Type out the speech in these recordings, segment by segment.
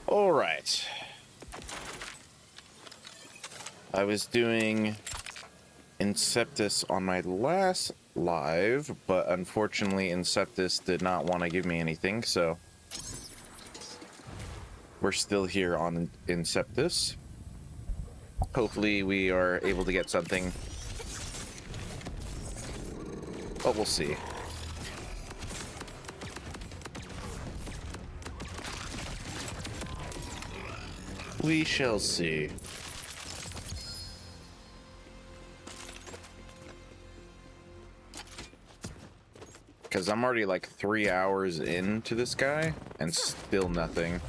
All right. I was doing Inceptus on my last live, but unfortunately Inceptus did not want to give me anything, so we're still here on Inceptus. Hopefully we are able to get something, but we'll see. We shall see. Because I'm already like 3 hours into this guy and still nothing.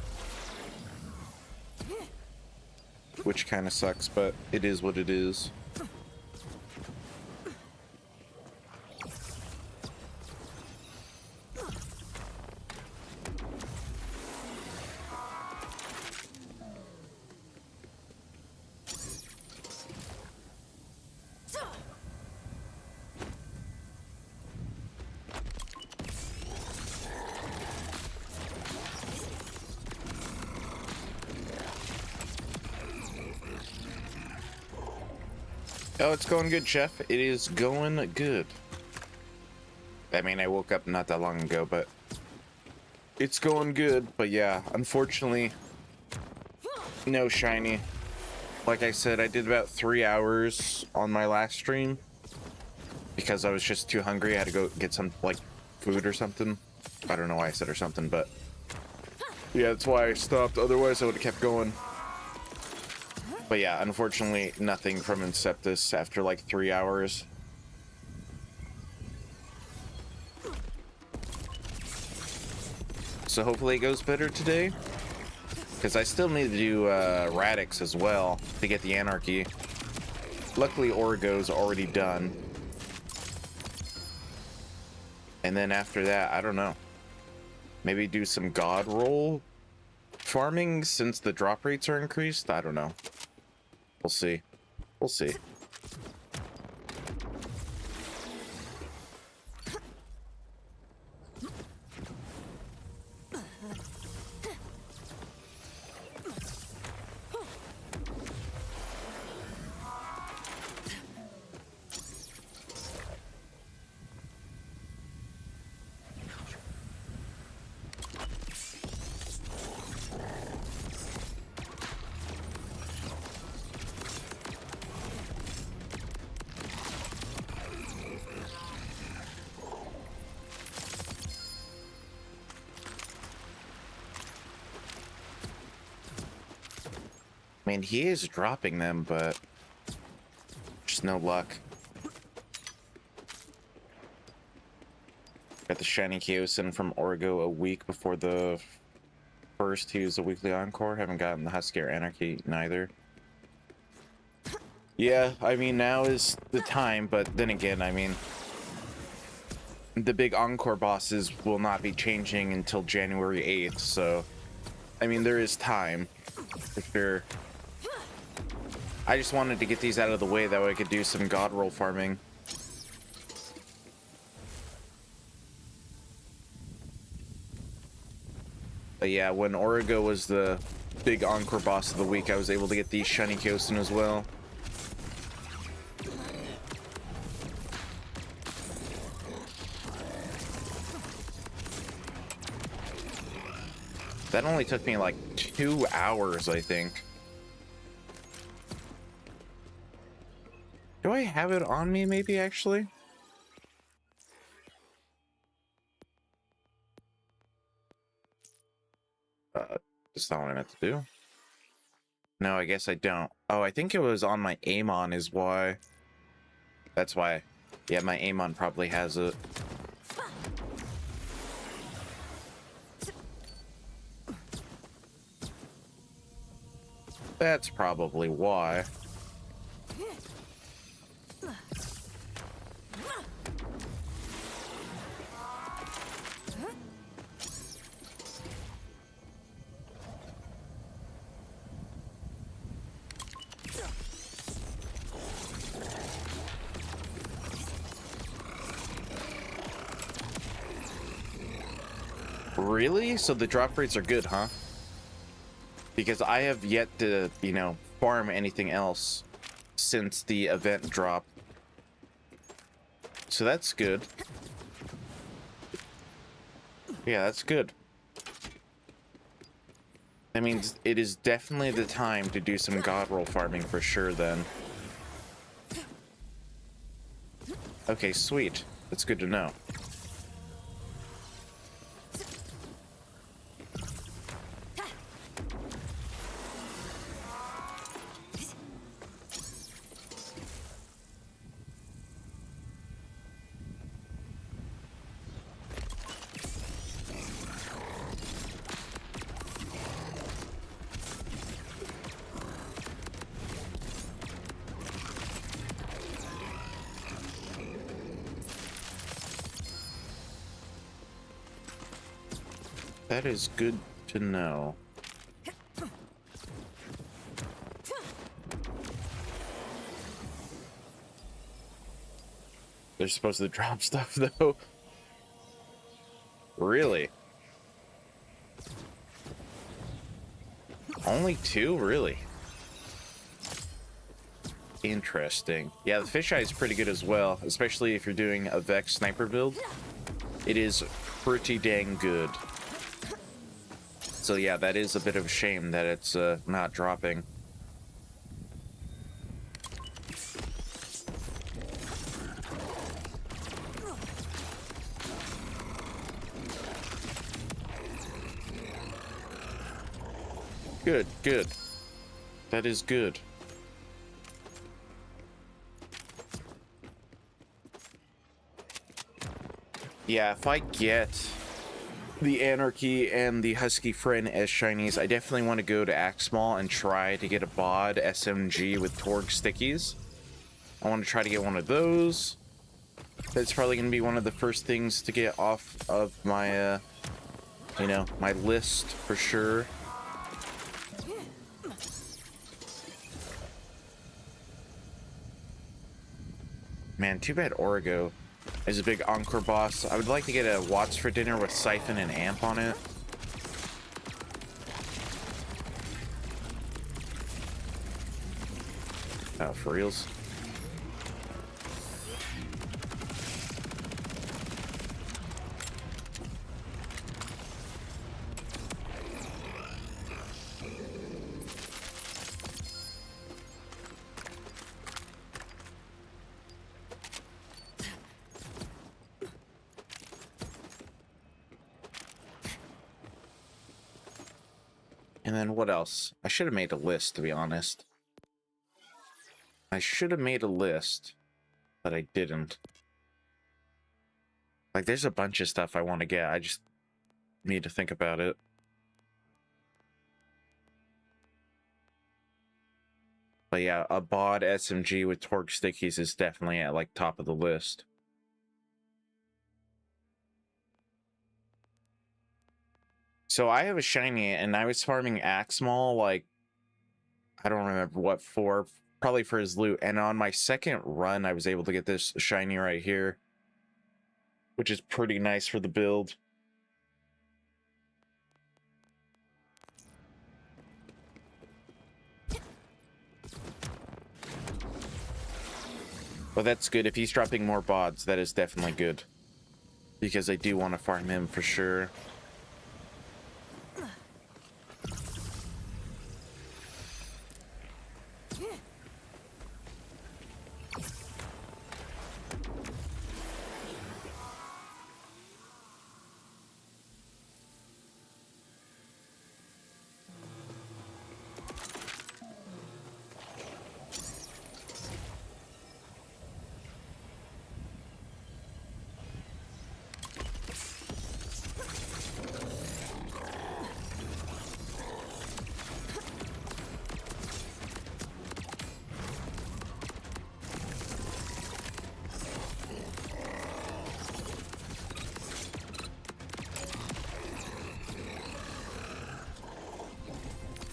Which kind of sucks, but it is what it is. Oh, it's going good, Chef. It is going good. I mean, I woke up not that long ago, but it's going good. But yeah, unfortunately, no shiny. Like I said, I did about 3 hours on my last stream because I was just too hungry. I had to go get some, like, food or something. I don't know why I said or something, but yeah, that's why I stopped. Otherwise, I would have kept going. But yeah, unfortunately, nothing from Inceptus after like 3 hours. So hopefully it goes better today. Because I still need to do Radix as well to get the Anarchy. Luckily, Origo's already done. And then after that, I don't know. Maybe do some God roll farming since the drop rates are increased? I don't know. We'll see. We'll see. I mean, he is dropping them, but just no luck. Got the shiny Kyosin from Origo a week before the first. He was a weekly encore. Haven't gotten the Huskier Anarchy neither. Yeah, I mean, now is the time, but then again, I mean, the big encore bosses will not be changing until January 8th, so I mean, there is time for sure. I just wanted to get these out of the way, that way I could do some god roll farming. But yeah, when Origo was the big encore boss of the week, I was able to get these shiny Kyosin as well. That only took me like 2 hours, I think. Do I have it on me, maybe, actually? That's not what I meant to do. No, I guess I don't. Oh, I think it was on my Amon is why. That's why. Yeah, my Amon probably has it. That's probably why. Really? So the drop rates are good, huh? because I have yet to, you know, farm anything else since the event dropped. So that's good. Yeah, that's good. That means it is definitely the time to do some god roll farming for sure then. Okay, sweet. That's good to know. That is good to know. They're supposed to drop stuff, though. Really? Only 2? Really? Interesting. Yeah, the fisheye is pretty good as well, especially if you're doing a Vex sniper build. It is pretty dang good. So yeah, that is a bit of a shame that it's not dropping. Good, good. That is good. Yeah, if I get the Anarchy and the Husky Friend as shinies, I definitely want to go to Axmal and try to get a bod SMG with Torg stickies. I want to try to get one of those. That's probably going to be one of the first things to get off of my, you know, my list for sure. Man, too bad Origo is a big Encore boss. I would like to get a Watts for dinner with Siphon and Amp on it. Oh, for reals? And then what else? I should have made a list, to be honest. I should have made a list, but I didn't. Like, there's a bunch of stuff I want to get. I just need to think about it. But yeah, a bod SMG with Torque stickies is definitely at, like, top of the list. So I have a shiny, and I was farming Axmal, like, I don't remember what for, probably for his loot. And on my second run, I was able to get this shiny right here, which is pretty nice for the build. But that's good. If he's dropping more bods, that is definitely good. Because I do want to farm him for sure.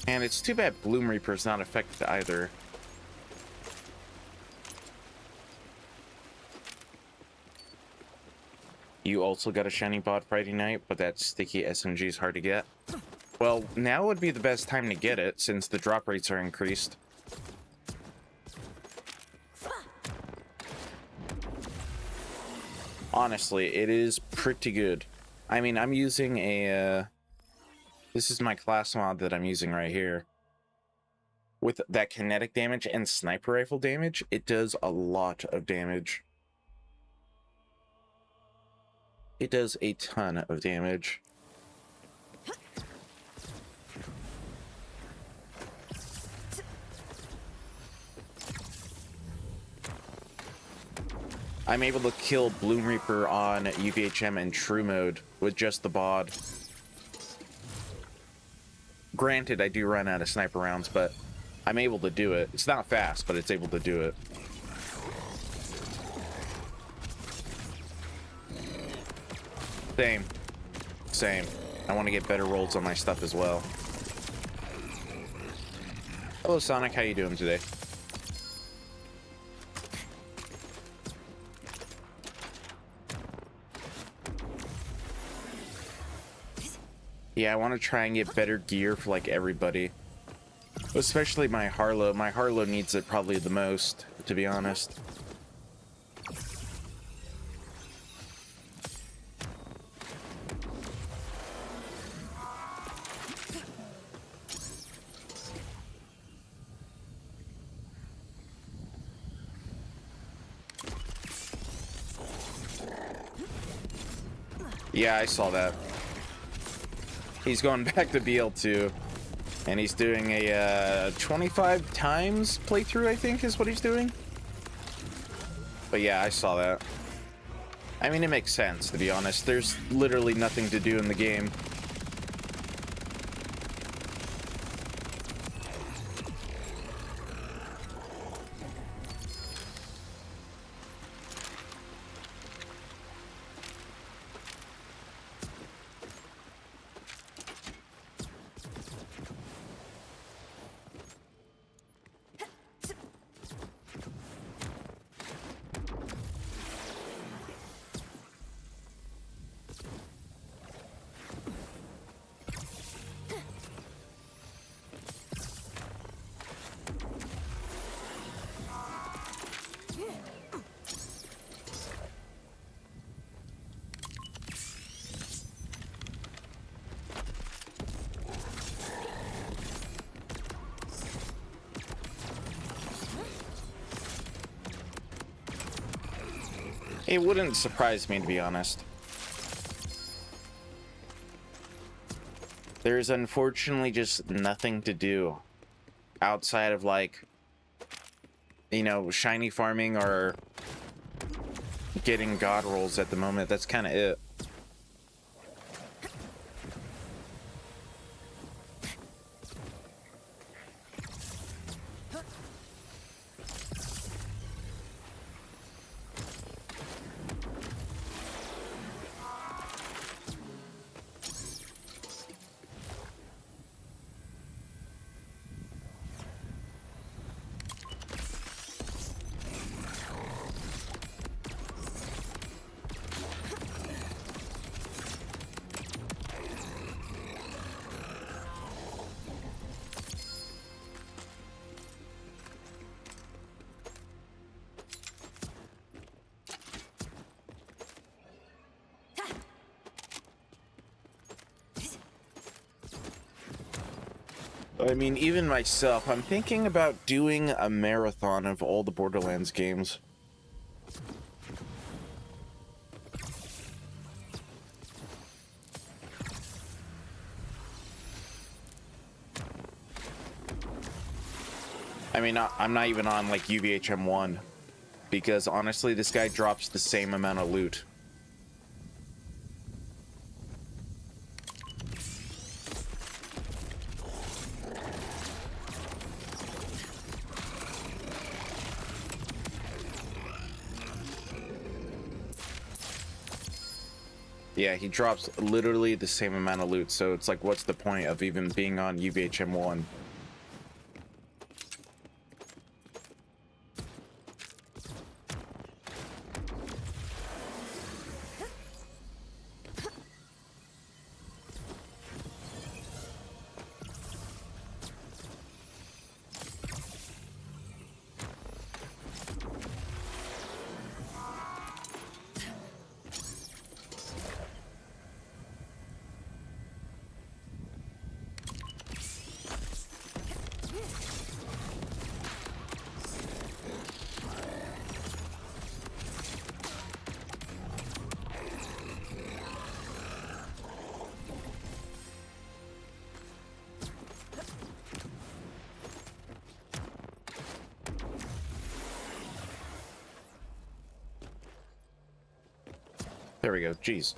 And it's too bad Bloom Reaper's not affected either. You also got a shiny bod Friday night, but that sticky SMG is hard to get. Well, now would be the best time to get it, since the drop rates are increased. Honestly, it is pretty good. I mean, I'm using a... this is my class mod that I'm using right here. With that kinetic damage and sniper rifle damage, it does a lot of damage. It does a ton of damage. I'm able to kill Bloom Reaper on UVHM and True Mode with just the bod. Granted, I do run out of sniper rounds, but I'm able to do it. It's not fast, but it's able to do it. Same. Same. I want to get better rolls on my stuff as well. Hello, Sonic. How you doing today? Yeah, I want to try and get better gear for, like, everybody. Especially my Harlow. My Harlow needs it probably the most, to be honest. Yeah, I saw that. He's going back to BL2, and he's doing a 25 times playthrough, I think is what he's doing. But yeah, I saw that. I mean, it makes sense, to be honest. There's literally nothing to do in the game. It wouldn't surprise me, to be honest. There's unfortunately just nothing to do outside of, like, you know, shiny farming or getting god rolls at the moment. That's kind of it. I mean, even myself, I'm thinking about doing a marathon of all the Borderlands games. I mean, I'm not even on, like, UVHM 1, because honestly, this guy drops the same amount of loot. Yeah, he drops literally the same amount of loot, so it's like, what's the point of even being on UVHM 1? There we go. Jeez.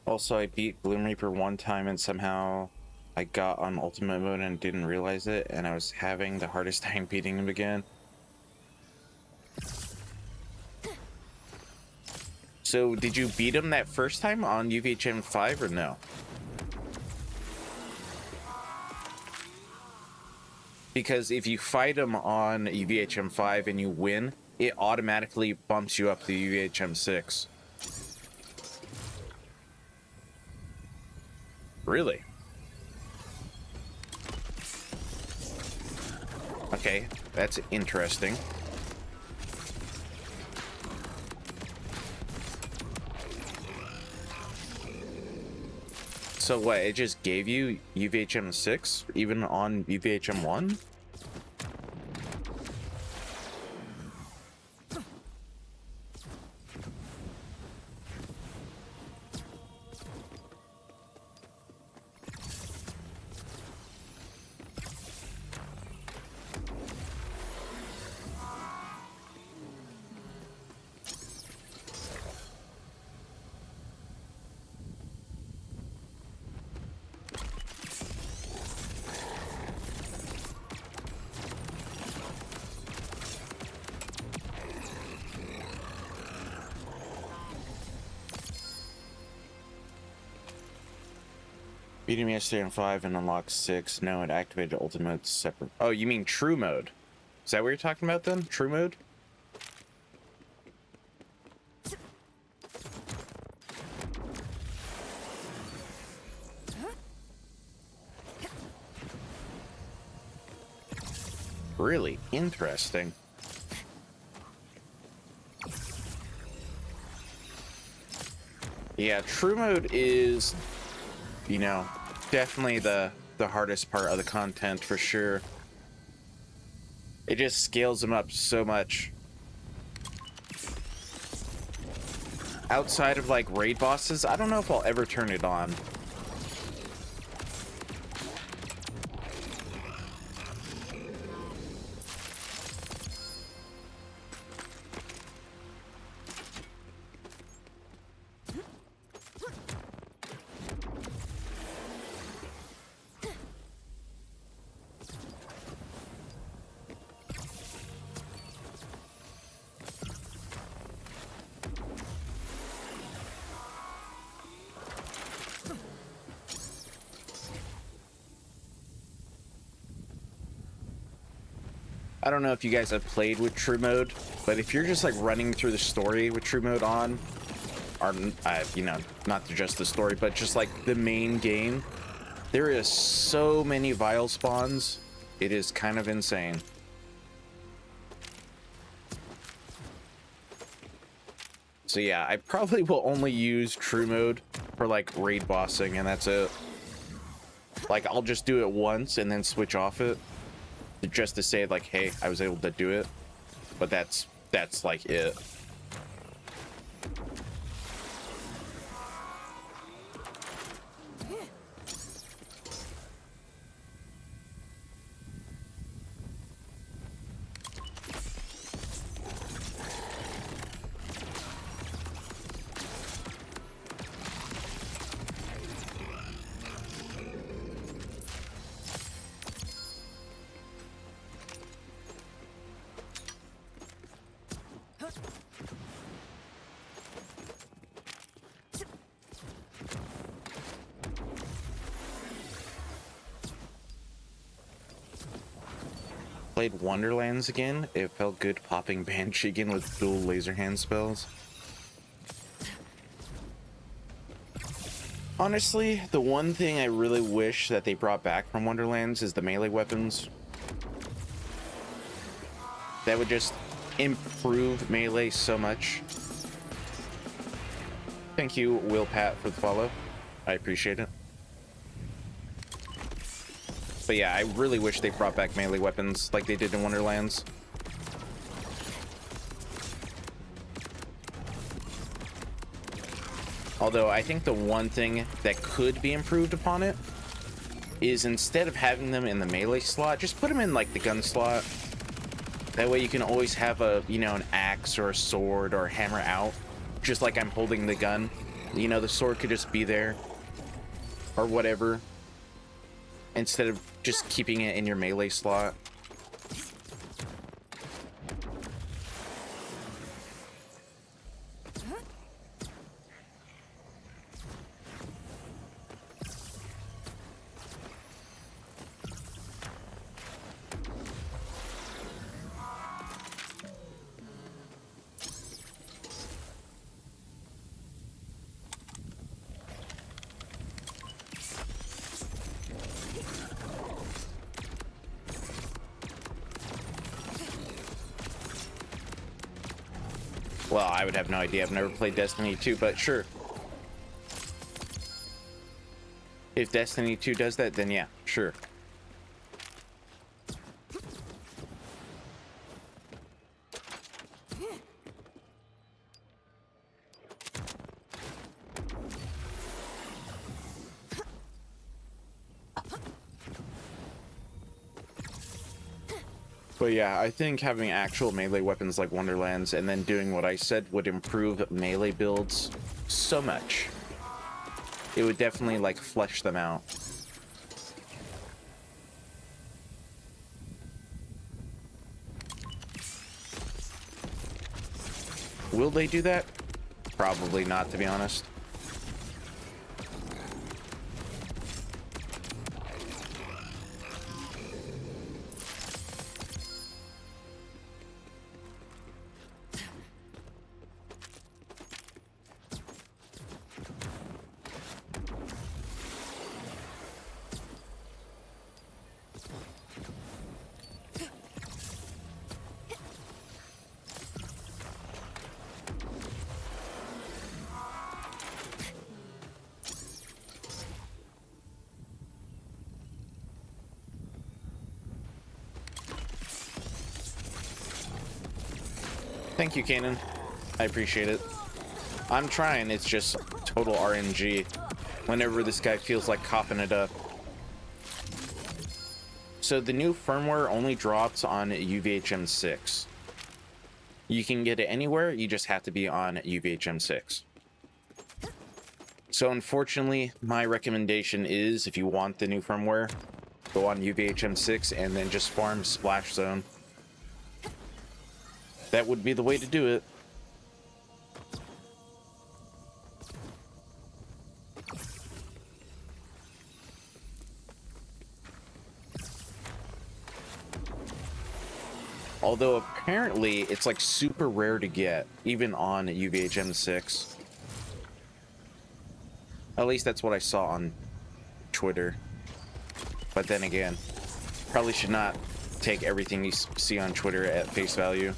Also, I beat Gloom Reaper one time and somehow I got on ultimate mode and didn't realize it, and I was having the hardest time beating him again. So, did you beat him that first time on UVHM 5 or no? Because if you fight him on UVHM 5 and you win, it automatically bumps you up to UVHM 6. Really? Okay, that's interesting. So what, it just gave you UVHM 6 even on UVHM 1? Beat him yesterday on 5 and unlocked 6. No, it activated ultimate separate. Oh, you mean true mode? Is that what you're talking about then? True mode? Really interesting. Yeah, true mode is, you know, definitely the hardest part of the content for sure. It just scales them up so much. Outside of like raid bosses, I don't know if I'll ever turn it on. I don't know if you guys have played with true mode, but if you're just like running through the story with true mode on, or you know, not just the story, but just like the main game, there is so many vial spawns. It is kind of insane. So yeah, I probably will only use true mode for like raid bossing, and that's it. Like I'll just do it once and then switch off it, just to say like, hey, I was able to do it. But that's like it. Played Wonderlands again. It felt good popping Banshee again with dual laser hand spells. Honestly, the one thing I really wish that they brought back from Wonderlands is the melee weapons. That would just improve melee so much. Thank you, Will Pat, for the follow. I appreciate it. But yeah, I really wish they brought back melee weapons like they did in Wonderlands. Although I think the one thing that could be improved upon it is instead of having them in the melee slot, just put them in like the gun slot. That way you can always have a, you know, an axe or a sword or a hammer out, just like I'm holding the gun. You know, the sword could just be there or whatever, instead of just keeping it in your melee slot. Well, I would have no idea. I've never played Destiny 2, but sure. If Destiny 2 does that, then yeah, sure. But yeah, I think having actual melee weapons like Wonderlands and then doing what I said would improve melee builds so much. It would definitely like flesh them out. Will they do that? Probably not, to be honest. Thank you, Kanan. I appreciate it. I'm trying, it's just total RNG whenever this guy feels like copping it up. So the new firmware only drops on UVHM 6. You can get it anywhere, you just have to be on UVHM 6. So unfortunately, my recommendation is, if you want the new firmware, go on UVHM 6 and then just farm Splash Zone. That would be the way to do it. Although apparently it's like super rare to get, even on UVHM 6. At least that's what I saw on Twitter. But then again, probably should not take everything you see on Twitter at face value.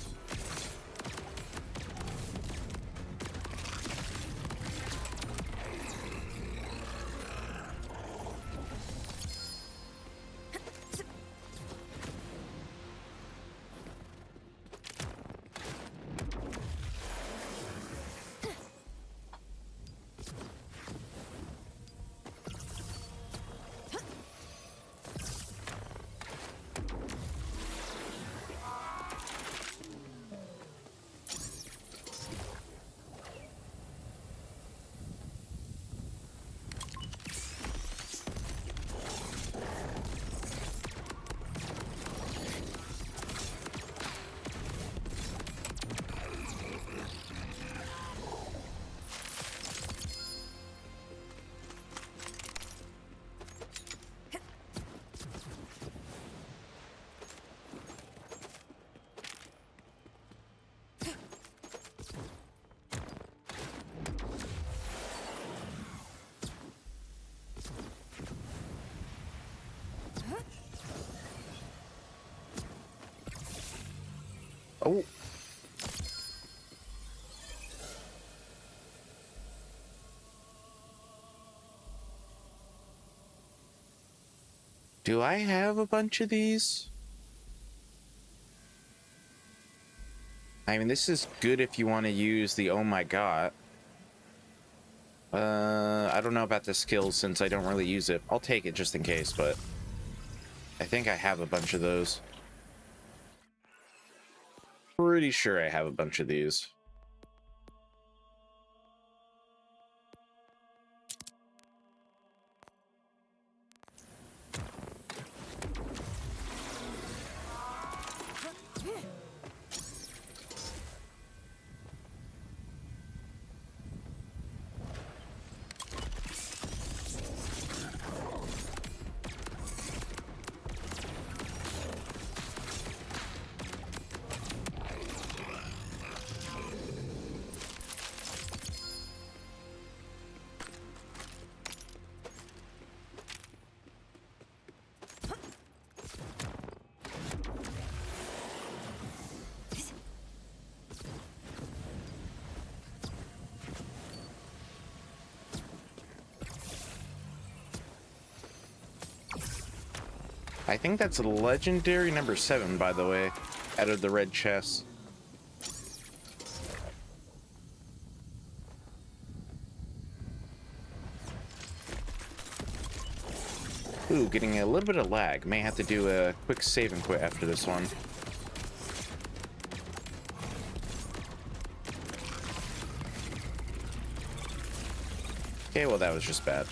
Oh. Do I have a bunch of these? I mean, this is good if you want to use the oh my god. I don't know about the skills since I don't really use it. I'll take it just in case, but I think I have a bunch of those. pretty sure I have a bunch of these. I think that's legendary number 7, by the way, out of the red chest. Ooh, getting a little bit of lag. May have to do a quick save and quit after this one. Okay, well that was just bad.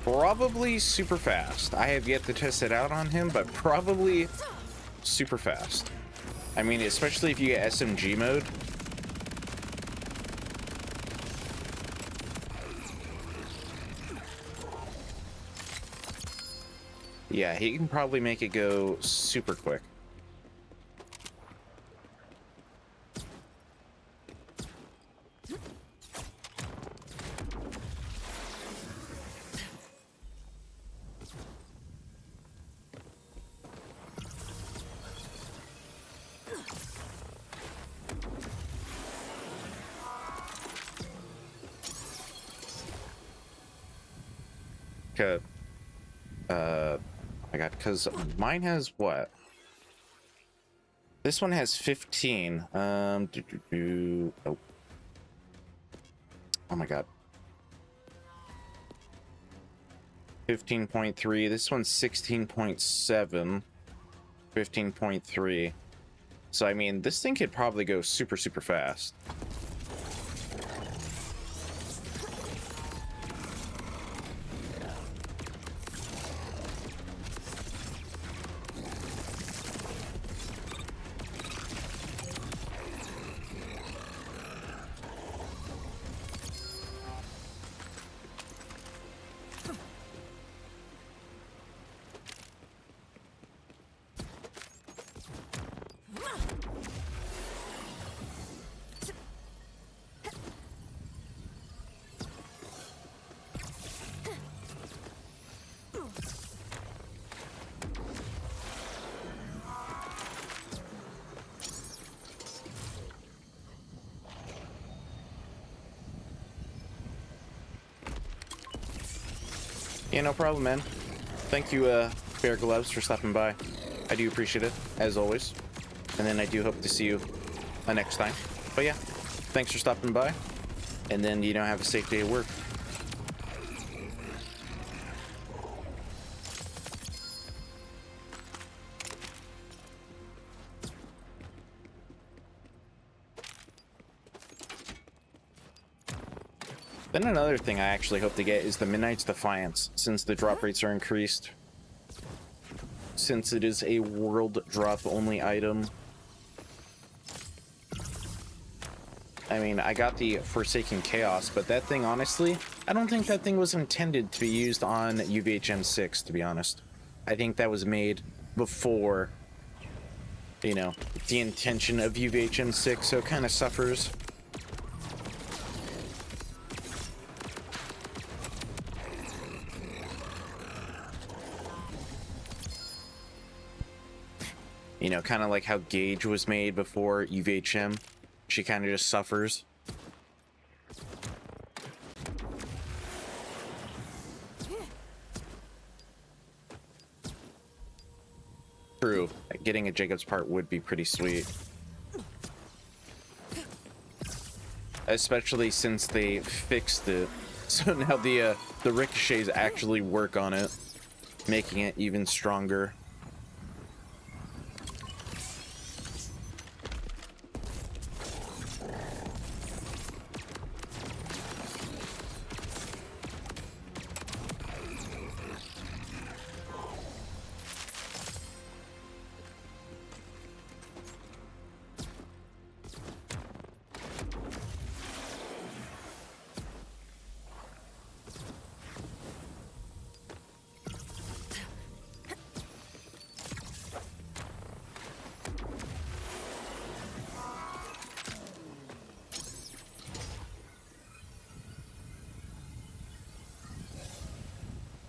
Probably super fast. I have yet to test it out on him, but probably super fast. I mean, especially if you get SMG mode. Yeah, he can probably make it go super quick. I got, because mine has what? This one has 15. Oh. Oh my god. 15.3. This one's 16.7. 15.3. So, I mean, this thing could probably go super, super fast. Yeah, no problem, man. Thank you, Bear Gloves, for stopping by. I do appreciate it, as always. And then I do hope to see you next time. But yeah, thanks for stopping by. And then, have a safe day at work. Then another thing I actually hope to get is the Midnight's Defiance, since the drop rates are increased. Since it is a world drop only item. I mean, I got the Forsaken Chaos, but that thing, honestly, I don't think that thing was intended to be used on UVHM 6, to be honest. I think that was made before, you know, the intention of UVHM6, so it kind of suffers. You know, kind of like how Gauge was made before UVHM. She kind of just suffers. True. Getting a Jacob's part would be pretty sweet. Especially since they fixed it. So now the ricochets actually work on it, making it even stronger.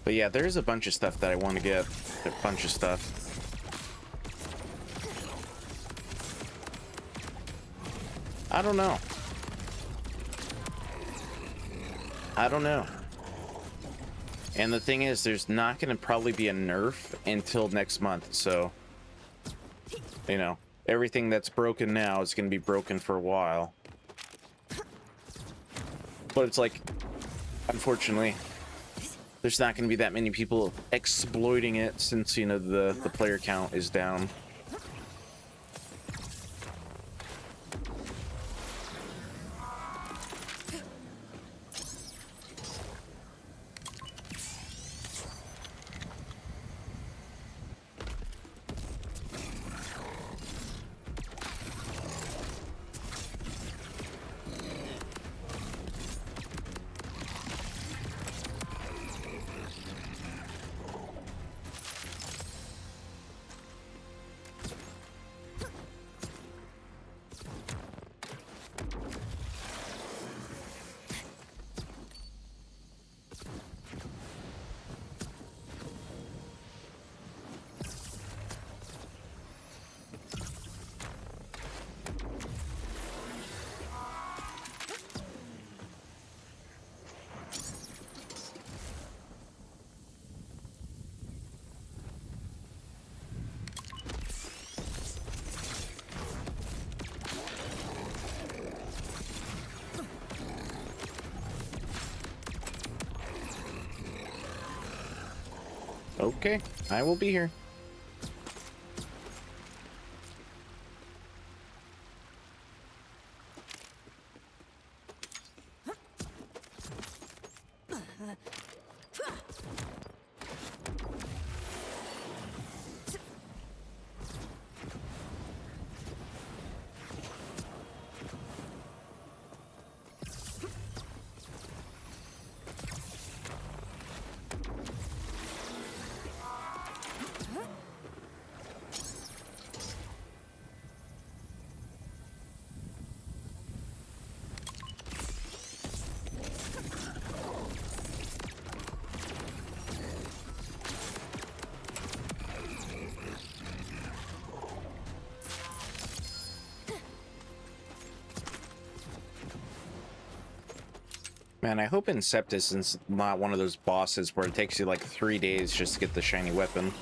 But yeah, there's a bunch of stuff that I want to get. A bunch of stuff. I don't know. I don't know. And the thing is, there's not going to probably be a nerf until next month. So, you know, everything that's broken now is going to be broken for a while. But it's like, unfortunately, there's not going to be that many people exploiting it since, you know, the player count is down. Okay, I will be here. Man, I hope Inceptus is not one of those bosses where it takes you like 3 days just to get the shiny weapon.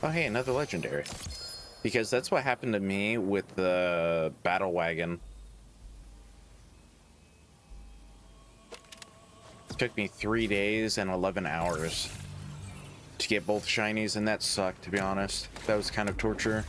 Oh hey, another legendary. Because that's what happened to me with the battle wagon. It took me 3 days and 11 hours to get both shinies, and that sucked, to be honest. That was kind of torture.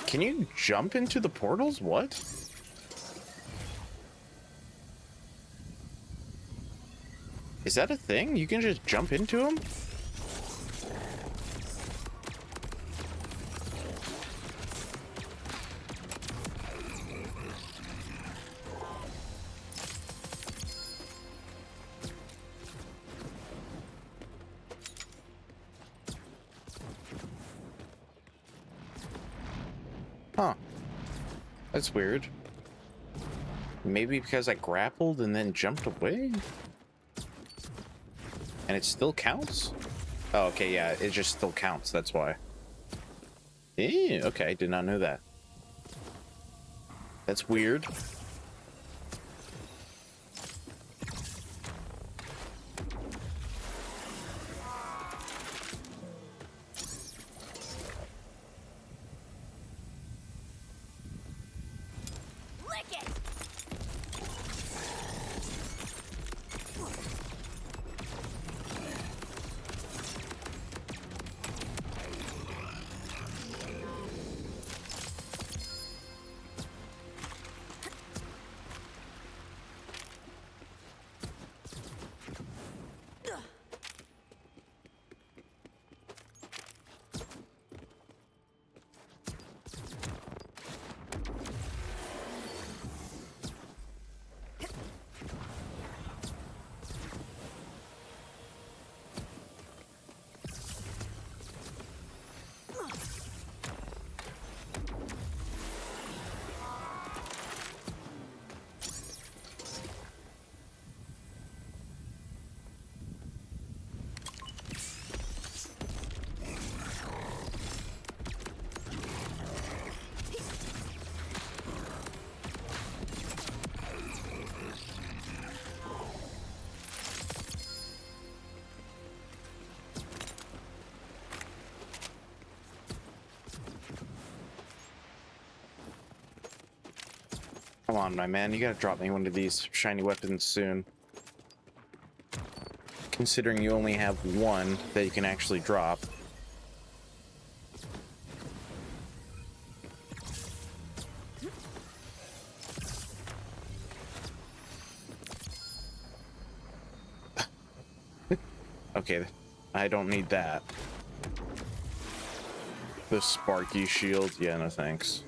Can you jump into the portals? What? Is that a thing? You can just jump into them? Huh. That's weird. Maybe because I grappled and then jumped away? And it still counts? Oh, okay, yeah, it just still counts, that's why. Okay, I did not know that. That's weird. Come on, my man, you gotta drop me one of these shiny weapons soon. Considering you only have one that you can actually drop. Okay, I don't need that. The Sparky shield, yeah, no thanks.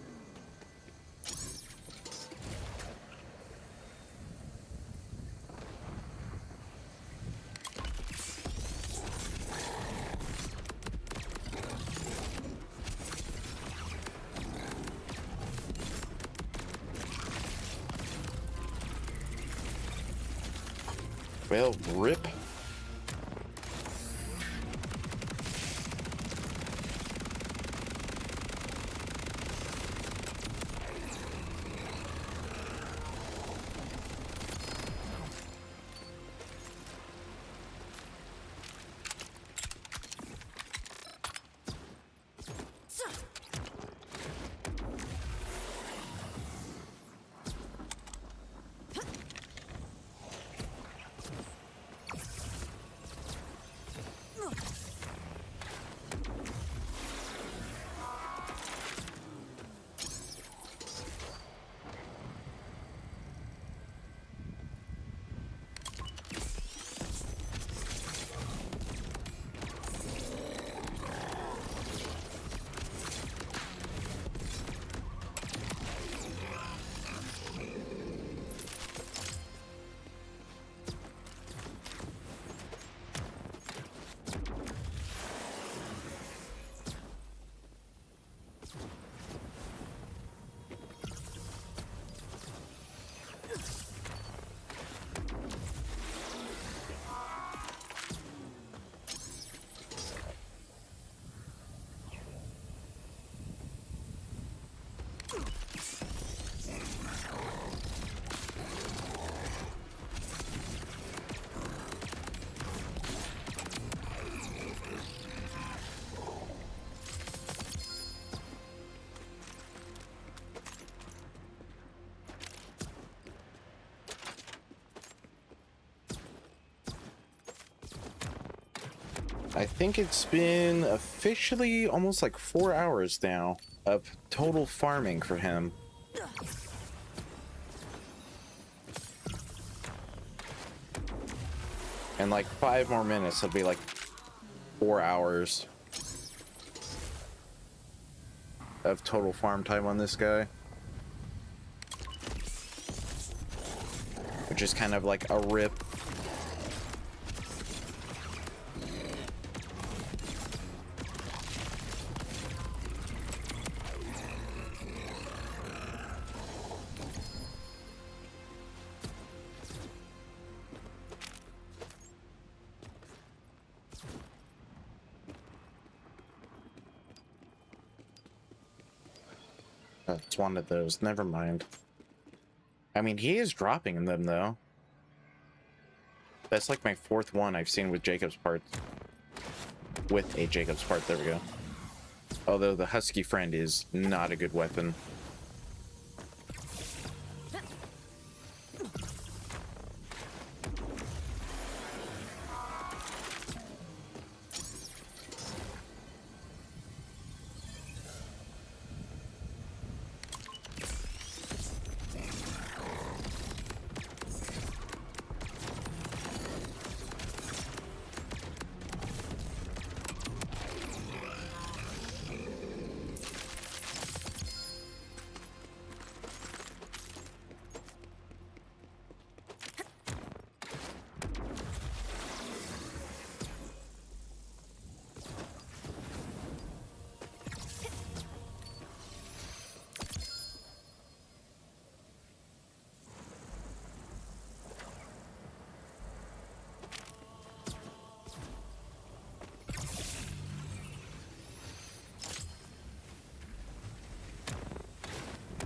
Well, rip. I think it's been officially almost like 4 hours now. of total farming for him. In like 5 more minutes, it'll be like 4 hours of total farm time on this guy. Which is kind of like a rip. It's one of those. Never mind. I mean, he is dropping them, though. That's like my 4th one I've seen with Jacob's parts. With a Jacob's part, there we go. Although the Husky Friend is not a good weapon.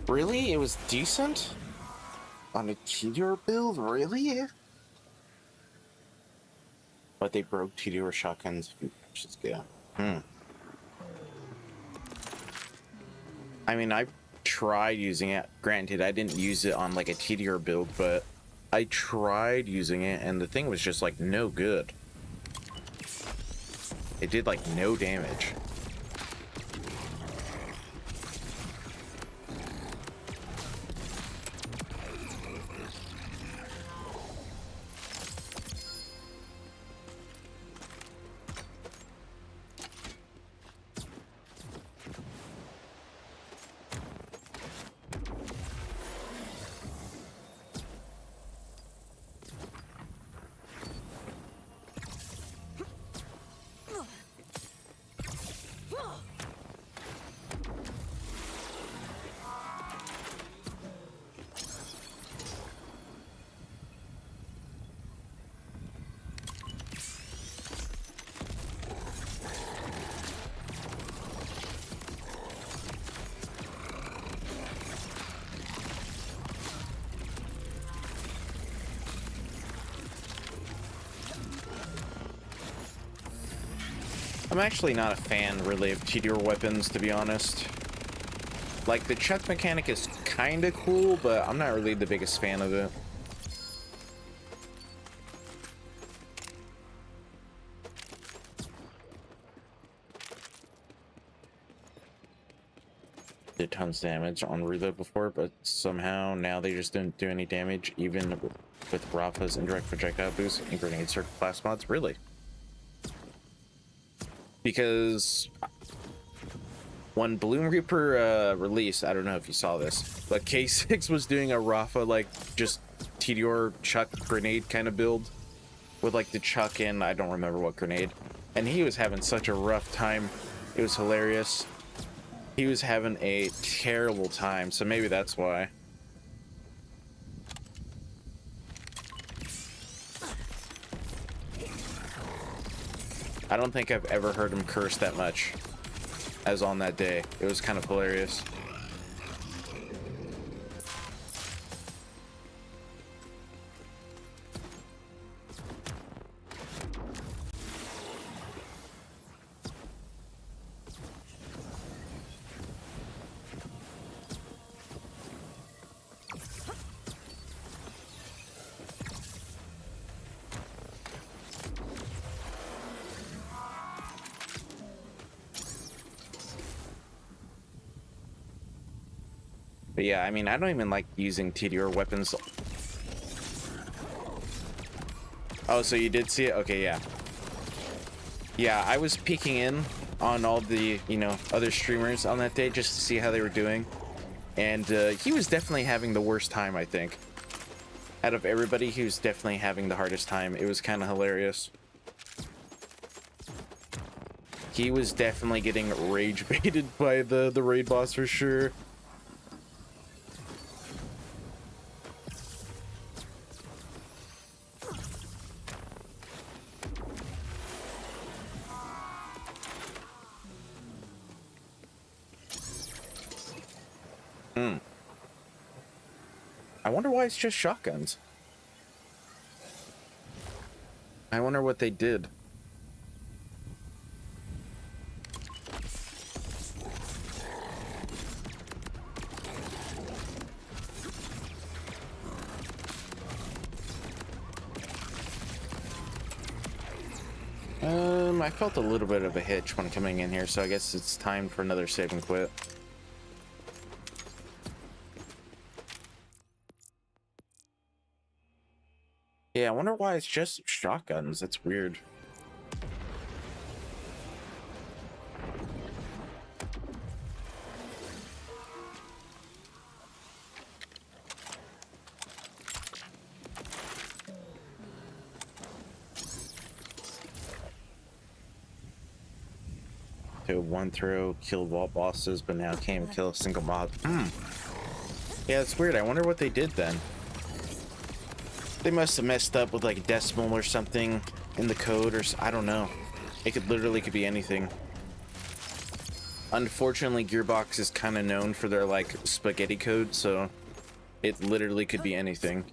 Really? It was decent? On a Tedior build? Really? But they broke Tedior shotguns. Which is good. I mean, I tried using it. Granted, I didn't use it on like a Tedior build, but I tried using it and the thing was just like no good. It did like no damage. I'm actually not a fan, really, of Tedior weapons, to be honest. Like, the chuck mechanic is kind of cool, but I'm not really the biggest fan of it. Did tons of damage on reload before, but somehow now they just didn't do any damage, even with Rafa's indirect projectile boost and grenade circle class mods. Really? Because when Bloom Reaper released, I don't know if you saw this, but K6 was doing a Rafa like just Tedior chuck grenade kind of build with like the chuck and I don't remember what grenade, and he was having such a rough time. It was hilarious. He was having a terrible time, so maybe that's why. I don't think I've ever heard him curse that much as on that day. It was kind of hilarious. But yeah, I mean, I don't even like using TDR weapons. Oh, so you did see it? Okay, yeah. Yeah, I was peeking in on all the, you know, other streamers on that day just to see how they were doing. And he was definitely having the worst time, I think. Out of everybody, he was definitely having the hardest time. It was kind of hilarious. He was definitely getting rage baited by the raid boss for sure. I wonder why it's just shotguns. I wonder what they did. I felt a little bit of a hitch when coming in here, so I guess it's time for another save and quit. Yeah, I wonder why it's just shotguns. That's weird. To one throw, kill vault bosses, but now can't even kill a single mob. Yeah, it's weird. I wonder what they did then. They must have messed up with like a decimal or something in the code, or I don't know. It could literally could be anything. Unfortunately, Gearbox is kind of known for their like spaghetti code, so it literally could be anything.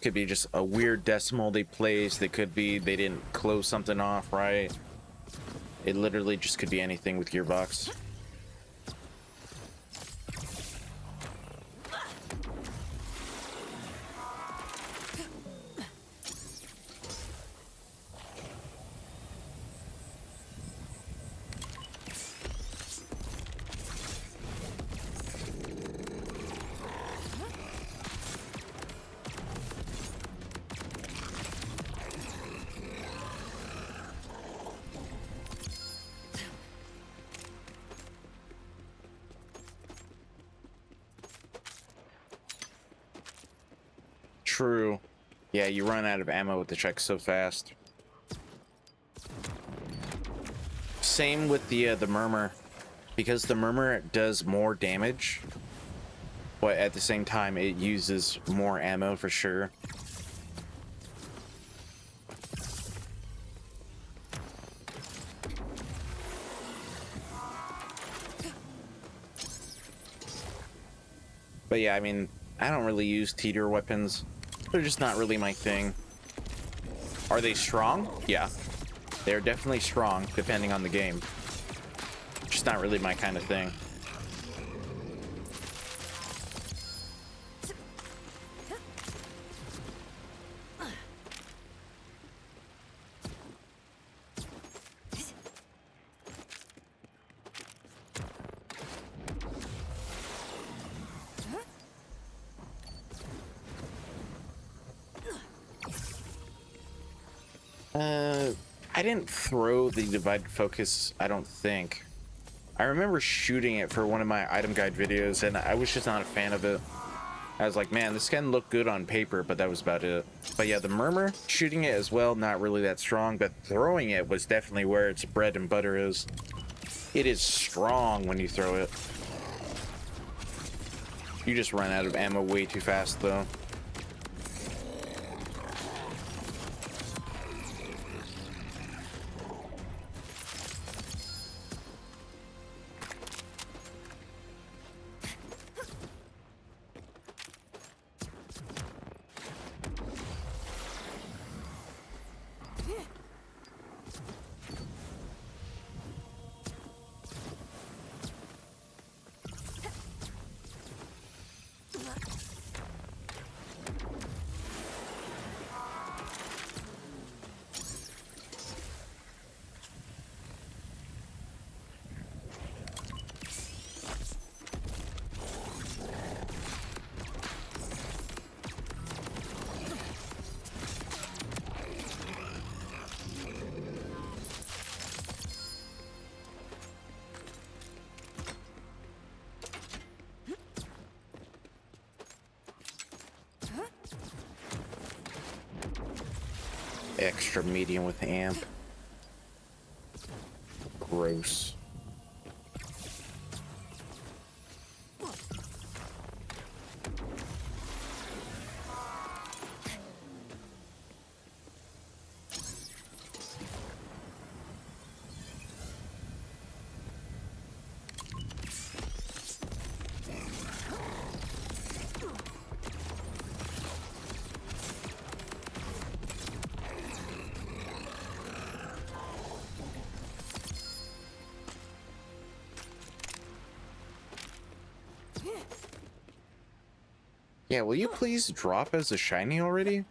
Could be just a weird decimal they placed. It could be they didn't close something off right. It literally just could be anything with Gearbox. True. Yeah, you run out of ammo with the check so fast. Same with the murmur, because the murmur does more damage, but at the same time it uses more ammo for sure. But yeah, I mean, I don't really use Teeter weapons. They're just not really my thing. Are they strong? Yeah. They're definitely strong, depending on the game. Just not really my kind of thing. I didn't throw the divided focus, I don't think. I remember shooting it for one of my item guide videos, and I was just not a fan of it. I was like, man, this can look good on paper, but that was about it. But yeah, the murmur, shooting it as well, not really that strong, but throwing it was definitely where its bread and butter is. It is strong when you throw it. You just run out of ammo way too fast, though. extra medium with amp. Gross. Yeah, will you please drop as a shiny already?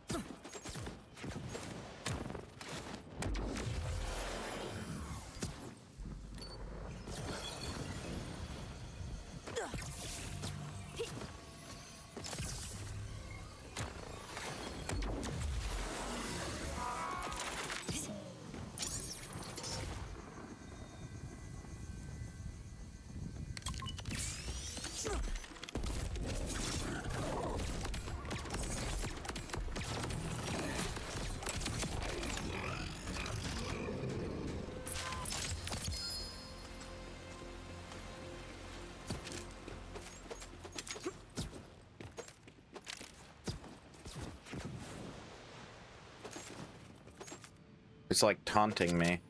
It's like taunting me.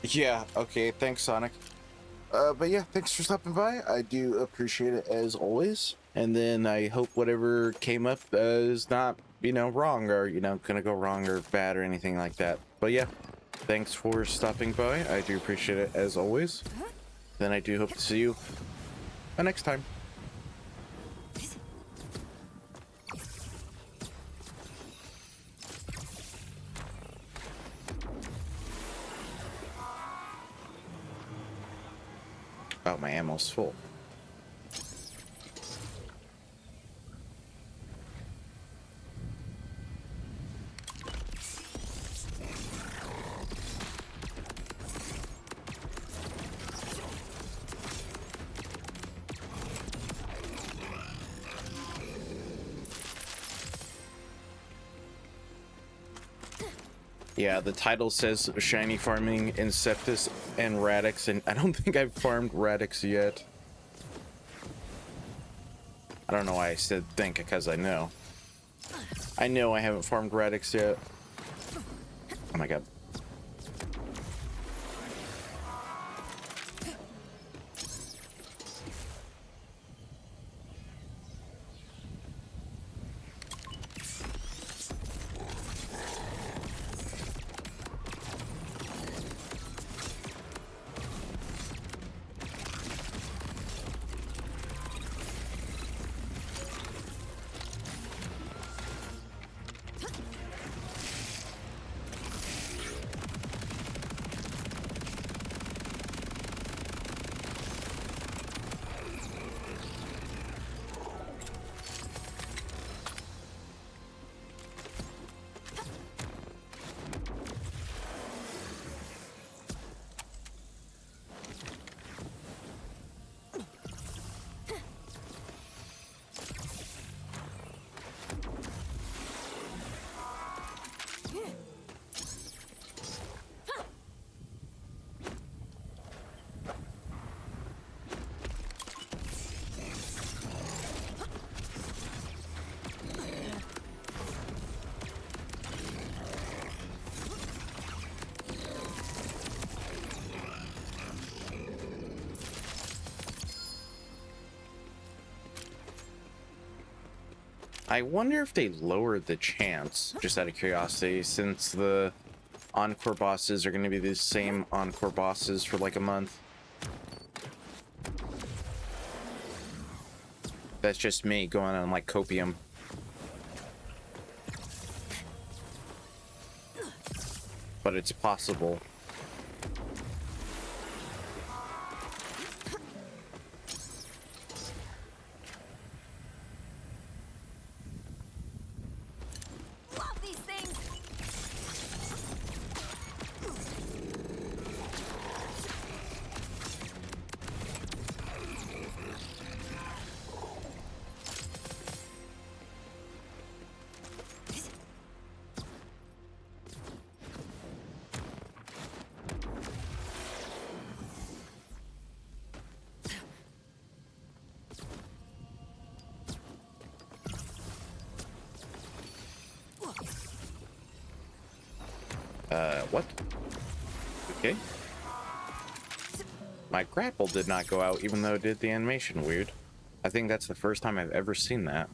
Yeah, okay, thanks, Sonic. But yeah, thanks for stopping by. I do appreciate it as always. And then I hope whatever came up is not, wrong or, gonna go wrong or bad or anything like that. But yeah, thanks for stopping by. I do appreciate it as always. Then I do hope to see you next time. Oh, my ammo's full. Yeah, the title says shiny farming Inceptus and Radix, and I don't think I've farmed Radix yet. I don't know why I said think, because I know. I know I haven't farmed Radix yet. Oh my god. I wonder if they lowered the chance, just out of curiosity, since the Encore bosses are going to be the same Encore bosses for like a month. That's just me going on like copium. But it's possible. Love these things. What? Okay. My grapple did not go out, even though it did the animation. Weird. I think that's the first time I've ever seen that.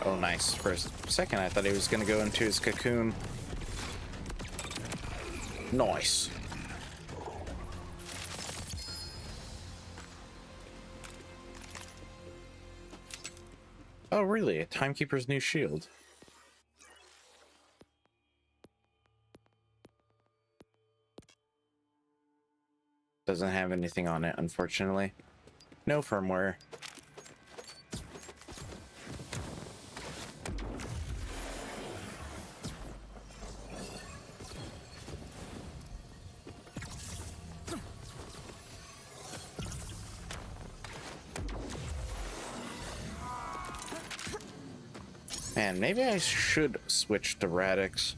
Oh, nice. For a second, I thought he was going to go into his cocoon. Nice. Oh, really? A Timekeeper's new shield. Doesn't have anything on it, unfortunately. No firmware. Man, maybe I should switch to Radix.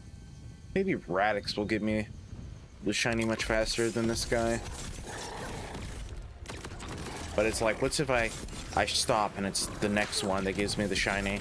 Maybe Radix will get me the shiny much faster than this guy. But it's like, what's if I stop and it's the next one that gives me the shiny?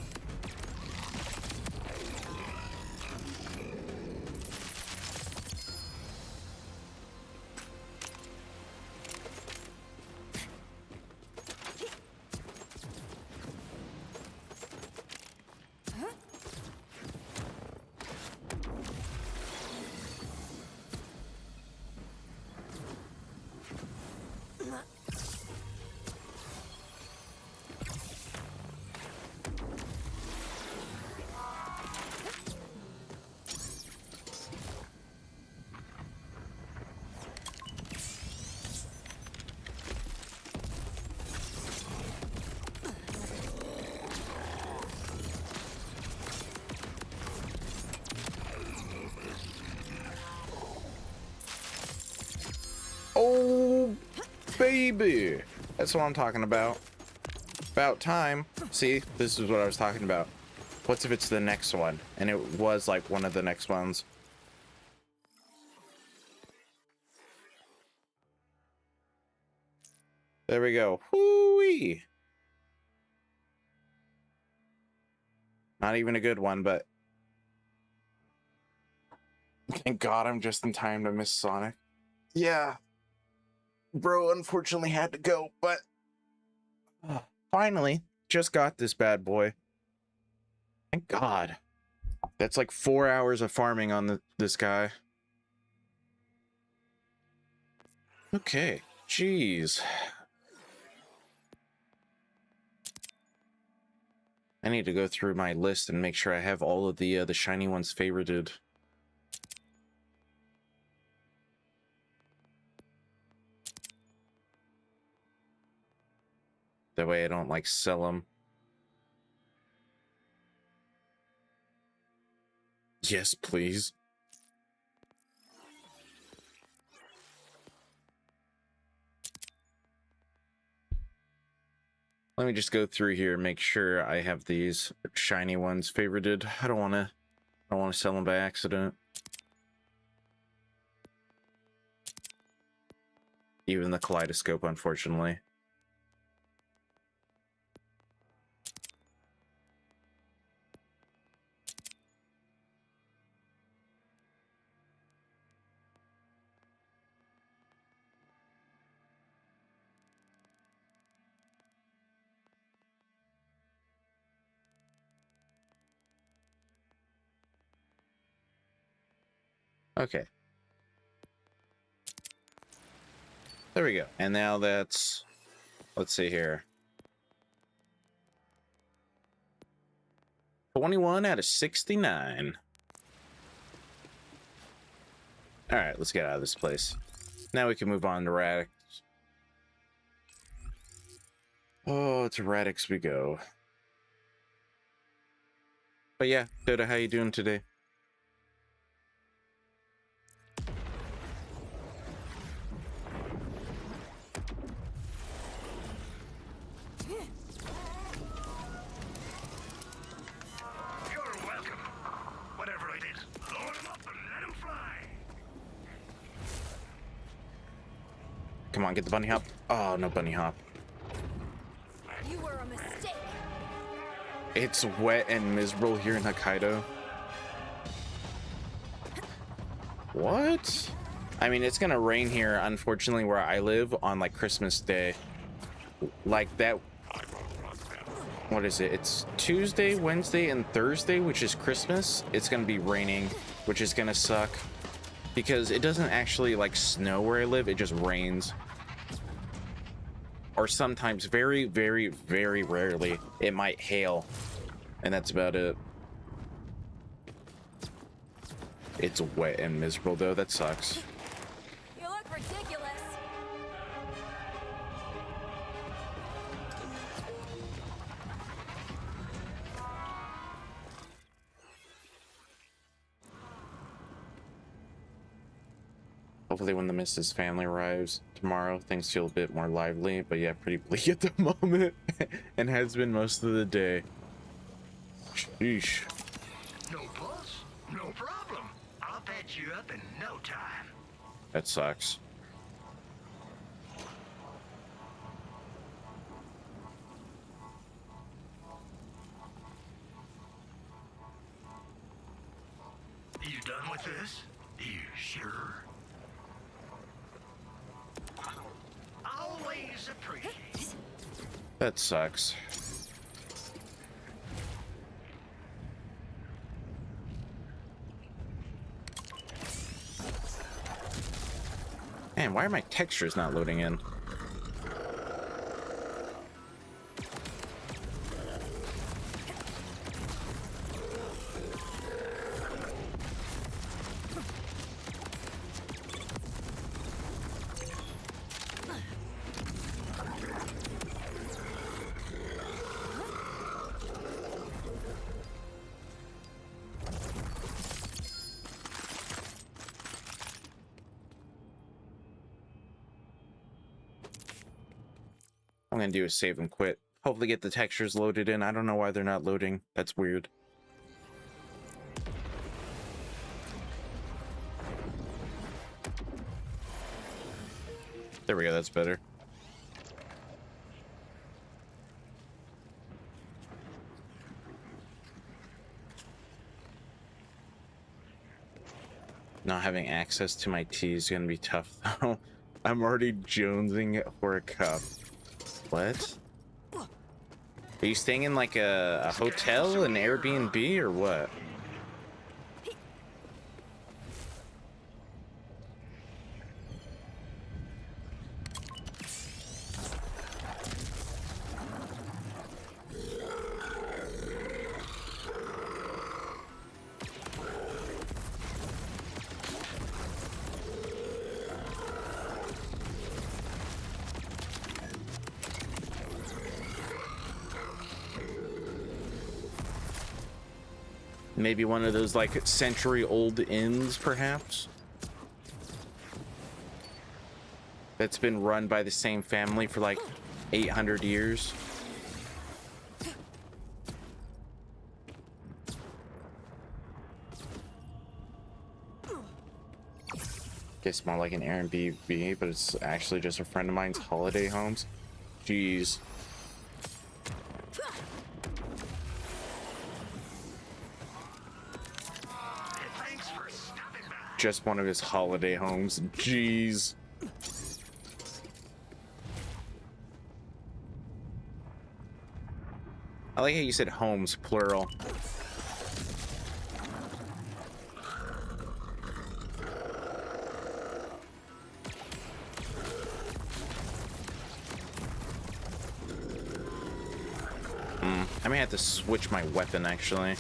baby. That's what I'm talking about. About time. See, this is what I was talking about. What's if it's the next one? And it was like one of the next ones. There we go. Whoo-wee. Not even a good one, but thank God I'm just in time to miss Sonic. Yeah. Bro, unfortunately had to go, but finally just got this bad boy. Thank God. That's like 4 hours of farming on this guy. Okay. Jeez. I need to go through my list and make sure I have all of the shiny ones favorited. That way I don't like sell them. Yes, please. Let me just go through here and make sure I have these shiny ones favorited. I don't want to sell them by accident. Even the kaleidoscope, unfortunately. Okay. There we go. And now that's, let's see here. 21 out of 69. All right, let's get out of this place. Now we can move on to Radix. Oh, to Radix we go. But yeah, Dota, how you doing today? Come on, get the bunny hop. Oh, no bunny hop. You were a mistake. It's wet and miserable here in Hokkaido. What? I mean, it's gonna rain here, unfortunately, where I live on like Christmas Day. Like that. What is it? It's Tuesday, Wednesday, and Thursday, which is Christmas. It's gonna be raining, which is gonna suck. Because it doesn't actually like snow where I live, it just rains. Or sometimes, very, very, very rarely, it might hail. And that's about it. It's wet and miserable though, that sucks. You look ridiculous. Hopefully when the Mrs. family arrives tomorrow, things feel a bit more lively, but yeah, pretty bleak at the moment, and has been most of the day. Sheesh. No pulse, no problem. I'll patch you up in no time. That sucks. You done with this? You sure? Always appreciate. That sucks. Man, why are my textures not loading in? I'm gonna do is save and quit. Hopefully get the textures loaded in. I don't know why they're not loading. That's weird. There we go, that's better. Not having access to my tea is gonna be tough though. I'm already jonesing for a cup. What? Are you staying in like a hotel, an Airbnb, or what? Maybe one of those like century-old inns, perhaps? That's been run by the same family for like 800 years. Guess more like an Airbnb, but it's actually just a friend of mine's holiday homes. Jeez. Just one of his holiday homes. Jeez. I like how you said homes, plural. I may have to switch my weapon, actually.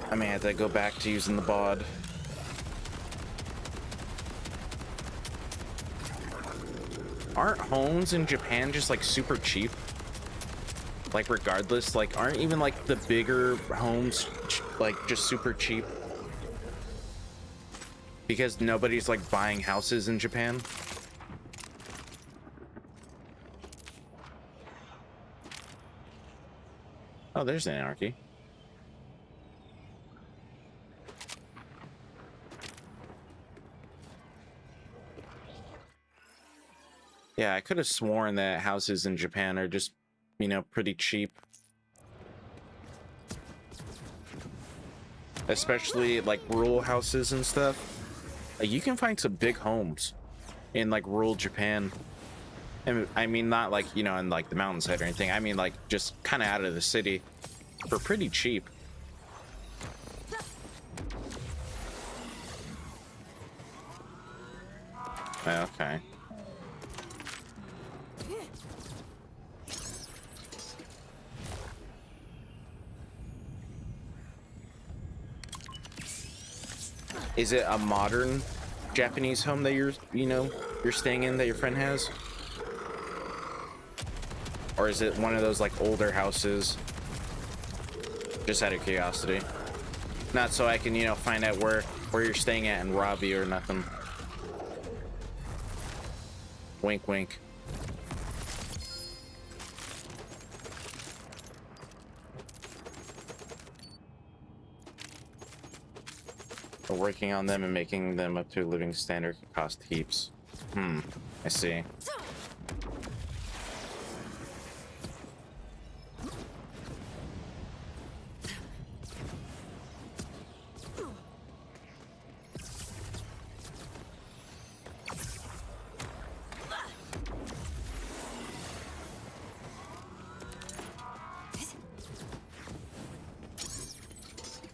I may have to go back to using the bod. Aren't homes in Japan just like super cheap? Like regardless, like aren't even like the bigger homes like just super cheap? Because nobody's like buying houses in Japan? Oh, there's anarchy. Yeah, I could have sworn that houses in Japan are just, you know, pretty cheap. Especially like rural houses and stuff. Like, you can find some big homes in like rural Japan. And I mean, not like, you know, in like the mountainside or anything. I mean, like just kind of out of the city for pretty cheap. Okay. Is it a modern Japanese home that you're staying in that your friend has? Or is it one of those like older houses? Just out of curiosity. Not so I can, you know, find out where you're staying at and rob you or nothing. Wink, wink. We're working on them and making them up to a living standard could cost heaps. I see.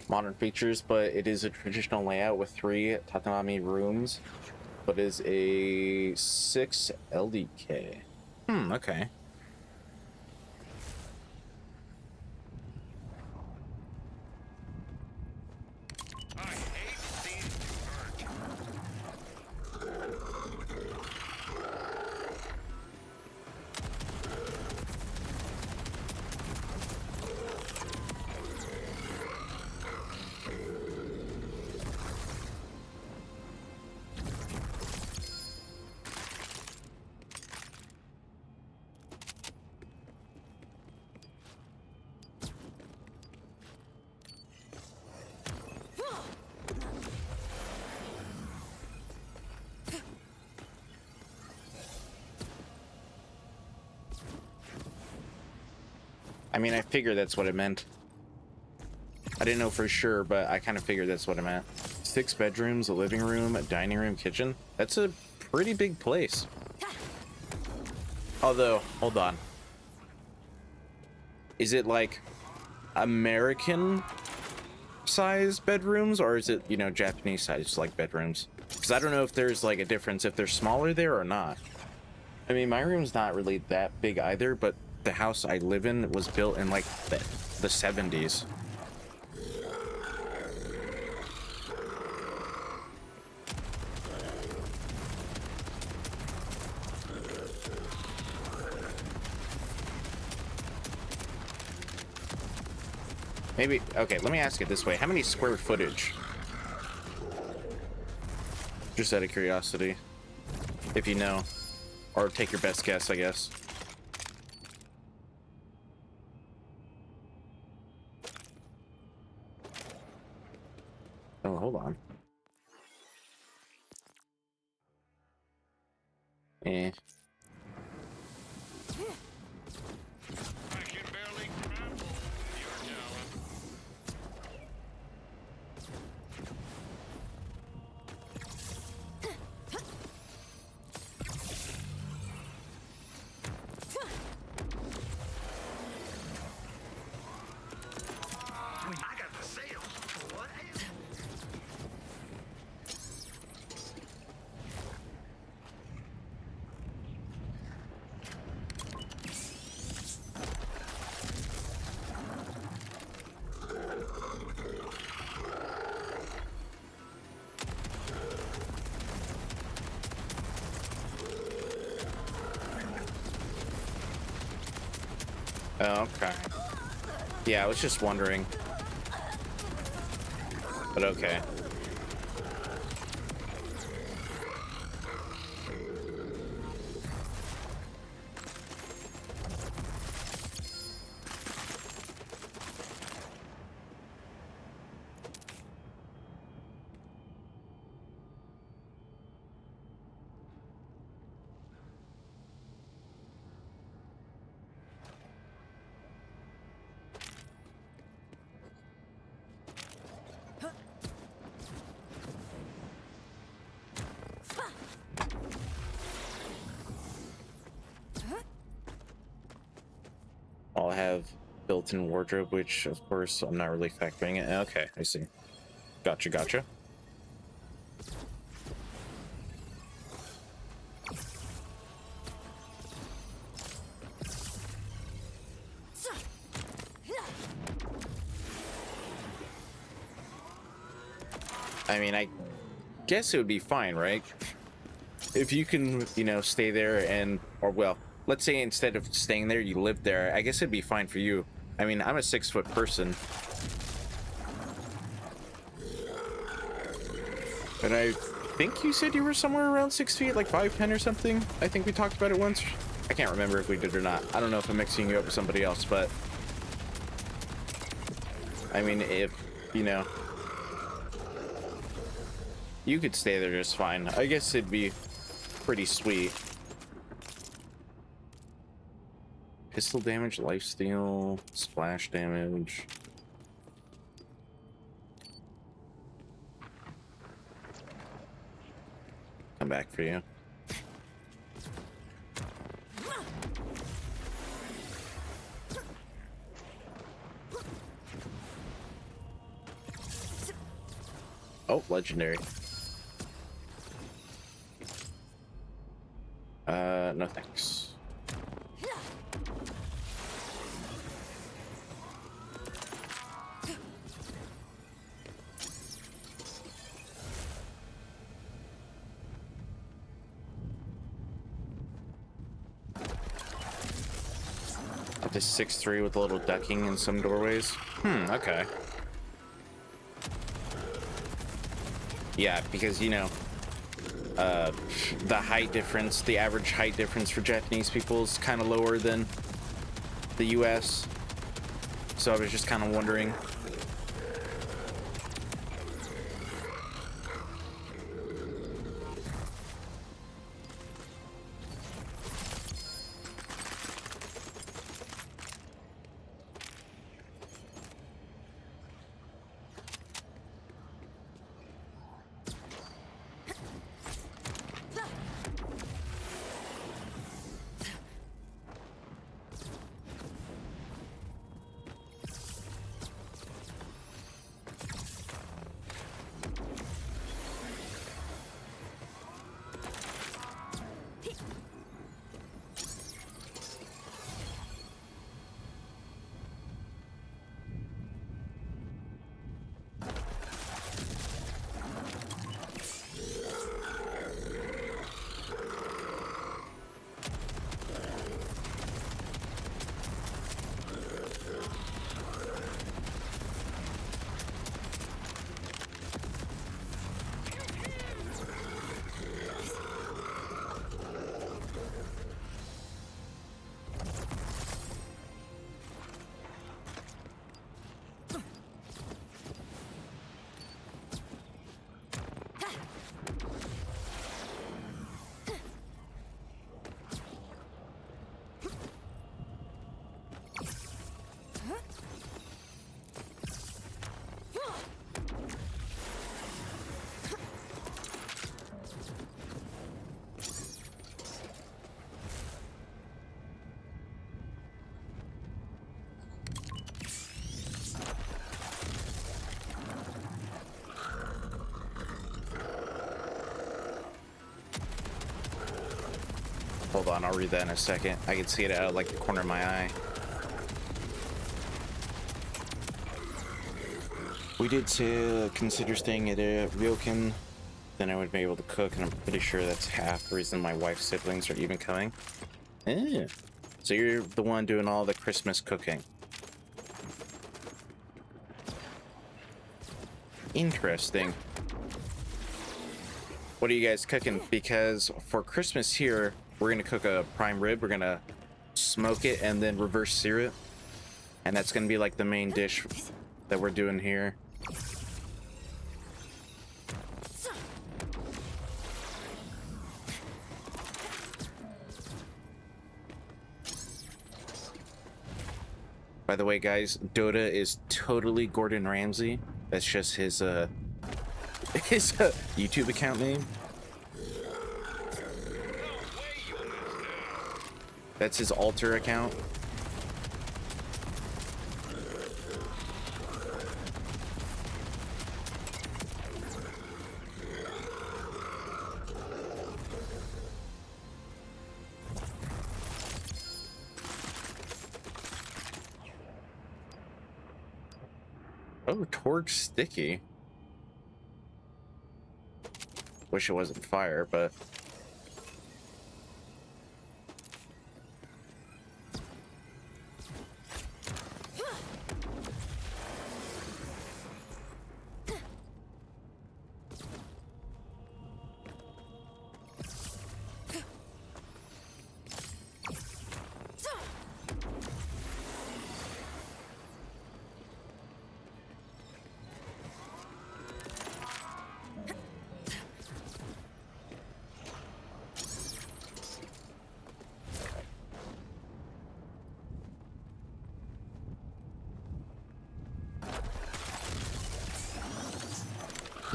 Modern features, but it is a traditional layout with 3 tatami rooms, but is a 6 LDK. Okay. I mean, I figured that's what it meant. I didn't know for sure, but I kind of figured that's what it meant. 6 bedrooms, a living room, a dining room, kitchen. That's a pretty big place. Although, hold on. Is it like American size bedrooms, or is it, you know, Japanese size like bedrooms? Because I don't know if there's like a difference if they're smaller there or not. I mean, my room's not really that big either, but the house I live in was built in like the 70s. Maybe, okay, let me ask it this way. How many square footage? Just out of curiosity. If you know. Or take your best guess, I guess. Oh, hold on. Eh. I got the sales for what? Oh, okay. Yeah, I was just wondering. But okay. I'll have built-in wardrobe, which of course I'm not really factoring it. Okay, I see. Gotcha, gotcha. I mean, I guess it would be fine, right? If you can, you know, stay there and, or well, let's say instead of staying there, you live there, I guess it'd be fine for you. I mean, I'm a 6-foot person. And I think you said you were somewhere around 6 feet, like 5'10" or something. I think we talked about it once. I can't remember if we did or not. I don't know if I'm mixing you up with somebody else, but I mean, if, you know, you could stay there just fine. I guess it'd be pretty sweet. Pistol damage, lifesteal, splash damage. Come back for you. Oh, legendary. No thanks. Up to 6'3" with a little ducking in some doorways. Okay. Yeah, because, you know, the height difference, the average height difference for Japanese people is kind of lower than the US. So I was just kind of wondering. Hold on, I'll read that in a second. I can see it out of like the corner of my eye. We did consider staying at Ryokan. Then I would be able to cook, and I'm pretty sure that's half the reason my wife's siblings are even coming. Eh. So you're the one doing all the Christmas cooking. Interesting. What are you guys cooking? Because for Christmas here, we're gonna cook a prime rib. We're gonna smoke it and then reverse sear it. And that's gonna be like the main dish that we're doing here. By the way, guys, Dota is totally Gordon Ramsay. That's just his YouTube account name. That's his alter account. Oh, torch sticky. Wish it wasn't fire, but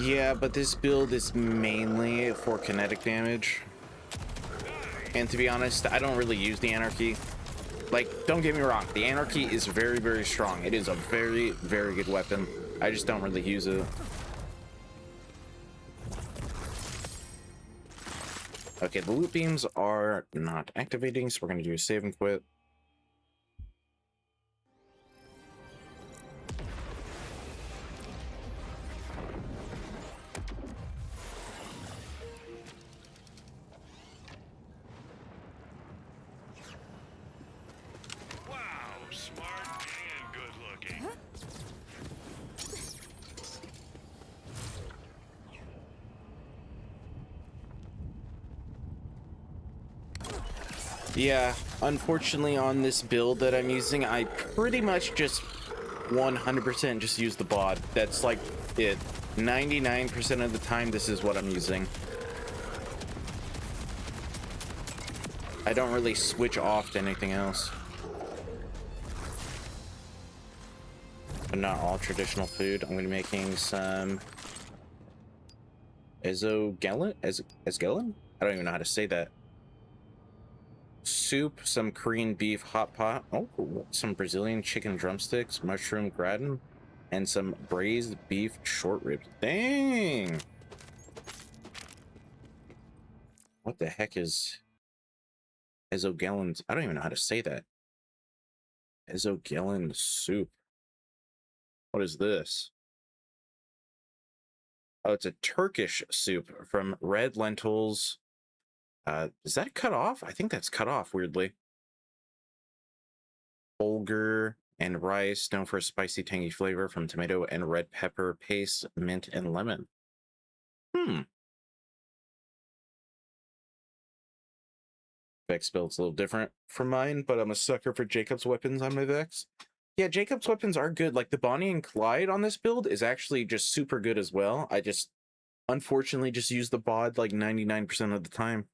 yeah, but this build is mainly for kinetic damage. And to be honest, I don't really use the Anarchy. Like, don't get me wrong, the Anarchy is very, very strong. It is a very, very good weapon. I just don't really use it. Okay, the loot beams are not activating, so we're going to do a save and quit. Yeah, unfortunately on this build that I'm using, I pretty much just 100% just use the bod. That's like it. 99% of the time, this is what I'm using. I don't really switch off to anything else. But not all traditional food. I'm going to be making some esogellin? Esgellin? I don't even know how to say that. Soup, some Korean beef hot pot, oh, some Brazilian chicken drumsticks, mushroom gratin, and some braised beef short ribs. Dang! What the heck is esogellin? I don't even know how to say that. Esogellin soup. What is this? Oh, it's a Turkish soup from red lentils. Is that cut off? I think that's cut off, weirdly. Bulgur and rice, known for a spicy, tangy flavor from tomato and red pepper paste, mint, and lemon. Vex build's a little different from mine, but I'm a sucker for Jacob's weapons on my Vex. Yeah, Jacob's weapons are good. Like, the Bonnie and Clyde on this build is actually just super good as well. I just, unfortunately, just use the bod like 99% of the time.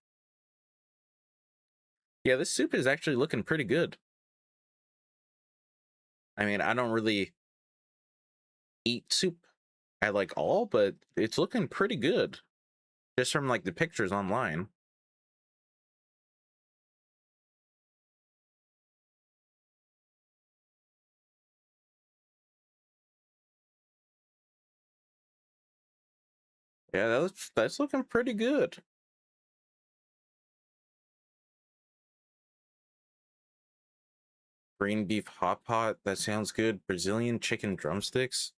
Yeah, this soup is actually looking pretty good. I mean, I don't really eat soup at like all, but it's looking pretty good. Just from like the pictures online. Yeah, that's looking pretty good. green beef hot pot. That sounds good. Brazilian chicken drumsticks.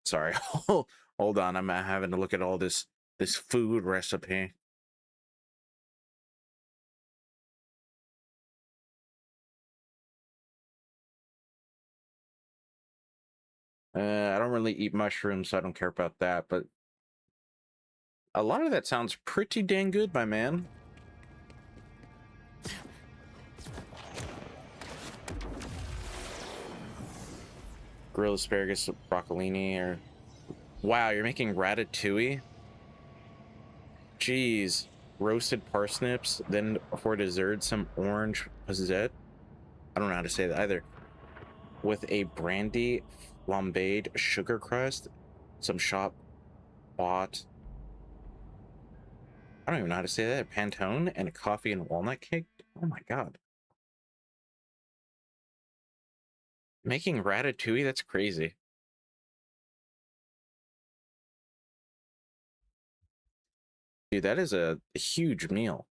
Sorry. Hold on. I'm having to look at all this food recipe. I don't really eat mushrooms, so I don't care about that, but a lot of that sounds pretty dang good, my man. Grilled asparagus broccolini, or wow, you're making ratatouille? Jeez. Roasted parsnips, then for dessert some orange posette. I don't know how to say that either. With a brandy flambéed sugar crust, some shop bought, I don't even know how to say that, Pantone, and a coffee and walnut cake. Oh my god. Making ratatouille, that's crazy. Dude, that is a huge meal.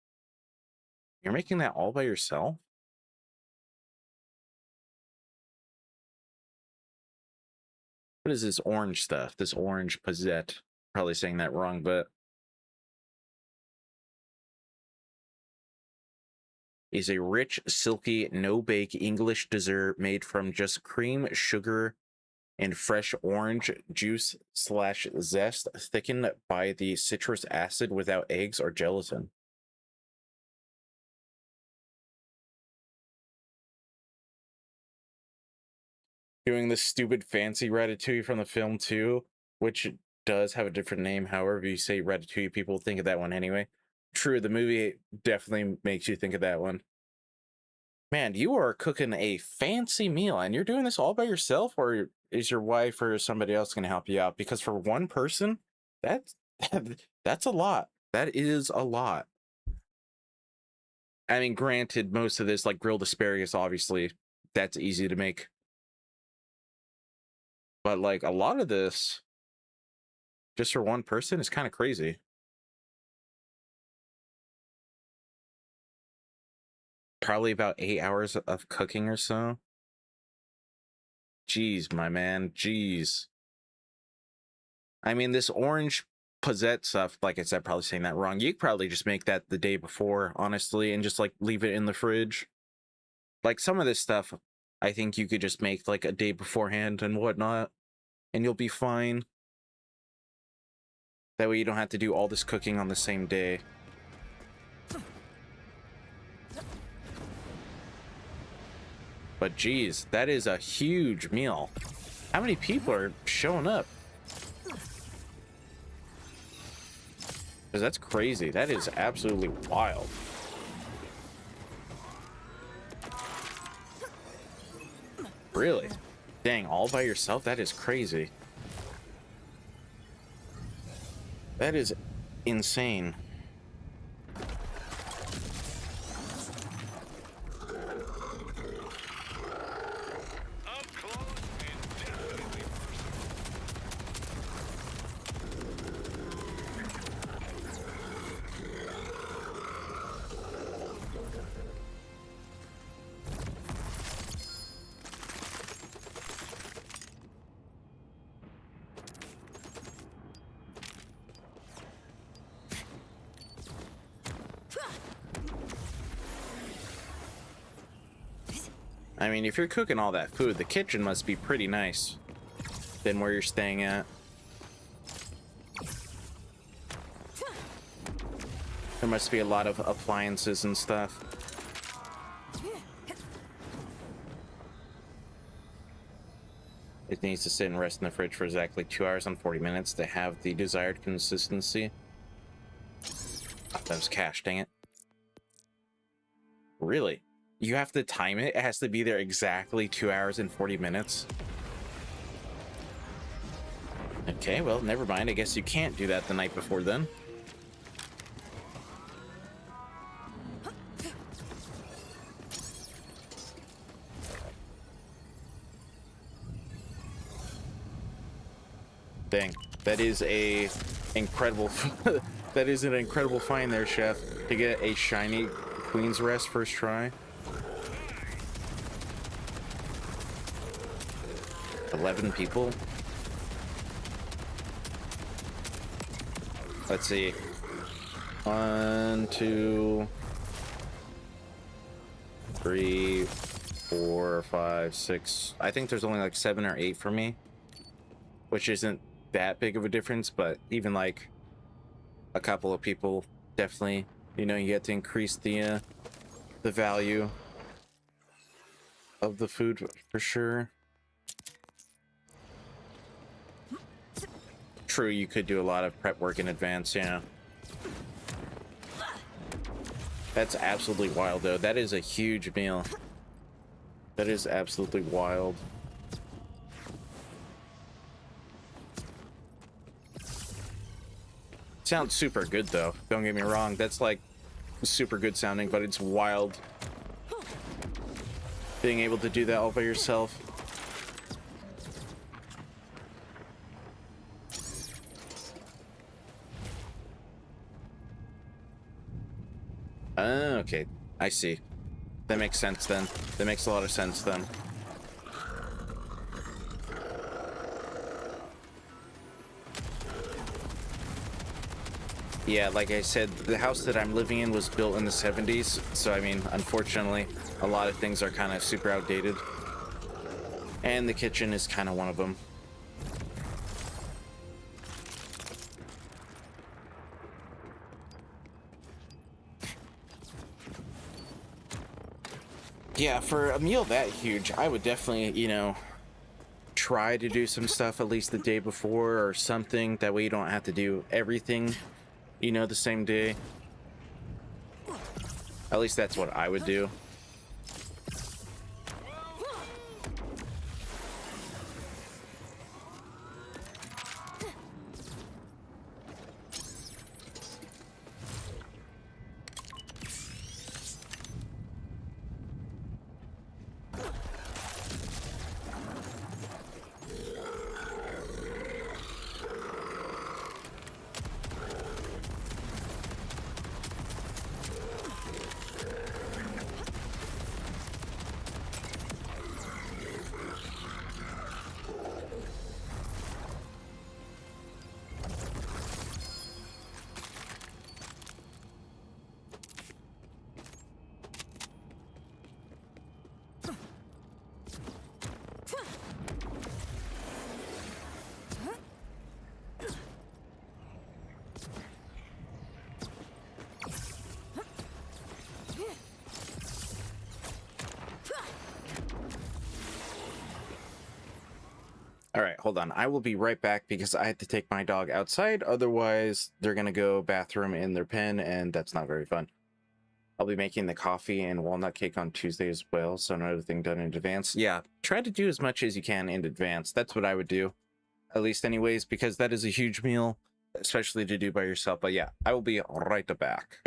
You're making that all by yourself? What is this orange stuff? This orange posette. Probably saying that wrong, but is a rich, silky, no-bake English dessert made from just cream, sugar, and fresh orange juice / zest, thickened by the citrus acid without eggs or gelatin. Doing the stupid fancy ratatouille from the film too, which does have a different name. However, if you say ratatouille, people think of that one anyway. True, the movie definitely makes you think of that one. Man, you are cooking a fancy meal, and you're doing this all by yourself, or is your wife or somebody else going to help you out? Because for one person, that's that's a lot. That is a lot. I mean, granted, most of this, like grilled asparagus, obviously, that's easy to make. But like a lot of this, just for one person, is kind of crazy. Probably about 8 hours of cooking or so. Jeez, my man, jeez. I mean, this orange posette stuff, like I said, probably saying that wrong. You could probably just make that the day before, honestly, and just like leave it in the fridge. Like some of this stuff, I think you could just make like a day beforehand and whatnot, and you'll be fine. That way you don't have to do all this cooking on the same day. But geez, that is a huge meal. How many people are showing up? Because that's crazy. That is absolutely wild. Really? Dang, all by yourself? That is crazy. That is insane. I mean, if you're cooking all that food, the kitchen must be pretty nice than where you're staying at. There must be a lot of appliances and stuff. It needs to sit and rest in the fridge for exactly 2 hours and 40 minutes to have the desired consistency. Oh, that was cash, dang it. Really? You have to time it? It has to be there exactly 2 hours and 40 minutes? Okay, well, never mind. I guess you can't do that the night before then. Dang, that is a incredible That is an incredible find there, Chef, to get a shiny Queen's Rest first try. 11 people. Let's see. 1, 2, 3, 4, 5, 6. I think there's only like 7 or 8 for me, which isn't that big of a difference, but even like a couple of people definitely, you know, you get to increase the value of the food for sure. True, you could do a lot of prep work in advance, yeah. That's absolutely wild, though. That is a huge meal. That is absolutely wild. Sounds super good, though. Don't get me wrong. That's like super good sounding, but it's wild being able to do that all by yourself. Okay, I see. That makes sense then. That makes a lot of sense then. Yeah, like I said, the house that I'm living in was built in the 70s, so I mean, unfortunately, a lot of things are kind of super outdated. And the kitchen is kind of one of them. Yeah, for a meal that huge, I would definitely, you know, try to do some stuff at least the day before or something. That way you don't have to do everything, you know, the same day. At least that's what I would do. All right, hold on. I will be right back because I had to take my dog outside. Otherwise, they're going to go bathroom in their pen, and that's not very fun. I'll be making the coffee and walnut cake on Tuesday as well, so another thing done in advance. Yeah, try to do as much as you can in advance. That's what I would do, at least anyways, because that is a huge meal, especially to do by yourself. But yeah, I will be right back.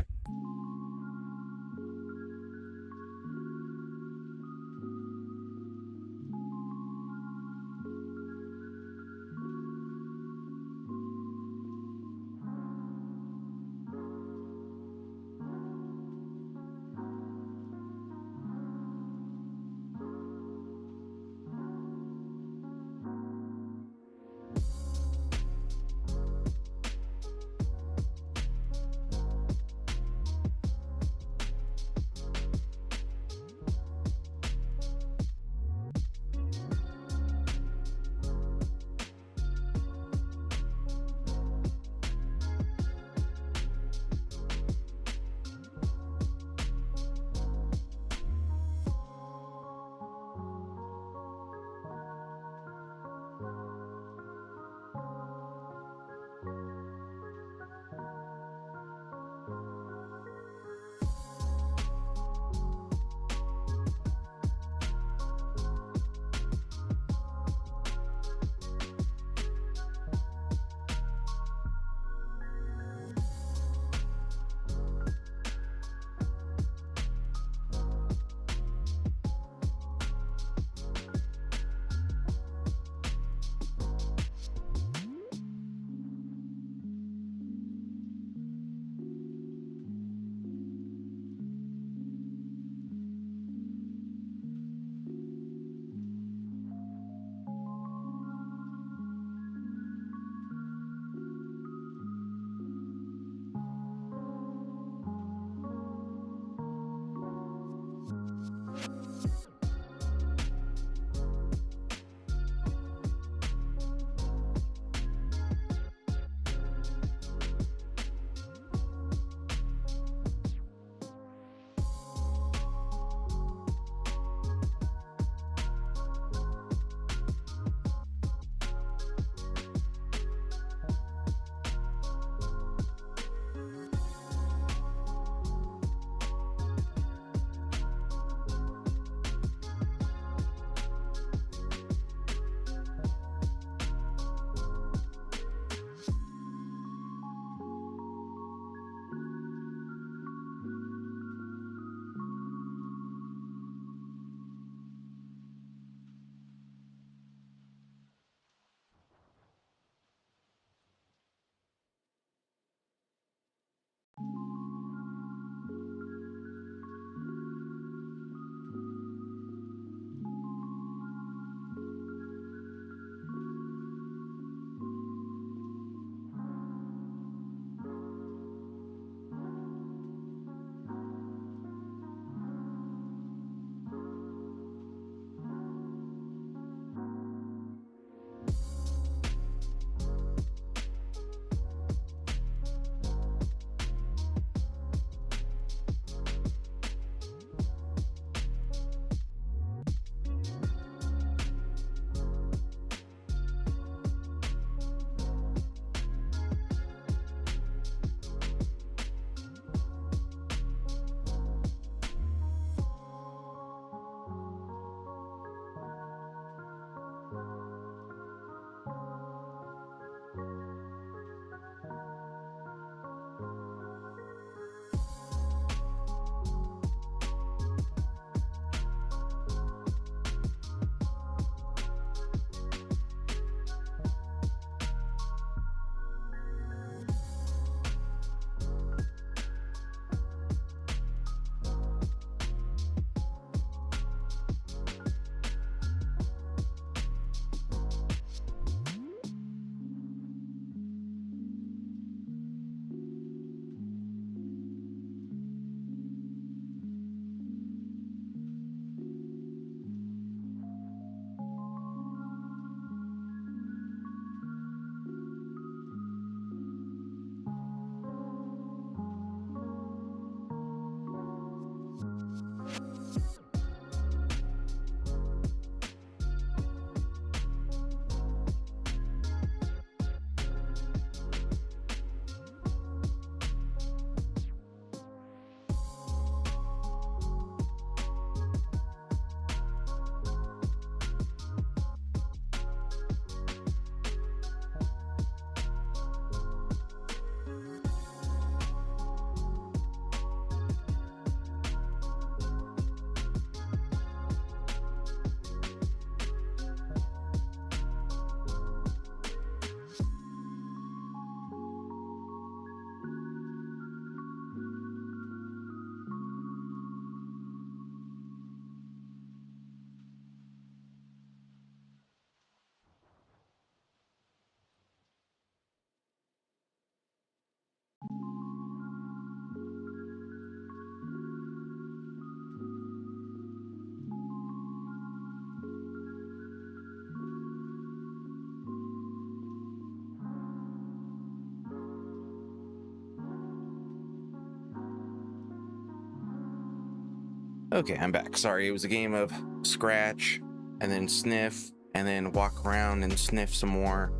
Okay, I'm back. Sorry, it was a game of scratch and then sniff and then walk around and sniff some more,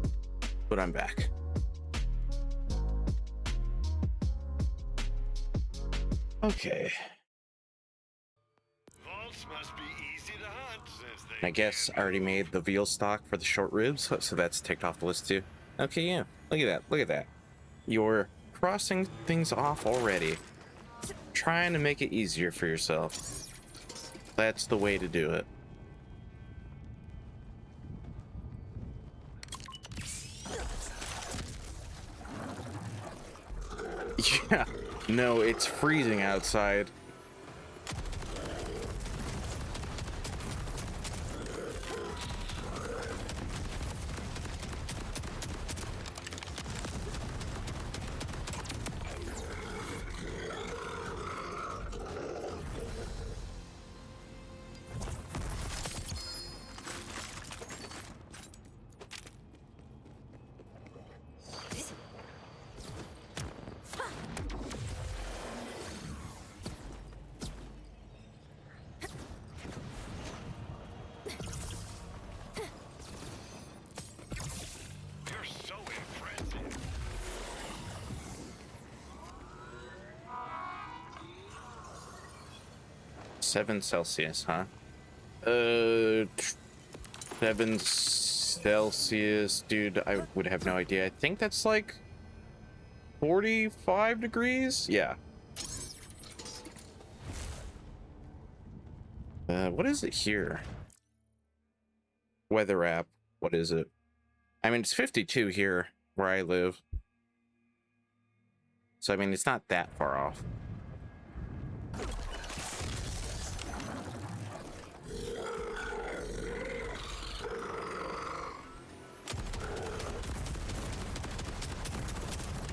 but I'm back. Okay. Vaults must be easy to hunt since they I guess I already made the veal stock for the short ribs, so that's ticked off the list too. Okay, yeah. Look at that. Look at that. You're crossing things off already. Trying to make it easier for yourself. That's the way to do it. Yeah. No, it's freezing outside. You're so impressive. 7 Celsius, huh? 7 Celsius, dude, I would have no idea. I think that's like 45 degrees? Yeah. What is it here? Weather app. What is it? I mean, it's 52 here where I live. So, I mean, it's not that far off.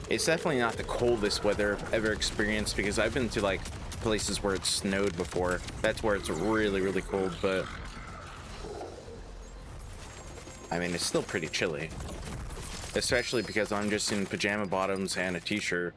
It's definitely not the coldest weather I've ever experienced, because I've been to like places where it snowed before. That's where it's really, really cold, but I mean, it's still pretty chilly. Especially because I'm just in pajama bottoms and a t-shirt.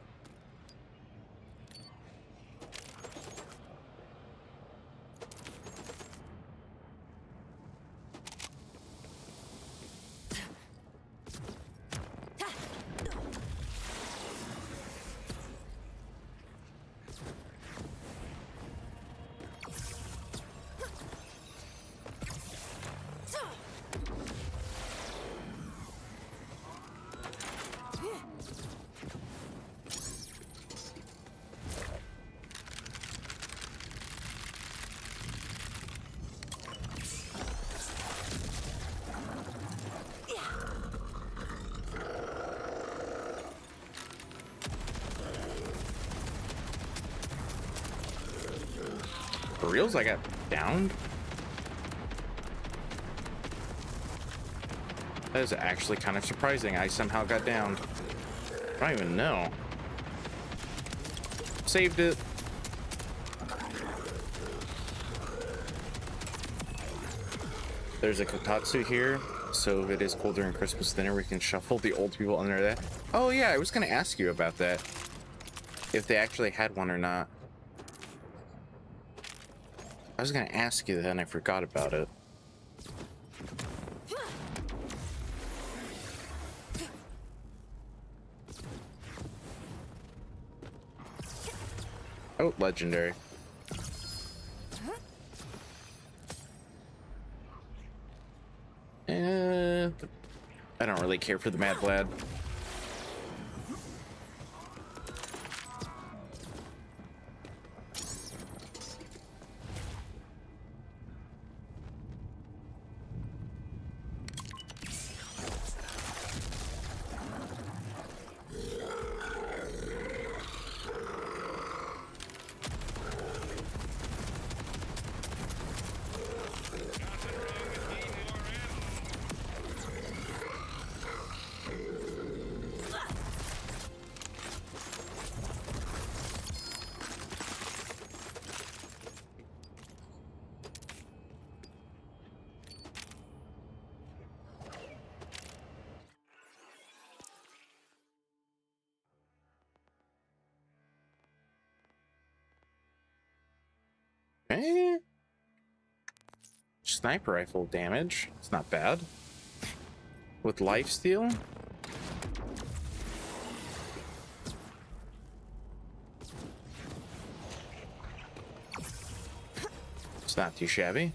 For reals, I got downed? That is actually kind of surprising. I somehow got downed. I don't even know. Saved it. There's a kotatsu here, so if it is cold during Christmas dinner, we can shuffle the old people under that. Oh yeah, I was gonna ask you about that. If they actually had one or not. I was gonna ask you that and I forgot about it. Oh, legendary. I don't really care for the Mad Blad. Eh. Sniper rifle damage. It's not bad. With lifesteal? It's not too shabby.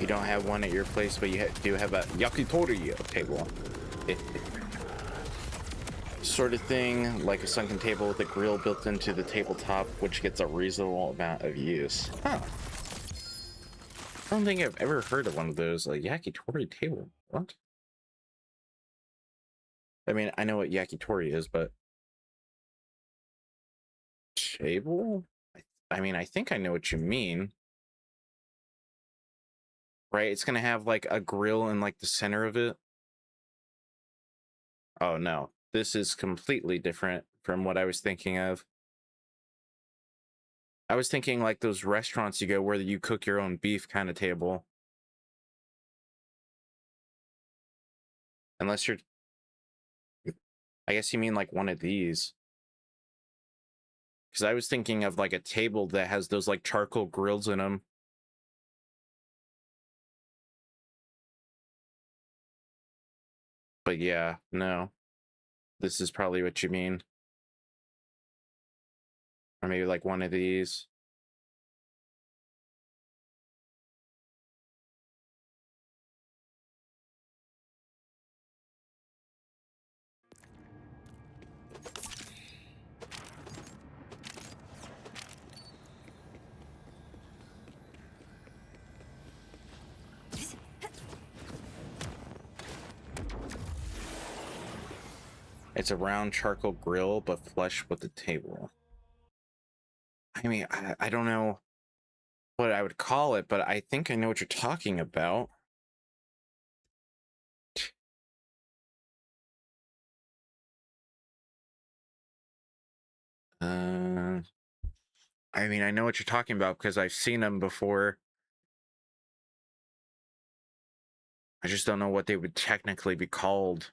You don't have one at your place, but you do have a yakitori table. Sort of thing, like a sunken table with a grill built into the tabletop, which gets a reasonable amount of use. Huh. I don't think I've ever heard of one of those, a yakitori table. What? I mean, I know what yakitori is, but... Table? I mean, I think I know what you mean. Right, it's gonna have like a grill in like the center of it. Oh no, this is completely different from what I was thinking of. I was thinking like those restaurants you go where you cook your own beef kind of table. Unless you're... I guess you mean like one of these. Because I was thinking of like a table that has those like charcoal grills in them. But yeah, no. This is probably what you mean. Or maybe like one of these. It's a round charcoal grill, but flush with the table. I mean, I don't know what I would call it, but I think I know what you're talking about. I mean, I know what you're talking about because I've seen them before. I just don't know what they would technically be called.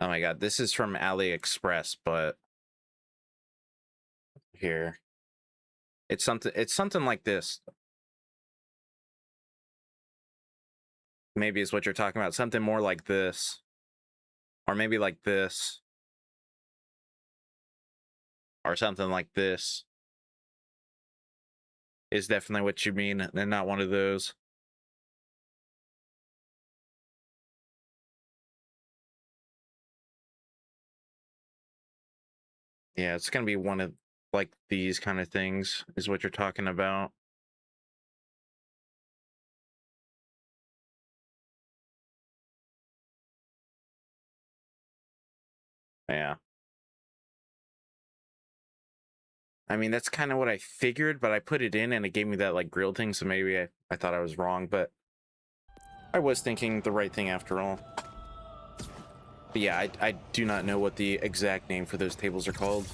Oh my god, this is from AliExpress, but here. It's something like this. Maybe is what you're talking about. Something more like this. Or maybe like this. Or something like this. Is definitely what you mean. They're not one of those. Yeah, it's gonna be one of like these kind of things is what you're talking about. Yeah. I mean, that's kind of what I figured, but I put it in and it gave me that like grilled thing, so maybe I thought I was wrong, but I was thinking the right thing after all. But yeah, I do not know what the exact name for those tables are called.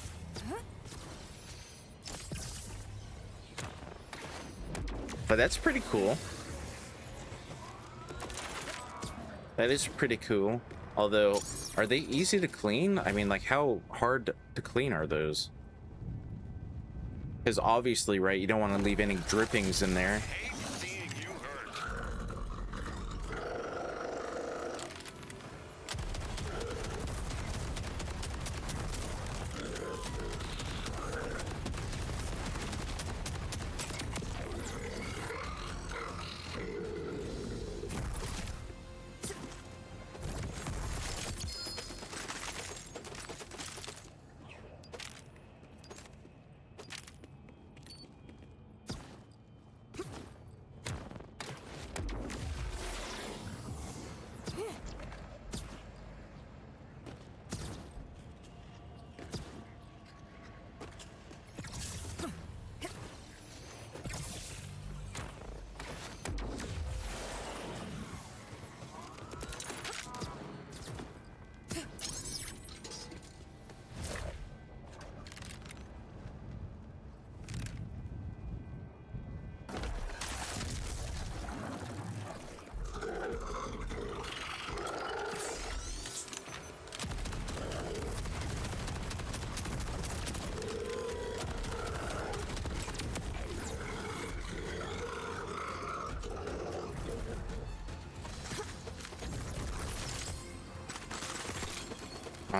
But that's pretty cool. That is pretty cool. Although, are they easy to clean? I mean, like, how hard to clean are those? Because obviously, right, you don't want to leave any drippings in there. Hate seeing you hurt.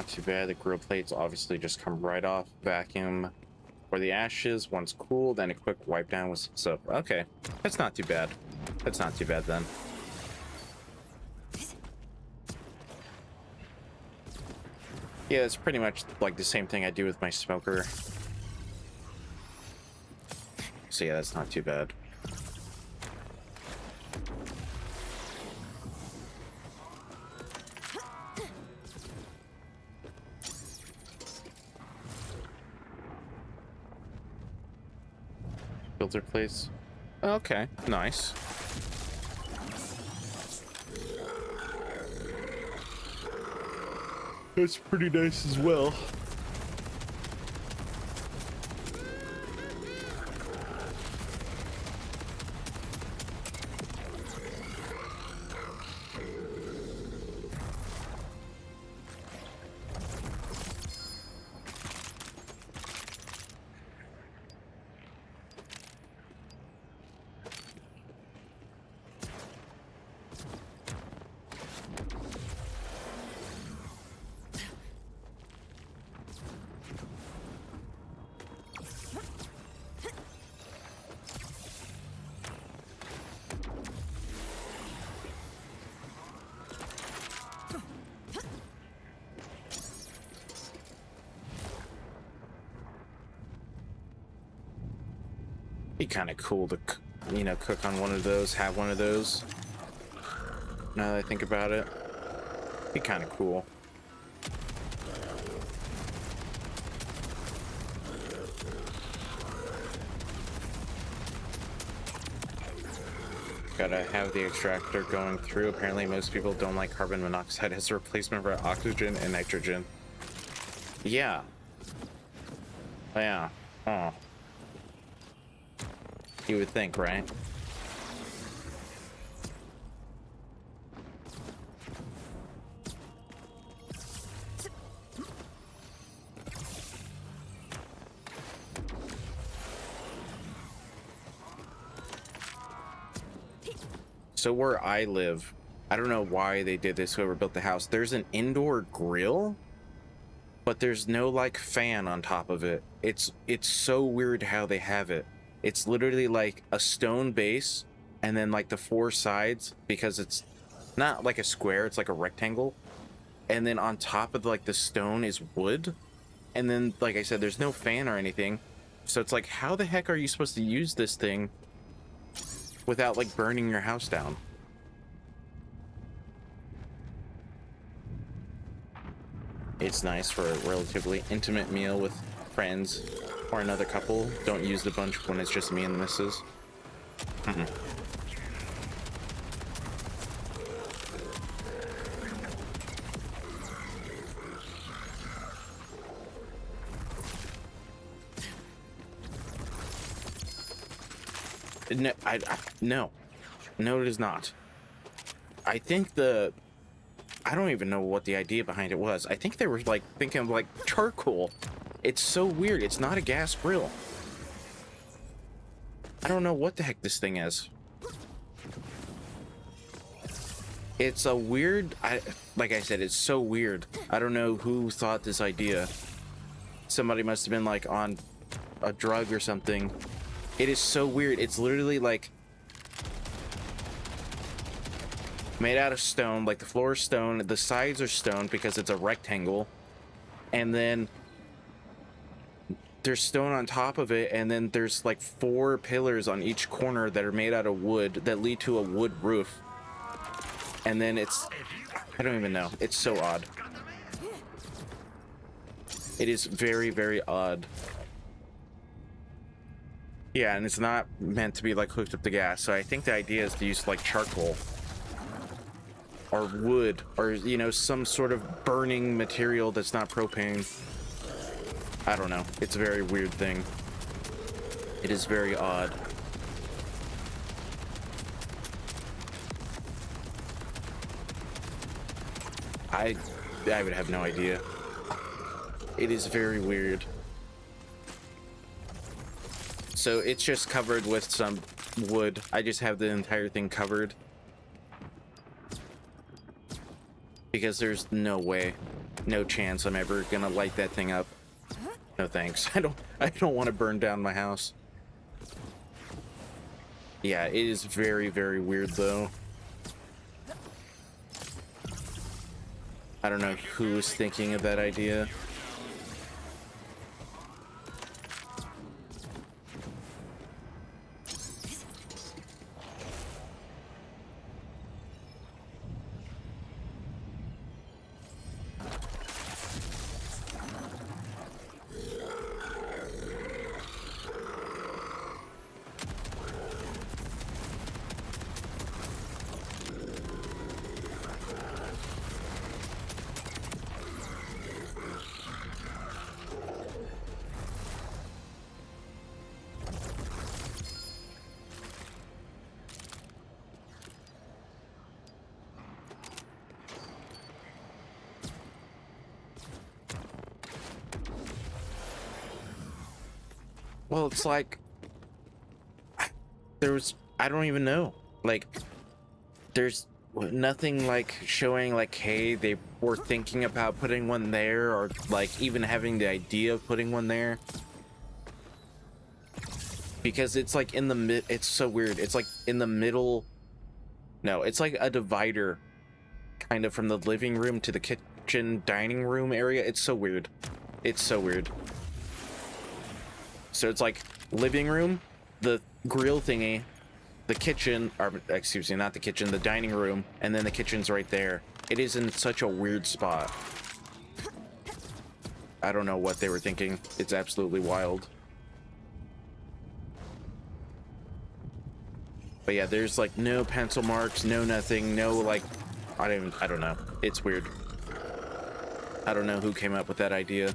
not too bad. The grill plates obviously just come right off. Vacuum for the ashes. Once cooled, then a quick wipe down with some soap. Okay, that's not too bad. That's not too bad then. Yeah, it's pretty much like the same thing I do with my smoker. So yeah, that's not too bad. Filter place. Okay, nice. That's pretty nice as well. Be kind of cool to, you know, cook on one of those, have one of those. Now that I think about it, be kind of cool. Gotta have the extractor going through. Apparently most people don't like carbon monoxide as a replacement for oxygen and nitrogen. Yeah. Yeah. Oh. You would think, right? So where I live, I don't know why they did this, whoever built the house. There's an indoor grill, but there's no like fan on top of it. It's so weird how they have it. It's literally like a stone base and then like the four sides, because it's not like a square, it's like a rectangle. And then on top of like the stone is wood. And then, like I said, there's no fan or anything. So it's like, how the heck are you supposed to use this thing without like burning your house down? It's nice for a relatively intimate meal with friends or another couple. Don't use the bunch when it's just me and the missus. No, no, it is not. I think I don't even know what the idea behind it was. I think they were like thinking of like charcoal. It's so weird. It's not a gas grill. I don't know what the heck this thing is. It's a weird, like I said, it's so weird. I don't know who thought this idea. Somebody must have been like on a drug or something. It is so weird. It's literally like made out of stone, like the floor is stone, the sides are stone because it's a rectangle, and then there's stone on top of it, and then there's like 4 pillars on each corner that are made out of wood that lead to a wood roof. And then it's, I don't even know, it's so odd. It is very, very odd. Yeah, and it's not meant to be like hooked up to gas, so I think the idea is to use like charcoal or wood, or, you know, some sort of burning material that's not propane. I don't know. It's a very weird thing. It is very odd. I would have no idea. It is very weird. So it's just covered with some wood. I just have the entire thing covered, because there's no way No chance I'm ever gonna light that thing up. No thanks. I don't want to burn down my house. Yeah, it is very, very weird though. I don't know who was thinking of that idea. Well, it's like I don't even know. Like there's nothing like showing like, hey, they were thinking about putting one there, or like even having the idea of putting one there. Because it's like in the it's so weird. It's like in the middle. No, it's like a divider kind of from the living room to the kitchen dining room area. It's so weird. It's so weird. So it's like living room, the grill thingy, the kitchen, or excuse me, not the kitchen, the dining room, and then the kitchen's right there. It is in such a weird spot. I don't know what they were thinking. It's absolutely wild. But yeah, there's like no pencil marks, no nothing, no like, I don't know. It's weird. I don't know who came up with that idea.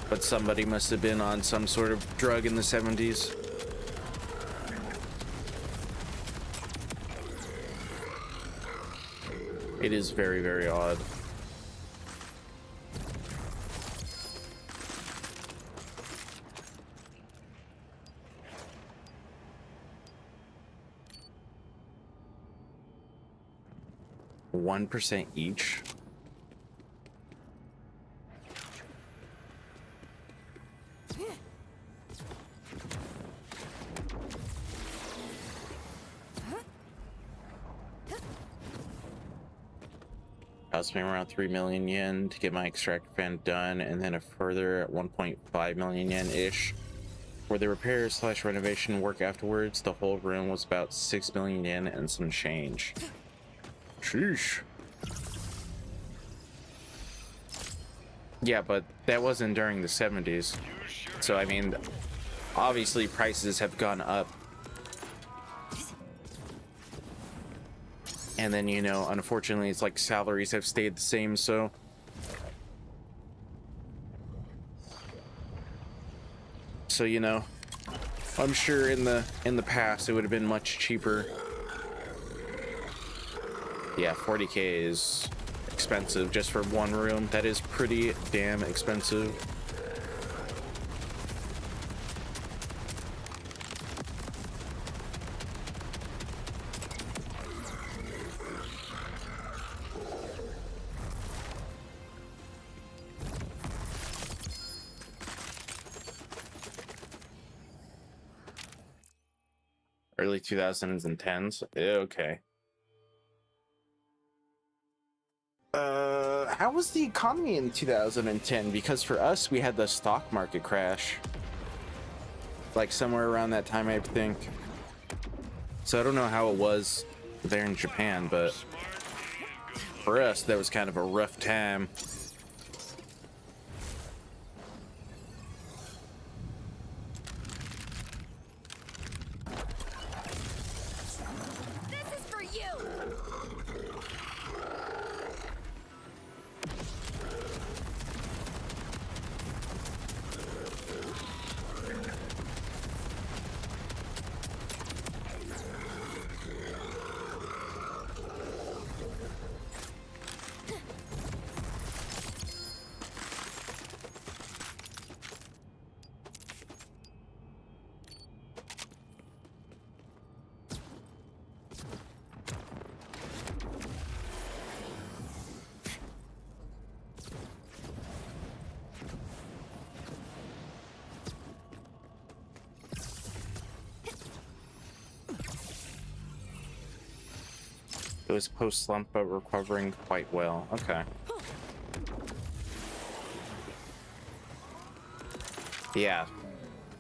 But somebody must have been on some sort of drug in the 70s. It is very, very odd. $1% each. Cost me around 3 million yen to get my extractor fan done, and then a further 1.5 million yen ish for the repair / renovation work afterwards. The whole room was about 6 million yen and some change. Sheesh. Yeah, but that wasn't during the 70s. So I mean, obviously prices have gone up. And then, you know, unfortunately, it's like salaries have stayed the same, so. So, you know, I'm sure in the past it would have been much cheaper. Yeah, 40K is expensive just for one room. That is pretty damn expensive. Early 2000s and 10s. Okay. How was the economy in 2010? Because for us, we had the stock market crash. Like somewhere around that time, I think. So I don't know how it was there in Japan, but for us, that was kind of a rough time. It was post slump, but recovering quite well. Okay. Yeah,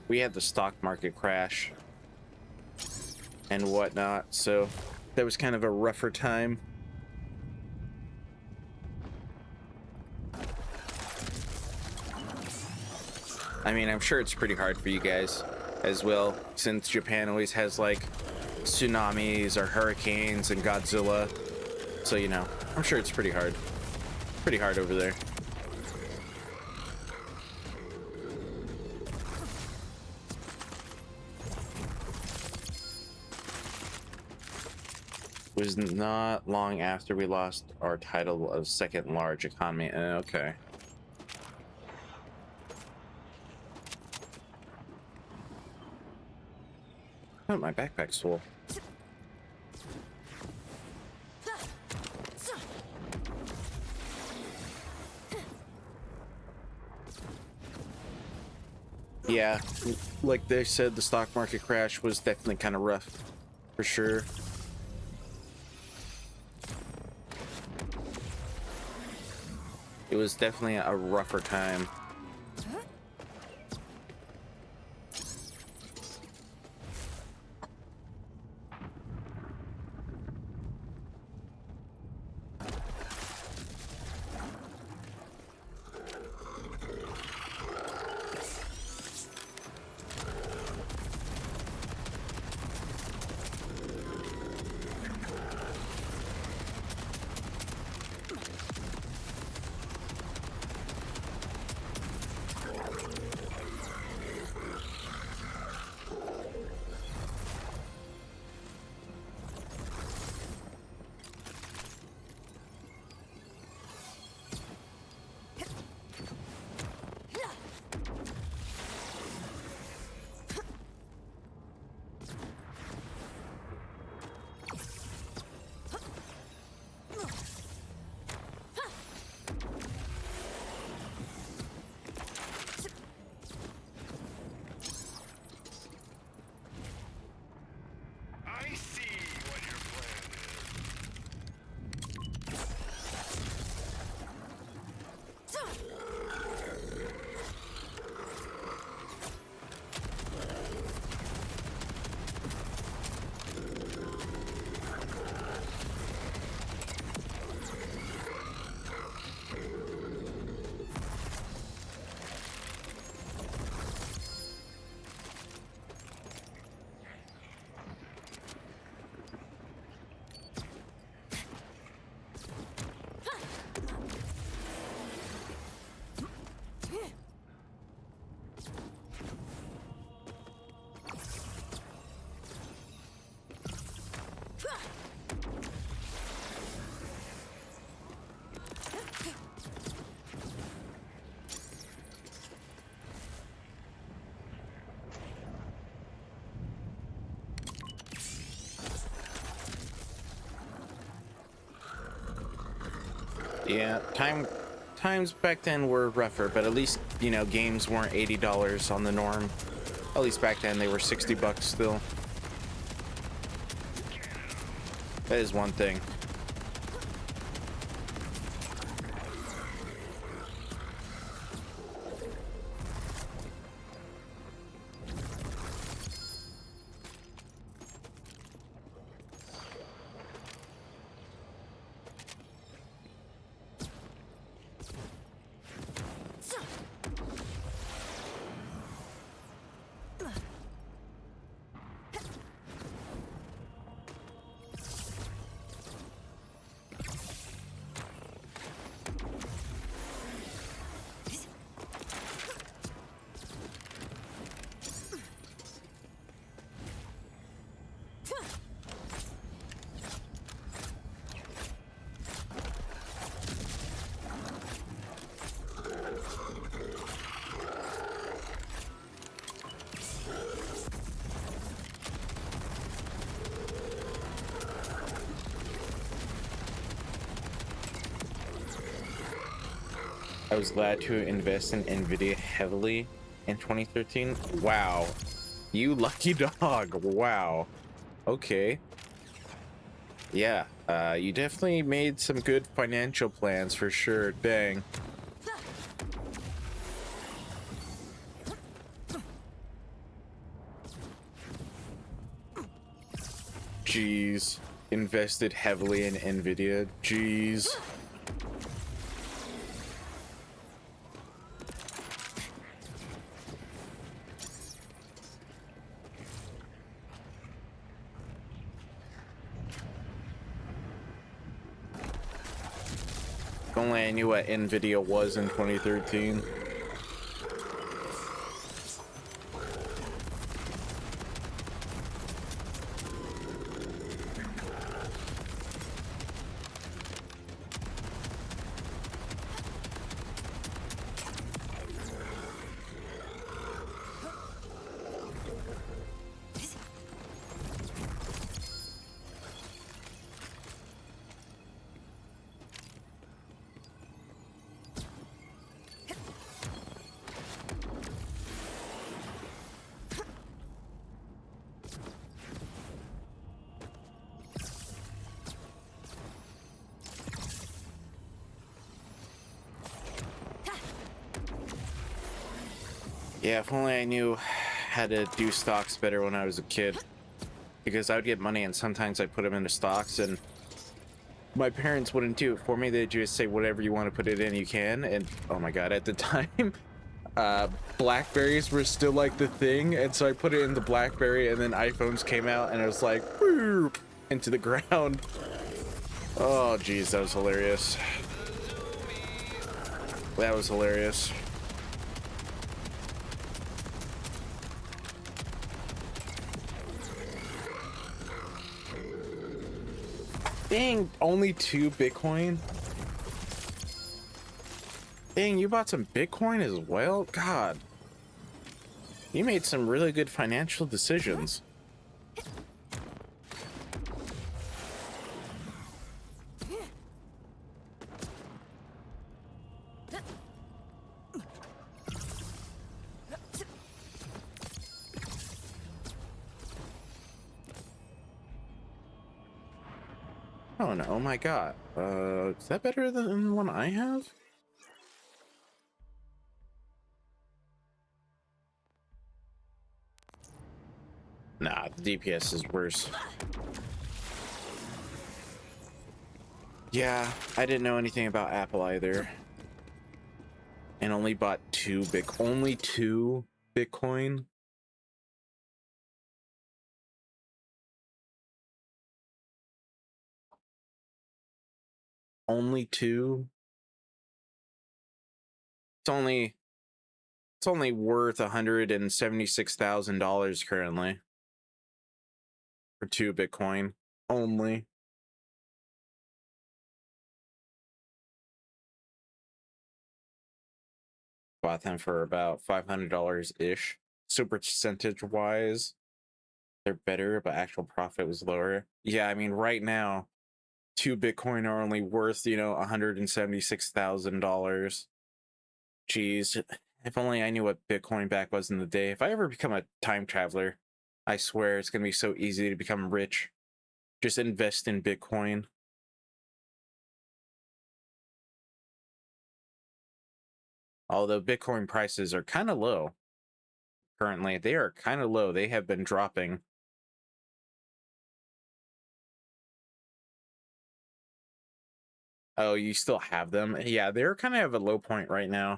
we had the stock market crash and whatnot, so that was kind of a rougher time. I mean, I'm sure it's pretty hard for you guys as well, since Japan always has like tsunamis or hurricanes and Godzilla. So, you know, I'm sure it's pretty hard. Pretty hard over there. It was not long after we lost our title of second large economy. Okay. Oh, my backpack's full. Yeah, like they said, the stock market crash was definitely kind of rough, for sure. It was definitely a rougher time. I see what your plan is. Yeah, times back then were rougher, but at least, you know, games weren't $80 on the norm. At least back then they were 60 bucks still. That is one thing. I was glad to invest in Nvidia heavily in 2013. Wow. You lucky dog. Wow. Okay. Yeah, You definitely made some good financial plans for sure. Dang. Jeez. Invested heavily in Nvidia. Jeez. If only I knew what Nvidia was in 2013. Yeah, if only I knew how to do stocks better when I was a kid. Because I would get money and sometimes I put them into stocks and my parents wouldn't do it for me. They'd just say, whatever you want to put it in, you can. And oh my God, at the time, Blackberries were still like the thing. And so I put it in the Blackberry and then iPhones came out and it was like, whoop, into the ground. Oh, geez, that was hilarious. That was hilarious. Dang, only 2 Bitcoin? Dang, you bought some Bitcoin as well? God. You made some really good financial decisions. Oh no, oh my God. Is that better than the one I have? Nah, the DPS is worse. Yeah, I didn't know anything about Apple either. And only bought only 2 Bitcoin. Only 2. It's only worth $176,000 currently for 2 Bitcoin only. Bought them for about $500 ish. So percentage wise, they're better, but actual profit was lower. Yeah, I mean, right now, 2 Bitcoin are only worth, you know, $176,000. Jeez, if only I knew what Bitcoin back was in the day. If I ever become a time traveler, I swear it's gonna be so easy to become rich. Just invest in Bitcoin. Although Bitcoin prices are kind of low currently. They are kind of low. They have been dropping. Oh, you still have them? Yeah, they're kind of at a low point right now.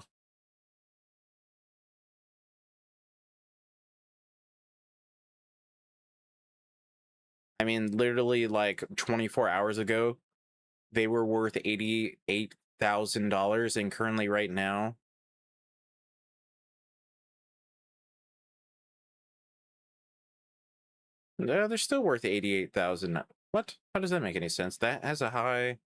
I mean, literally like 24 hours ago, they were worth $88,000, and currently right now, no, they're still worth 88,000. What? How does that make any sense? That has a high.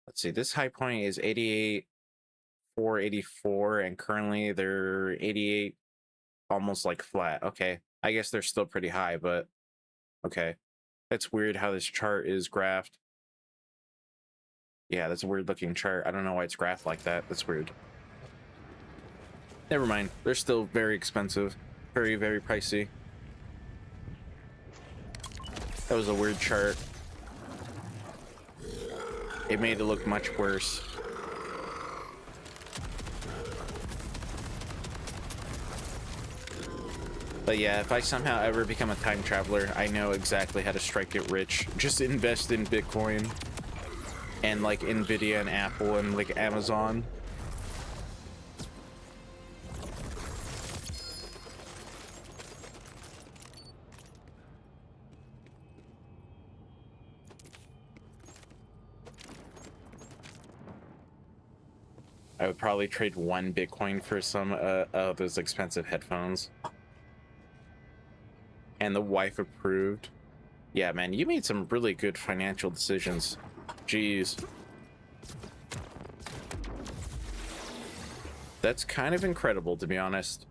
Let's see. This high point is 88,484, and currently they're 88, almost like flat. Okay, I guess they're still pretty high, but okay. That's weird how this chart is graphed. Yeah, that's a weird looking chart. I don't know why it's graphed like that. That's weird. Never mind. They're still very expensive. Very, very pricey. That was a weird chart. it made it look much worse. But yeah, if I somehow ever become a time traveler, I know exactly how to strike it rich. Just invest in Bitcoin and like Nvidia and Apple and like Amazon. I would probably trade 1 Bitcoin for some of those expensive headphones. And the wife approved. Yeah, man, you made some really good financial decisions. Jeez. That's kind of incredible, to be honest.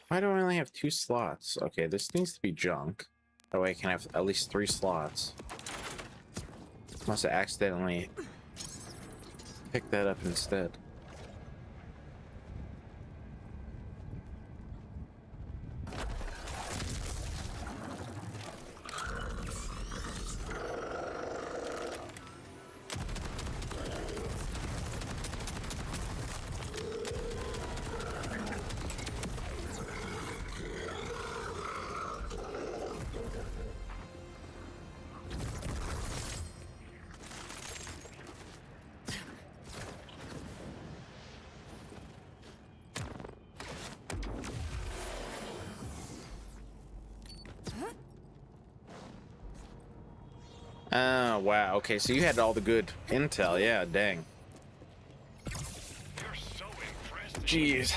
Why do I only have 2 slots? Okay, this needs to be junk. That way I can have at least 3 slots. Must have accidentally picked that up instead. Oh, wow. Okay, so you had all the good intel. Yeah, dang. You're so impressed. Jeez.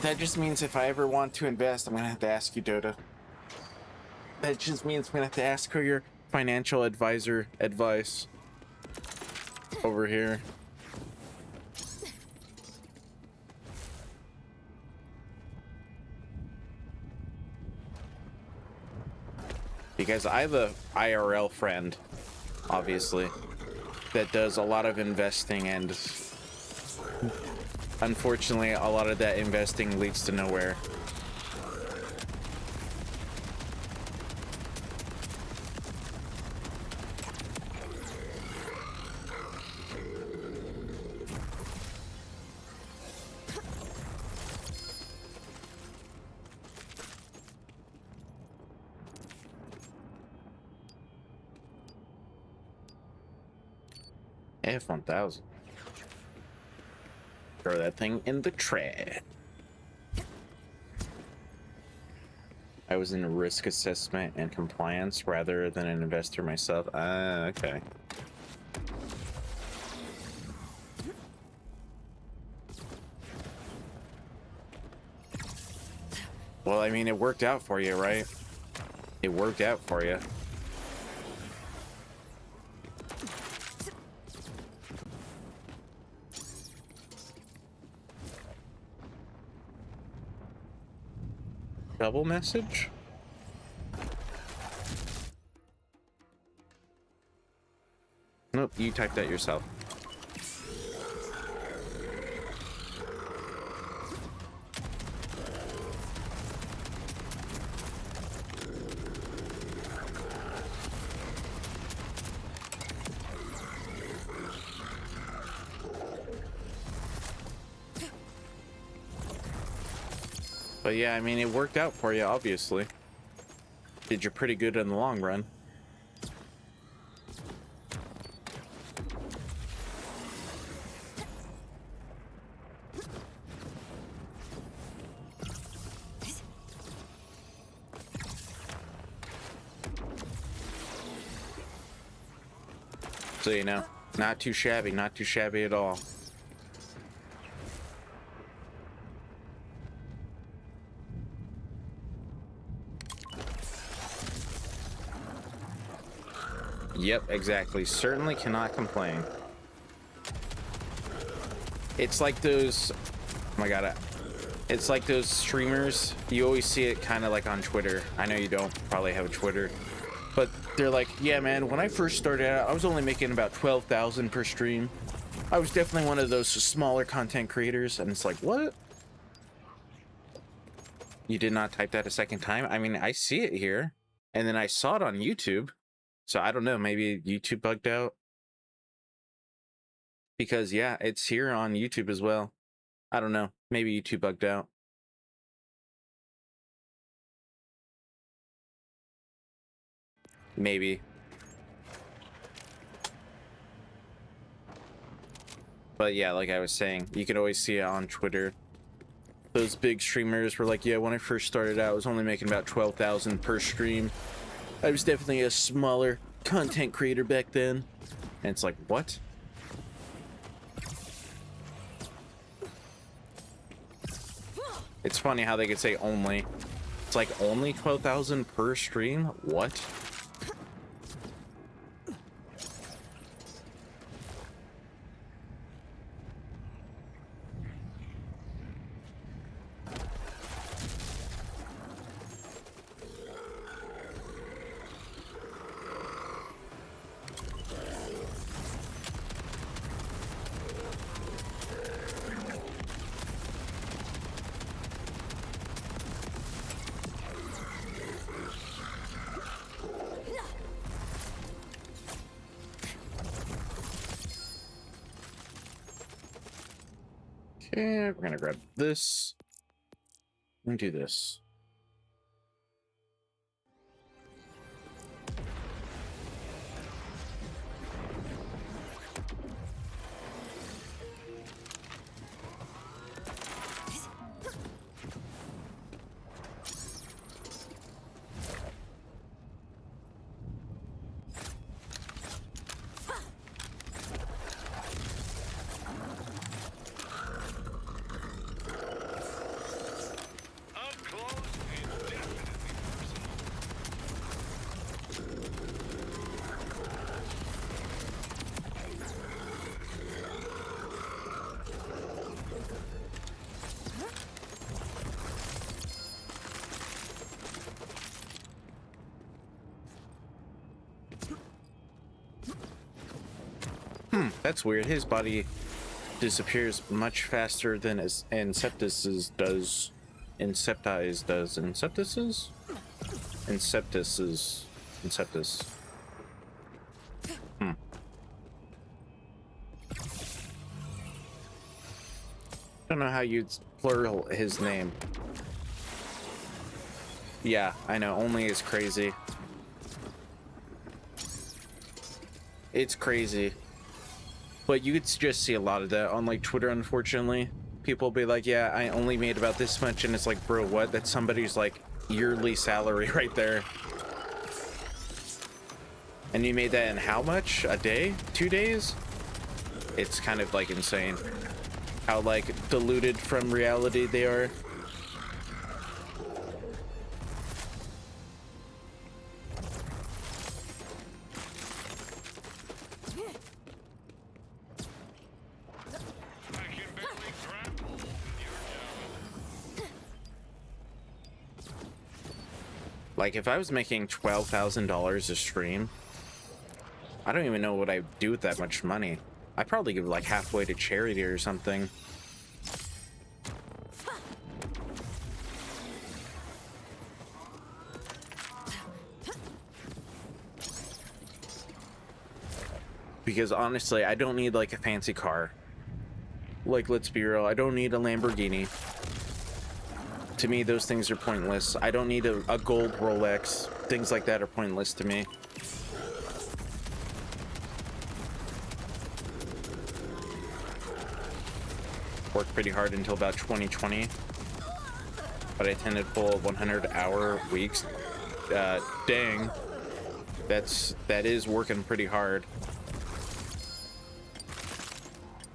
That just means if I ever want to invest, I'm going to have to ask you, Dota. That just means I'm going to have to ask her your financial advisor advice over here. Because I have a IRL friend, obviously, that does a lot of investing, and unfortunately a lot of that investing leads to nowhere. F1000. Throw that thing in the trash. I was in risk assessment and compliance rather than an investor myself. Ah, okay. Well, I mean, it worked out for you, right? It worked out for you. Double message? Nope, you typed that yourself. But yeah, I mean, it worked out for you, obviously. Did you pretty good in the long run. So, you know, not too shabby at all. Yep, exactly. Certainly cannot complain. It's like those... Oh my god. It's like those streamers. You always see it kind of like on Twitter. I know you don't probably have a Twitter. But they're like, yeah, man, when I first started out, I was only making about 12,000 per stream. I was definitely one of those smaller content creators. And it's like, what? You did not type that a second time? I mean, I see it here. And then I saw it on YouTube. So I don't know, maybe YouTube bugged out. Because, yeah, it's here on YouTube as well. I don't know. Maybe YouTube bugged out. Maybe. But yeah, like I was saying, you could always see it on Twitter. Those big streamers were like, yeah, when I first started out, I was only making about 12,000 per stream. I was definitely a smaller content creator back then. And it's like, what? It's funny how they could say only. It's like only 12,000 per stream? What? Okay, we're gonna grab this and do this. Up close and definitely personal. That's weird. His body disappears much faster than his Inceptus's does. Incepti's does. Inceptus's? Inceptus's. Inceptus. Don't know how you'd plural his name. Yeah, I know. Only is crazy. It's crazy. But you could just see a lot of that on like Twitter, unfortunately. People will be like, yeah, I only made about this much, and it's like, bro, what? That's somebody's like yearly salary right there. And you made that in how much? A day? 2 days? It's kind of like insane how like diluted from reality they are. I can barely grapple with your javelin. Like if I was making $12,000 a stream, I don't even know what I'd do with that much money. I'd probably give like halfway to charity or something. Because honestly, I don't need like a fancy car. Like, let's be real, I don't need a Lamborghini. To me, those things are pointless. I don't need a gold Rolex. Things like that are pointless to me. Worked pretty hard until about 2020, but I tended to pull 100-hour weeks. Dang, that is working pretty hard.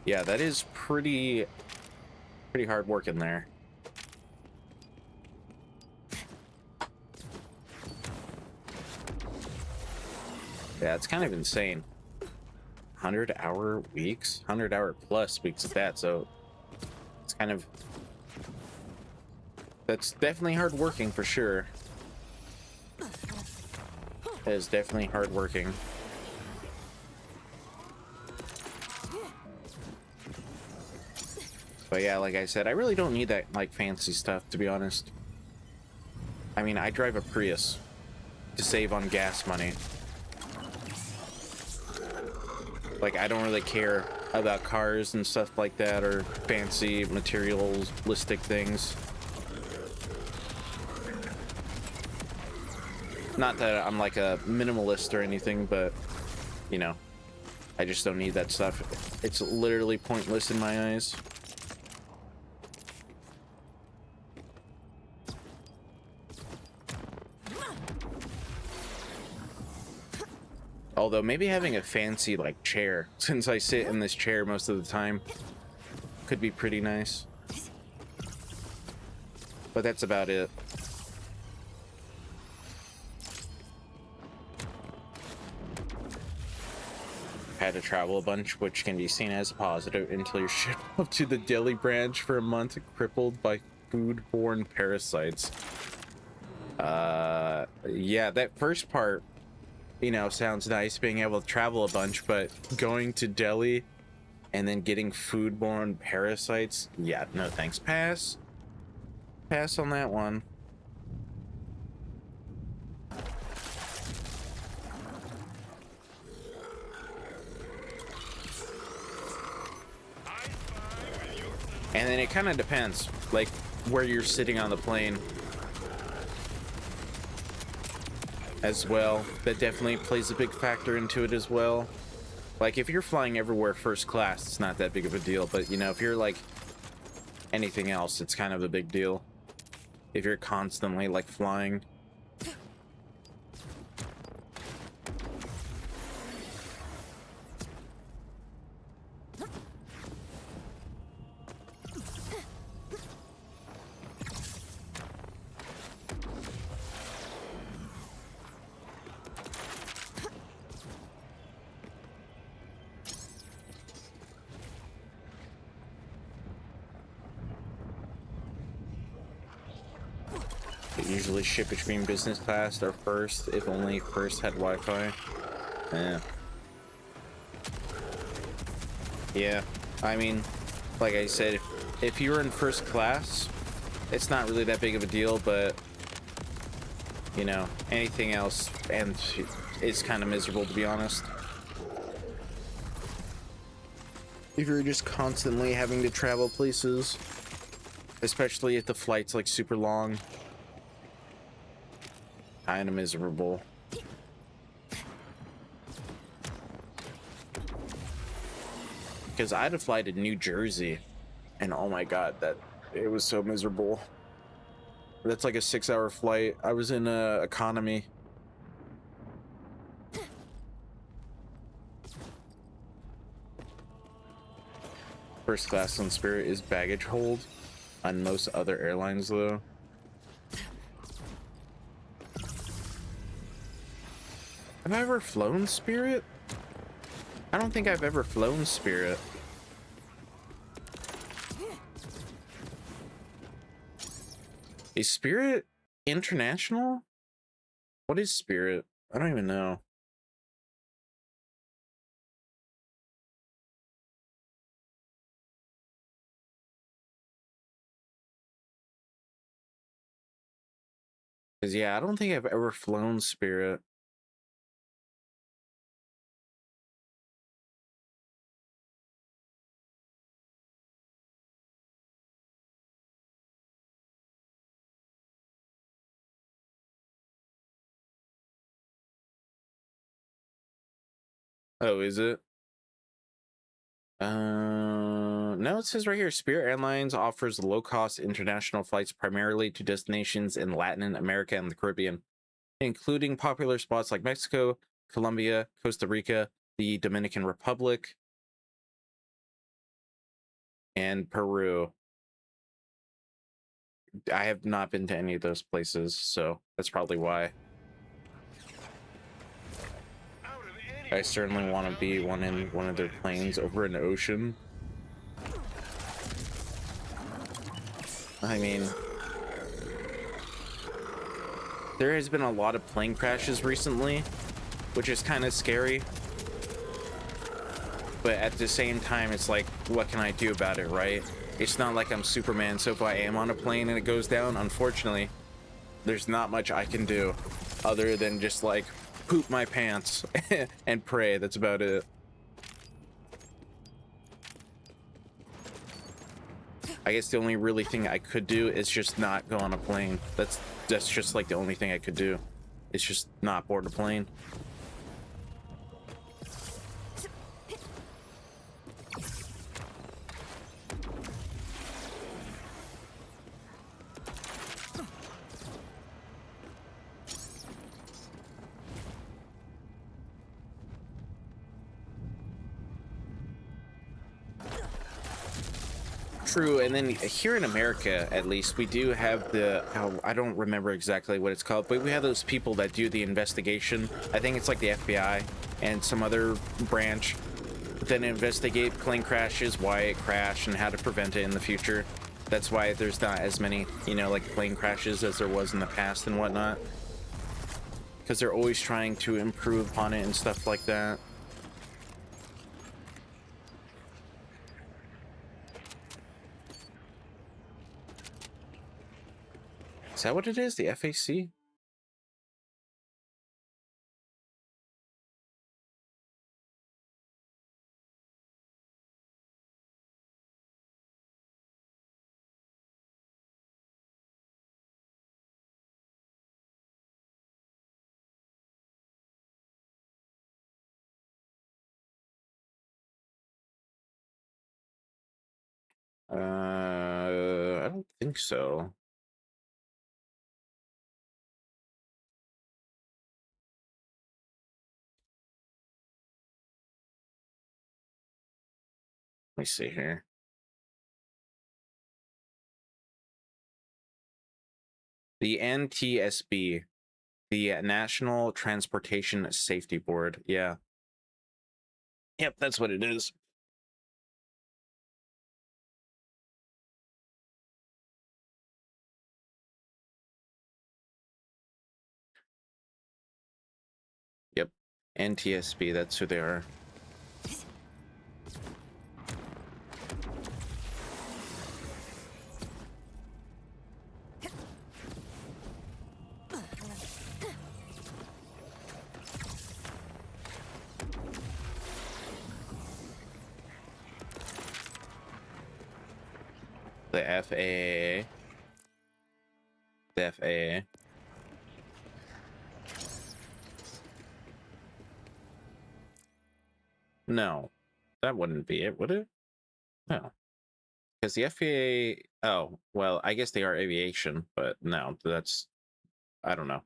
Yeah, that is pretty hard work in there. Yeah, it's kind of insane. 100-hour weeks, 100-hour plus weeks at that. So it's kind of, that's definitely hard working for sure. It is definitely hardworking. But yeah, like I said, I really don't need that like fancy stuff, to be honest. I mean, I drive a Prius to save on gas money. Like, I don't really care about cars and stuff like that, or fancy materialistic things. Not that I'm like a minimalist or anything, but you know, I just don't need that stuff. It's literally pointless in my eyes. Although maybe having a fancy like chair, since I sit in this chair most of the time, could be pretty nice. But that's about it. Had to travel a bunch, which can be seen as a positive until you're shipped up to the Delhi branch for a month, crippled by foodborne parasites. Yeah, that first part, you know, sounds nice, being able to travel a bunch, but going to Delhi and then getting foodborne parasites, yeah, no thanks. Pass on that one. And then it kind of depends, like, where you're sitting on the plane as well. That definitely plays a big factor into it as well. Like, if you're flying everywhere first class, it's not that big of a deal. But, you know, if you're, like, anything else, it's kind of a big deal. If you're constantly, like, flying. Usually ship between business class or first, if only first had Wi-Fi. Yeah, I mean, like I said, if you're in first class, it's not really that big of a deal, but you know, anything else, and it's kind of miserable, to be honest. If you're just constantly having to travel places, especially if the flight's like super long, kind of miserable. Because I had to fly to New Jersey, and oh my god, it was so miserable. That's like a 6-hour flight. I was in economy. First class on Spirit is baggage hold. On most other airlines, though. Have I ever flown Spirit? I don't think I've ever flown Spirit. Is Spirit international? What is Spirit? I don't even know. Because, yeah, I don't think I've ever flown Spirit. Oh, is it? No, it says right here, Spirit Airlines offers low-cost international flights primarily to destinations in Latin America and the Caribbean, including popular spots like Mexico, Colombia, Costa Rica, the Dominican Republic, and Peru. I have not been to any of those places, so that's probably why. I certainly want to be in one of their planes over an ocean. I mean, there has been a lot of plane crashes recently, which is kind of scary. But at the same time, it's like, what can I do about it, right? It's not like I'm Superman, so if I am on a plane and it goes down, unfortunately, there's not much I can do other than just like poop my pants and pray. That's about it. I guess the only really thing I could do is just not go on a plane. That's just like the only thing I could do. It's just not board a plane. True, and then here in America, at least, we do have the, I don't remember exactly what it's called, but we have those people that do the investigation. I think it's like the FBI and some other branch that investigate plane crashes, why it crashed, and how to prevent it in the future. That's why there's not as many, you know, like plane crashes as there was in the past and whatnot. Because they're always trying to improve upon it and stuff like that. Is that what it is? The FAC? I don't think so. Let me see here. The NTSB, the National Transportation Safety Board. Yeah. Yep, that's what it is. Yep. NTSB, that's who they are. The FAA. The FAA. No, that wouldn't be it, would it? No. Because the FAA, oh, well, I guess they are aviation, but no, that's, I don't know.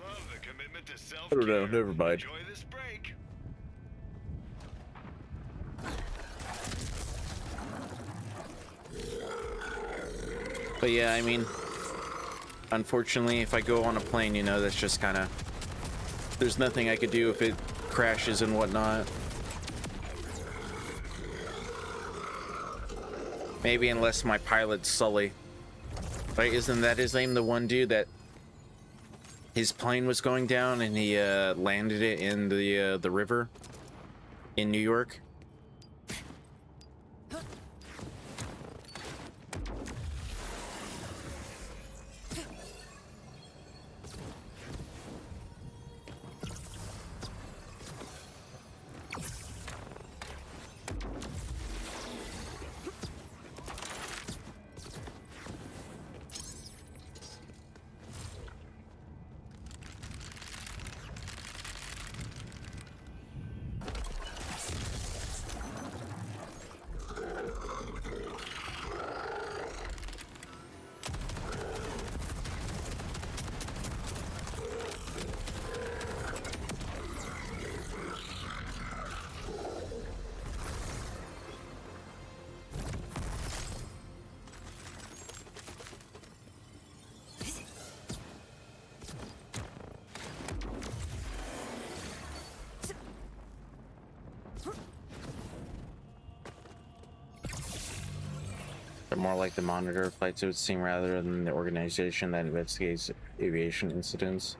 Love the commitment to self-care. I don't know, never mind. Enjoy this break. But yeah, I mean, unfortunately, if I go on a plane, you know, that's just kind of, there's nothing I could do if it crashes and whatnot. Maybe unless my pilot's Sully. Right, isn't that his name? The one dude that his plane was going down and he landed it in the river in New York. more like the monitor of flights, it would seem, rather than the organization that investigates aviation incidents.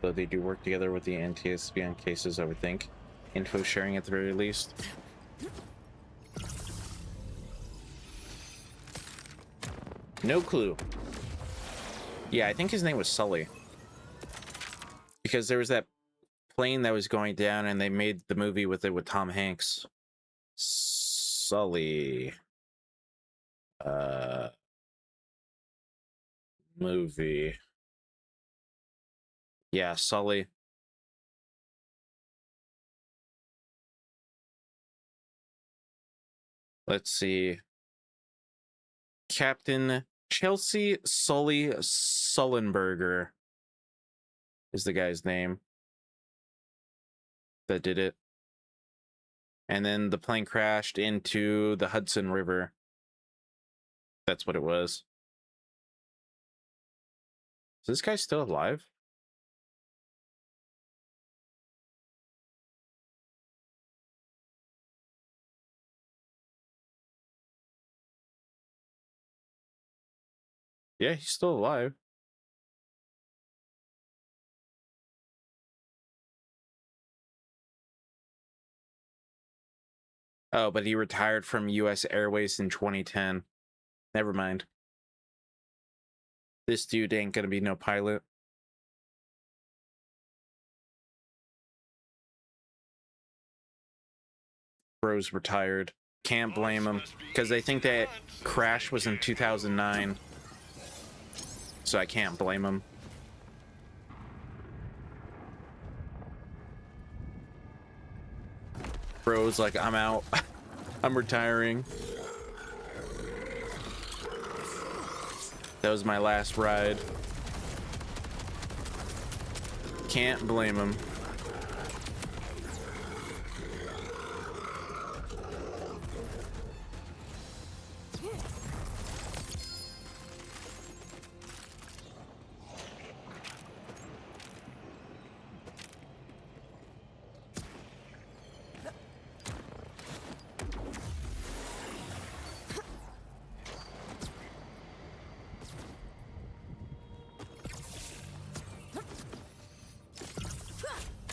Though they do work together with the NTSB on cases, I would think. Info sharing at the very least. No clue. Yeah, I think his name was Sully. Because there was that plane that was going down and they made the movie with it with Tom Hanks. Sully. Movie. Yeah, Sully. Let's see. Captain Chelsea Sully Sullenberger is the guy's name that did it. And then the plane crashed into the Hudson River. That's what it was. Is this guy still alive? Yeah, he's still alive. Oh, but he retired from US Airways in 2010. Never mind. This dude ain't gonna be no pilot. Bro's retired. Can't blame him, because I think that crash was in 2009. So I can't blame him. Bro's like, I'm out. I'm retiring. That was my last ride. Can't blame him.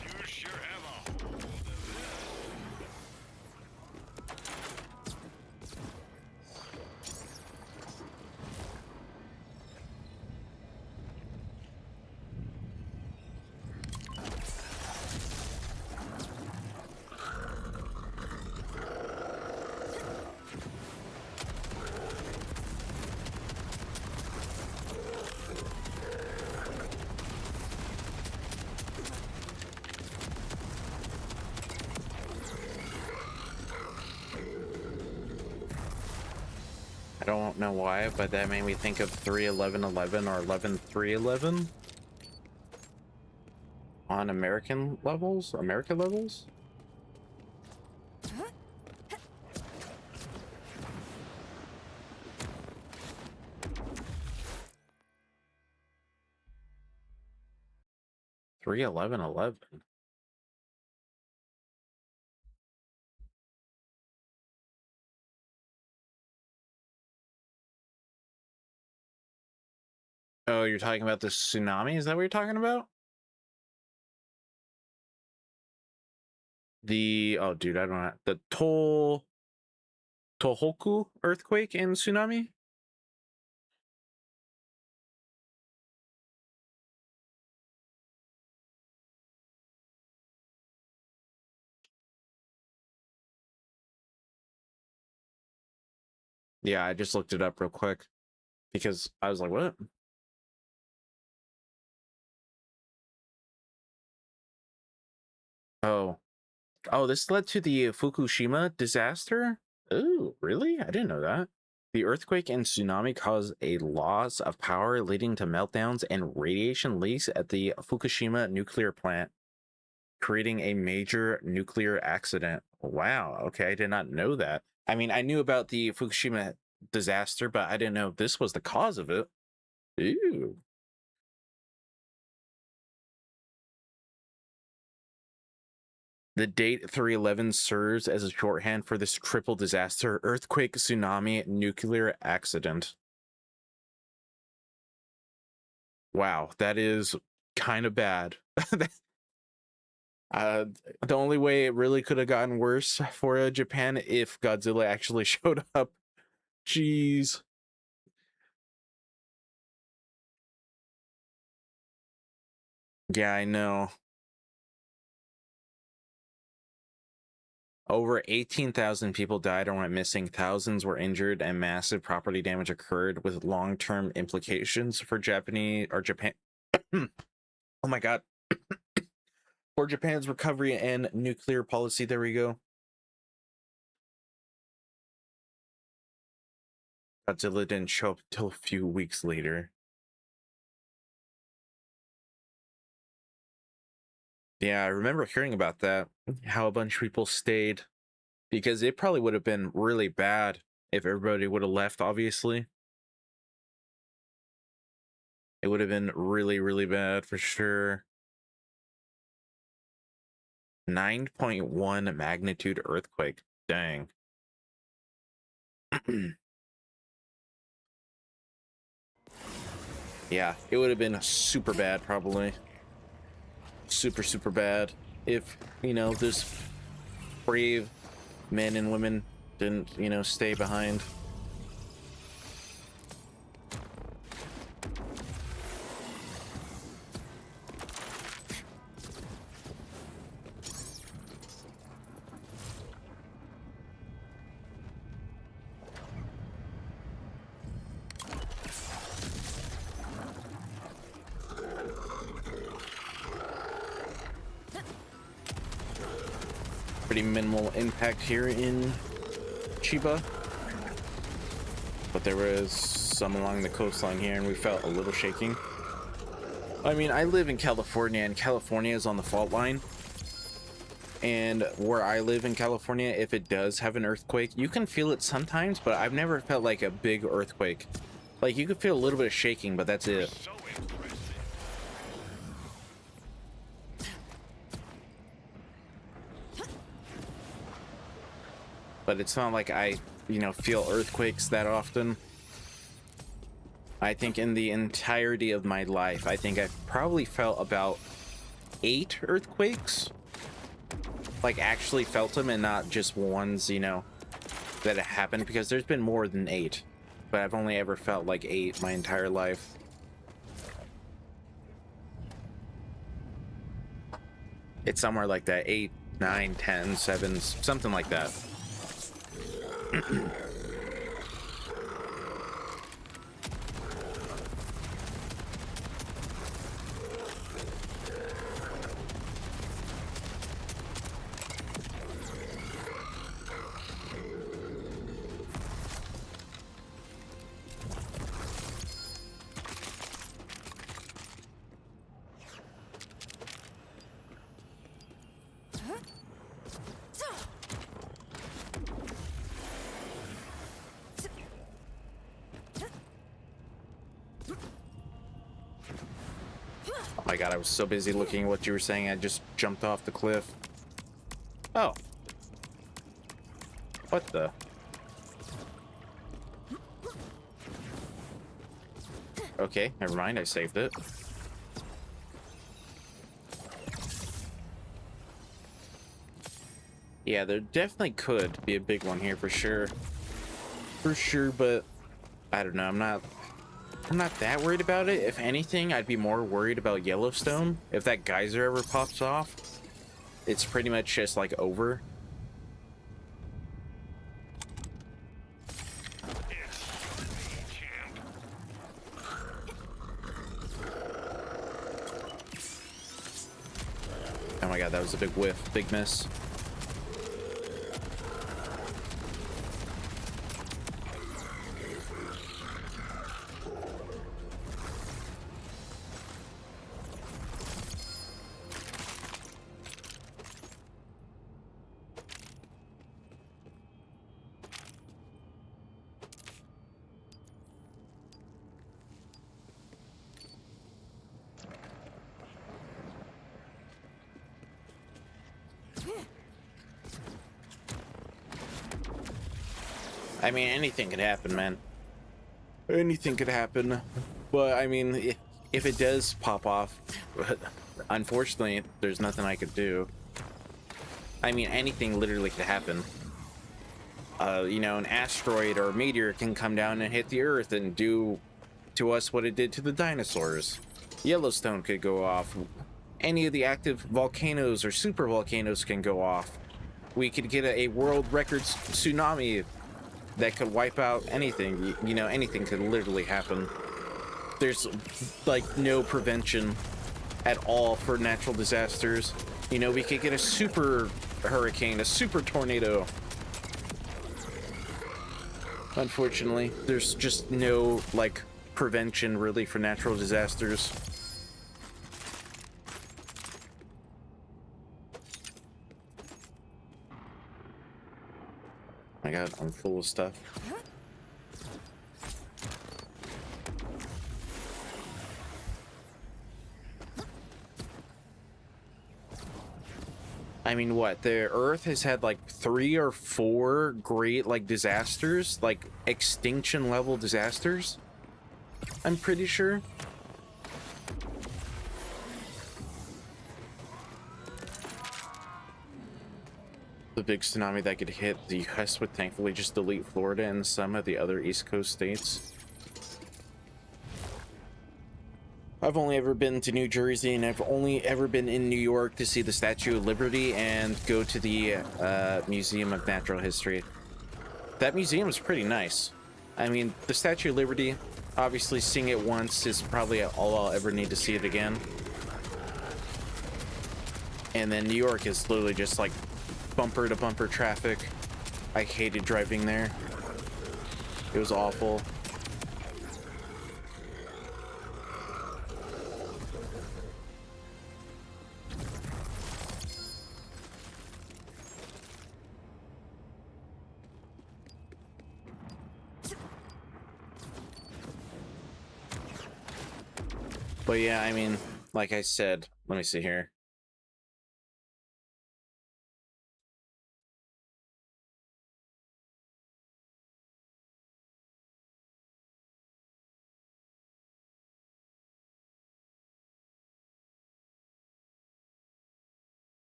You sure have a hold of this. I don't know why, but that made me think of 31111 or 11311 on American levels, America levels. Three 1111. Oh, you're talking about the tsunami? Is that what you're talking about? Oh, dude, I don't know. The Tohoku earthquake and tsunami? Yeah, I just looked it up real quick because I was like, what? Oh. Oh, this led to the Fukushima disaster? Oh, really? I didn't know that. The earthquake and tsunami caused a loss of power, leading to meltdowns and radiation leaks at the Fukushima nuclear plant, creating a major nuclear accident. Wow, okay, I did not know that. I mean, I knew about the Fukushima disaster, but I didn't know this was the cause of it. Ooh. The date 311 serves as a shorthand for this triple disaster: earthquake, tsunami, nuclear accident. Wow, that is kind of bad. Uh, the only way it really could have gotten worse for Japan if Godzilla actually showed up. Jeez. Yeah, I know. Over 18,000 people died or went missing, thousands were injured, and massive property damage occurred with long-term implications for Japan. Oh my god. For Japan's recovery and nuclear policy. There we go. Godzilla didn't show up until a few weeks later. Yeah, I remember hearing about that. How a bunch of people stayed. Because it probably would have been really bad if everybody would have left, obviously. It would have been really, really bad for sure. 9.1 magnitude earthquake. Dang. Yeah, it would have been super bad, probably. Super, super bad. If, you know, this brave men and women didn't, you know, stay behind. Pretty minimal impact here in Chiba, but there was some along the coastline here and we felt a little shaking. I mean, I live in California and California is on the fault line, and where I live in California, if it does have an earthquake, you can feel it sometimes, but I've never felt like a big earthquake. Like, you could feel a little bit of shaking, but that's it. So impressive. But it's not like I, you know, feel earthquakes that often. I think in the entirety of my life, I think I've probably felt about 8 earthquakes. Like, actually felt them and not just ones, you know, that have happened, because there's been more than 8. But I've only ever felt like 8 my entire life. It's somewhere like that. 8, 9, 10, 7, something like that. Oh my god, I was so busy looking at what you were saying, I just jumped off the cliff. Oh. What the? Okay, never mind, I saved it. Yeah, there definitely could be a big one here for sure. For sure, but I don't know, I'm not that worried about it. If anything, I'd be more worried about Yellowstone. If that geyser ever pops off, it's pretty much just like over. Oh my god, that was a big whiff, big miss. I mean, anything could happen, man. Anything could happen. But I mean, if it does pop off, unfortunately, there's nothing I could do. I mean, anything literally could happen. You know, an asteroid or a meteor can come down and hit the Earth and do to us what it did to the dinosaurs. Yellowstone could go off. Any of the active volcanoes or super volcanoes can go off. We could get a world record tsunami that could wipe out anything. You know, anything could literally happen. There's like no prevention at all for natural disasters. You know, we could get a super hurricane, a super tornado. Unfortunately, there's just no like prevention really for natural disasters. My God, I'm full of stuff. I mean, what? The Earth has had like 3 or 4 great like disasters, like extinction level disasters. I'm pretty sure. The big tsunami that could hit the US would thankfully just delete Florida and some of the other East Coast states. I've only ever been to New Jersey, and I've only ever been in New York to see the Statue of Liberty and go to the Museum of Natural History. That museum is pretty nice. I mean, the Statue of Liberty, obviously seeing it once is probably all I'll ever need to see it again. And then New York is literally just like bumper to bumper traffic. I hated driving there. It was awful. But yeah, I mean, like I said, let me see here.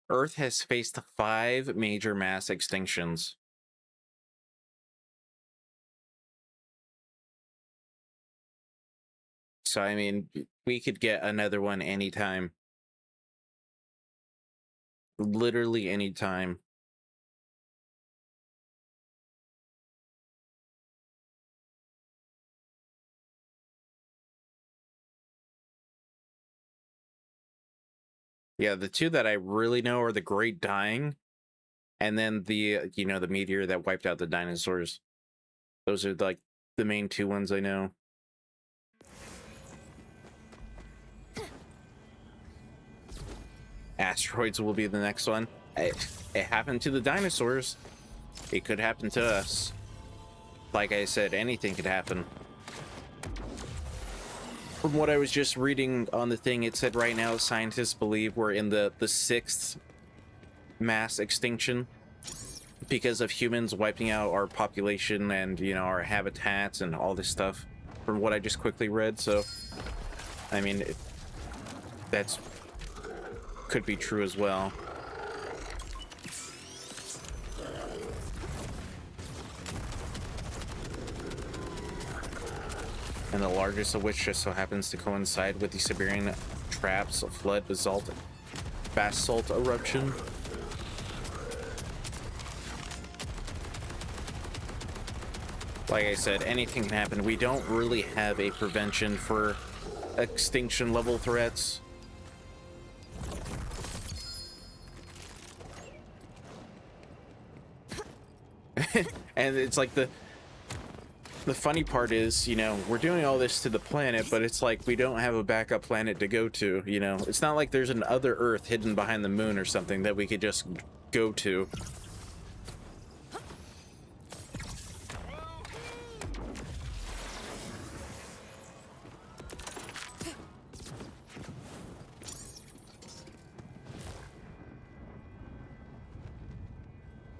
Earth has faced 5 major mass extinctions. So, I mean, we could get another one anytime. Literally anytime. Yeah, the 2 that I really know are the Great Dying, and then the, you know, the meteor that wiped out the dinosaurs. Those are like the main 2 ones I know. Asteroids will be the next one. It happened to the dinosaurs. It could happen to us. Like I said, anything could happen. From what I was just reading on the thing, it said right now scientists believe we're in the 6th mass extinction because of humans wiping out our population and, you know, our habitats and all this stuff, from what I just quickly read. So, I mean, that's could be true as well. And the largest of which just so happens to coincide with the Siberian Traps flood basalt eruption. Like I said, anything can happen. We don't really have a prevention for extinction level threats. And it's like the funny part is, you know, we're doing all this to the planet, but it's like we don't have a backup planet to go to, you know? It's not like there's an other Earth hidden behind the moon or something that we could just go to.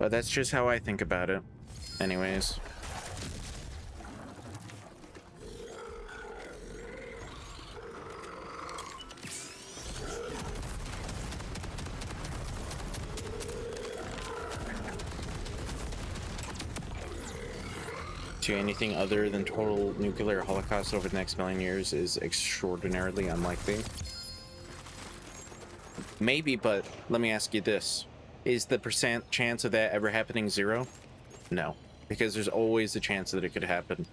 But that's just how I think about it. Anyways. To anything other than total nuclear holocaust over the next million years is extraordinarily unlikely. Maybe, but let me ask you this. Is the percent chance of that ever happening 0? No, because there's always a chance that it could happen.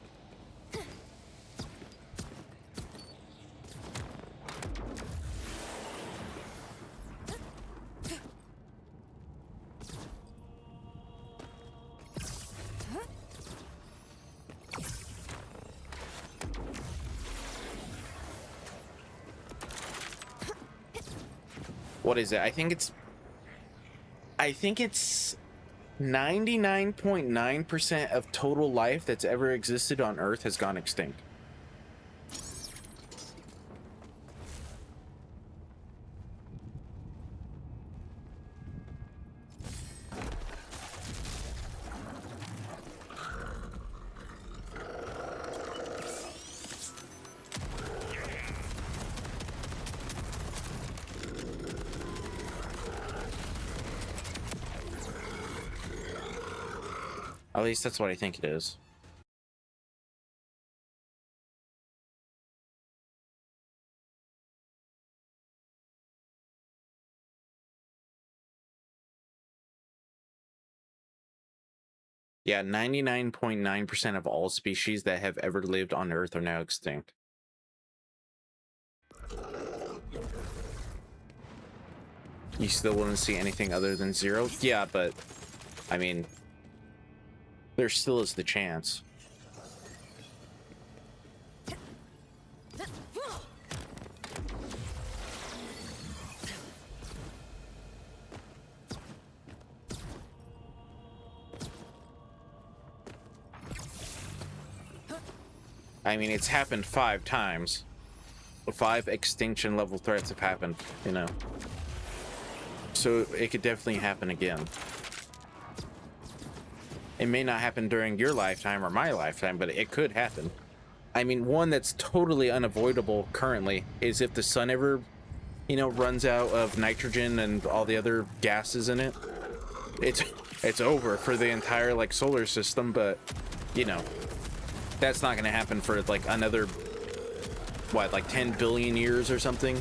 What is it? I think it's 99.9% of total life that's ever existed on Earth has gone extinct. At least that's what I think it is. Yeah, 99.9% of all species that have ever lived on Earth are now extinct. You still wouldn't see anything other than 0? Yeah, but I mean, there still is the chance. I mean, it's happened 5 times. 5 extinction level threats have happened, you know. So it could definitely happen again. It may not happen during your lifetime or my lifetime, but it could happen. I mean, one that's totally unavoidable currently is if the sun ever, you know, runs out of nitrogen and all the other gases in it. It's over for the entire, like, solar system, but, you know, that's not going to happen for, like, another, what, like 10 billion years or something?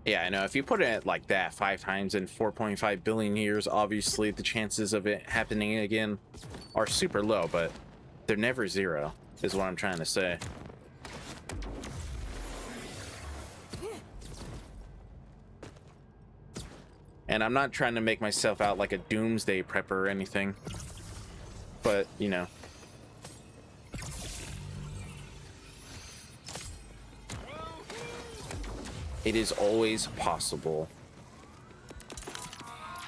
Yeah, I know. If you put it like that 5 times in 4.5 billion years, obviously the chances of it happening again are super low, but they're never 0, is what I'm trying to say. And I'm not trying to make myself out like a doomsday prepper or anything, but, you know. It is always possible.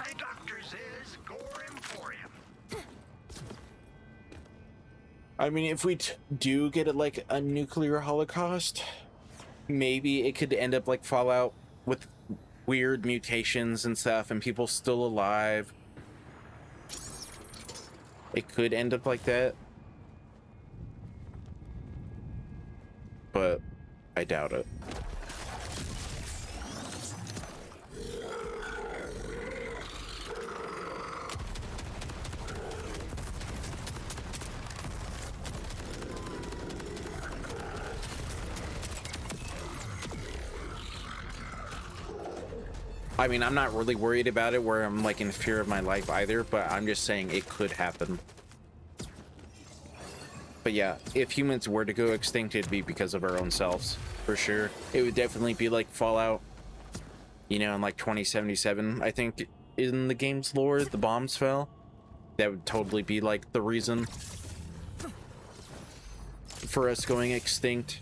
Hey, Dr. Ziz, gore him for you. I mean, if we do get it like a nuclear holocaust, maybe it could end up like Fallout with weird mutations and stuff and people still alive. It could end up like that. But I doubt it. I mean, I'm not really worried about it where I'm like in fear of my life either, but I'm just saying it could happen. But yeah, if humans were to go extinct, it'd be because of our own selves, for sure. It would definitely be like Fallout, you know, in like 2077, I think in the game's lore, the bombs fell. That would totally be like the reason for us going extinct.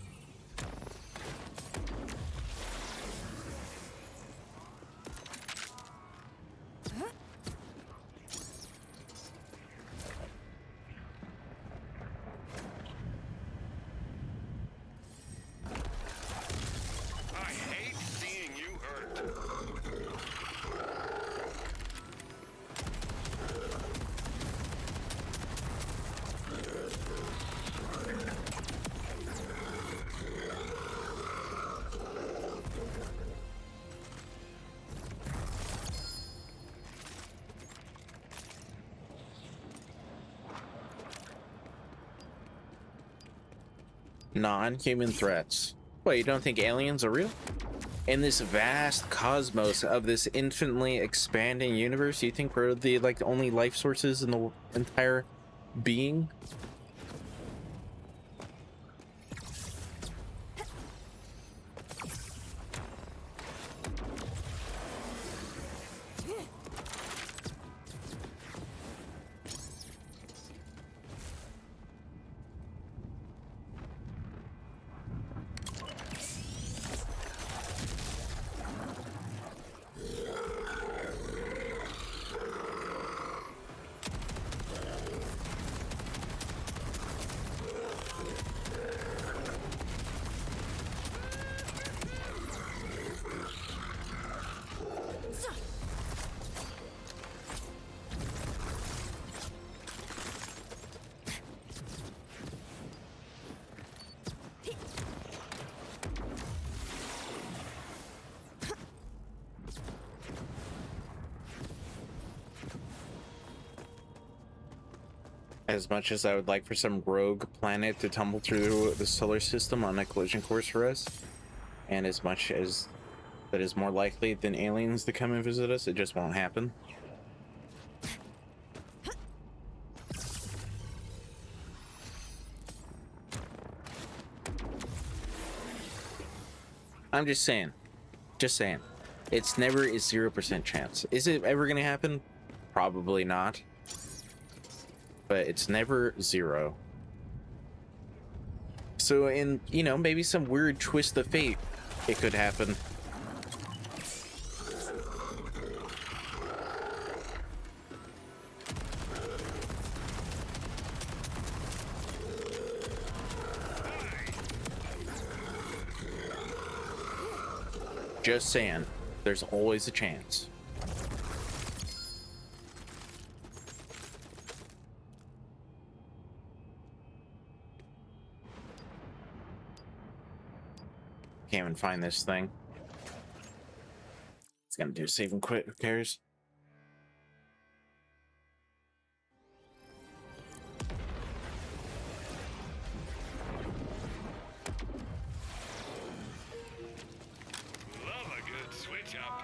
non-human threats. What, you don't think aliens are real? In this vast cosmos of this infinitely expanding universe, you think we're the like only life sources in the entire being? As much as I would like for some rogue planet to tumble through the solar system on a collision course for us, and as much as that is more likely than aliens to come and visit us, it just won't happen. I'm just saying. Just saying. It's never a 0% chance. Is it ever gonna happen? Probably not. But it's never zero. So in, you know, maybe some weird twist of fate, it could happen. Just saying, there's always a chance. Can't even find this thing. It's gonna do save and quit, who cares? Love a good switch up.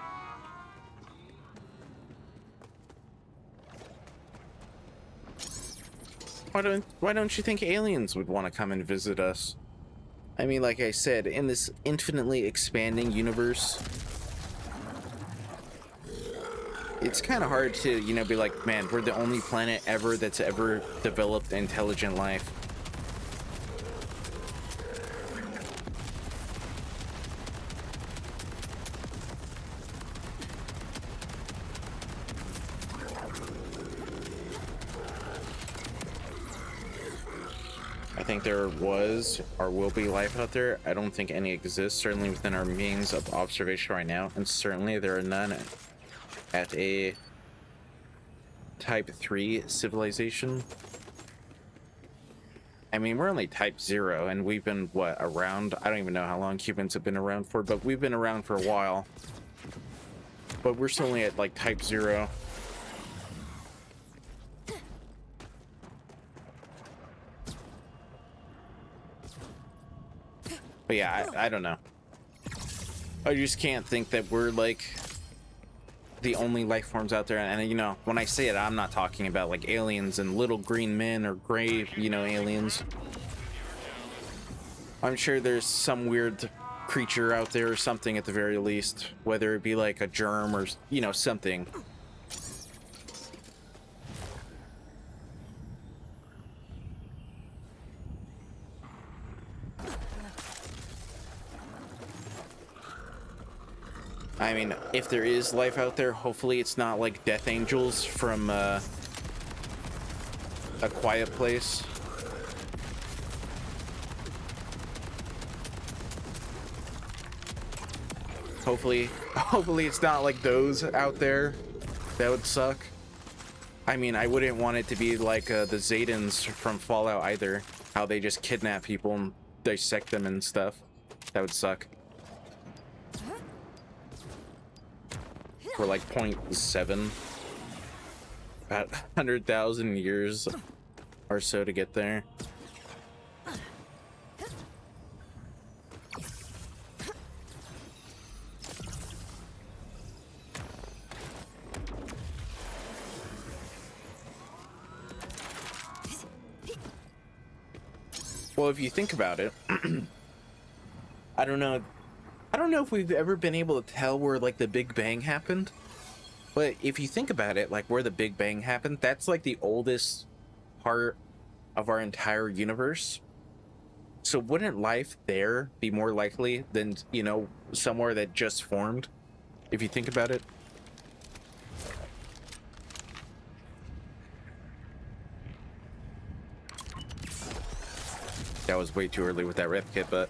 Why don't you think aliens would want to come and visit us? I mean, like I said, in this infinitely expanding universe, it's kind of hard to, you know, be like, man, we're the only planet ever that's ever developed intelligent life. I think there was or will be life out there. I don't think any exists, certainly within our means of observation right now, and certainly there are none at a type 3 civilization. I mean, we're only type 0, and we've been, what, around? I don't even know how long humans have been around for, but we've been around for a while. But we're still only at, like, type 0. But yeah, I don't know. I just can't think that we're like the only life forms out there. And you know, when I say it, I'm not talking about like aliens and little green men or gray, you know, aliens. I'm sure there's some weird creature out there or something at the very least, whether it be like a germ or, you know, something. I mean, if there is life out there, hopefully it's not like death angels from A Quiet Place. Hopefully it's not like those out there. That would suck. I mean, I wouldn't want it to be like the Zaytans from Fallout either. How they just kidnap people and dissect them and stuff. That would suck. For like 0.7, about 100,000 years or so to get there. Well, if you think about it, I don't know. I don't know if we've ever been able to tell where like the Big Bang happened. But if you think about it, like where the Big Bang happened, that's like the oldest part of our entire universe. So wouldn't life there be more likely than, you know, somewhere that just formed? If you think about it. That was way too early with that rep kit, but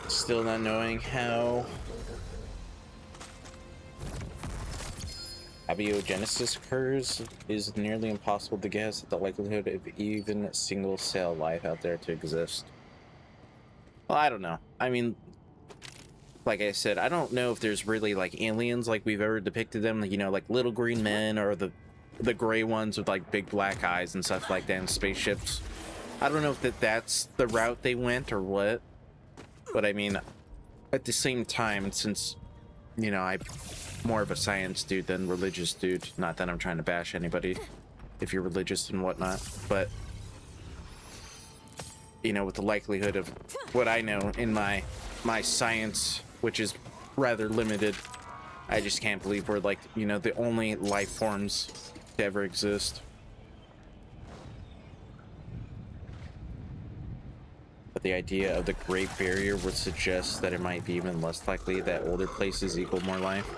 still not knowing how abiogenesis occurs is nearly impossible to guess at the likelihood of even single cell life out there to exist. Well, I don't know. I mean, like I said, I don't know if there's really like aliens like we've ever depicted them, you know, like little green men or the gray ones with like big black eyes and stuff like that in spaceships. I don't know if that's the route they went or what. But I mean, at the same time, since, you know, I'm more of a science dude than religious dude, not that I'm trying to bash anybody if you're religious and whatnot, but, you know, with the likelihood of what I know in my science, which is rather limited, I just can't believe we're like, you know, the only life forms to ever exist. But the idea of the Great Barrier would suggest that it might be even less likely that older places equal more life.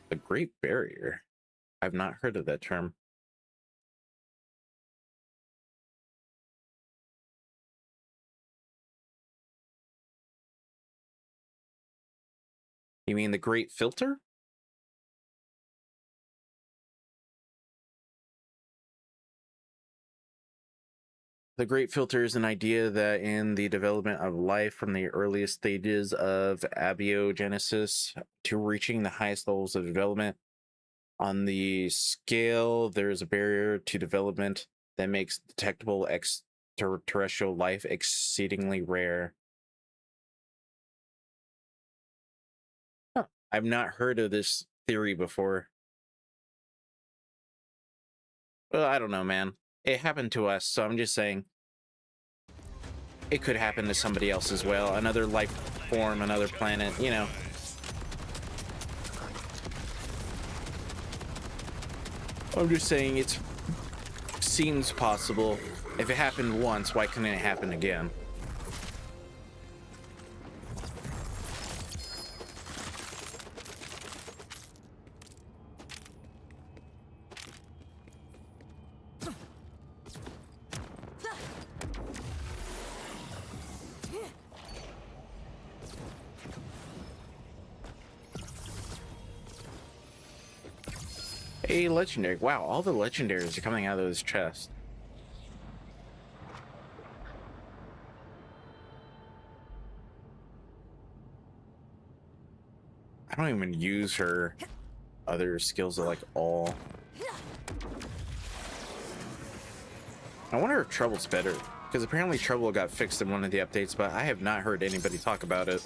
The Great Barrier? I've not heard of that term. You mean the Great Filter? The Great Filter is an idea that in the development of life from the earliest stages of abiogenesis to reaching the highest levels of development on the scale, there is a barrier to development that makes detectable extraterrestrial life exceedingly rare. Huh. I've not heard of this theory before. Well, I don't know, man. It happened to us, so I'm just saying it could happen to somebody else as well. Another life form, another planet, you know. I'm just saying it seems possible. If it happened once, why couldn't it happen again? A legendary. Wow, all the legendaries are coming out of this chest. I don't even use her other skills at like all. I wonder if Trouble's better, because apparently Trouble got fixed in one of the updates, but I have not heard anybody talk about it.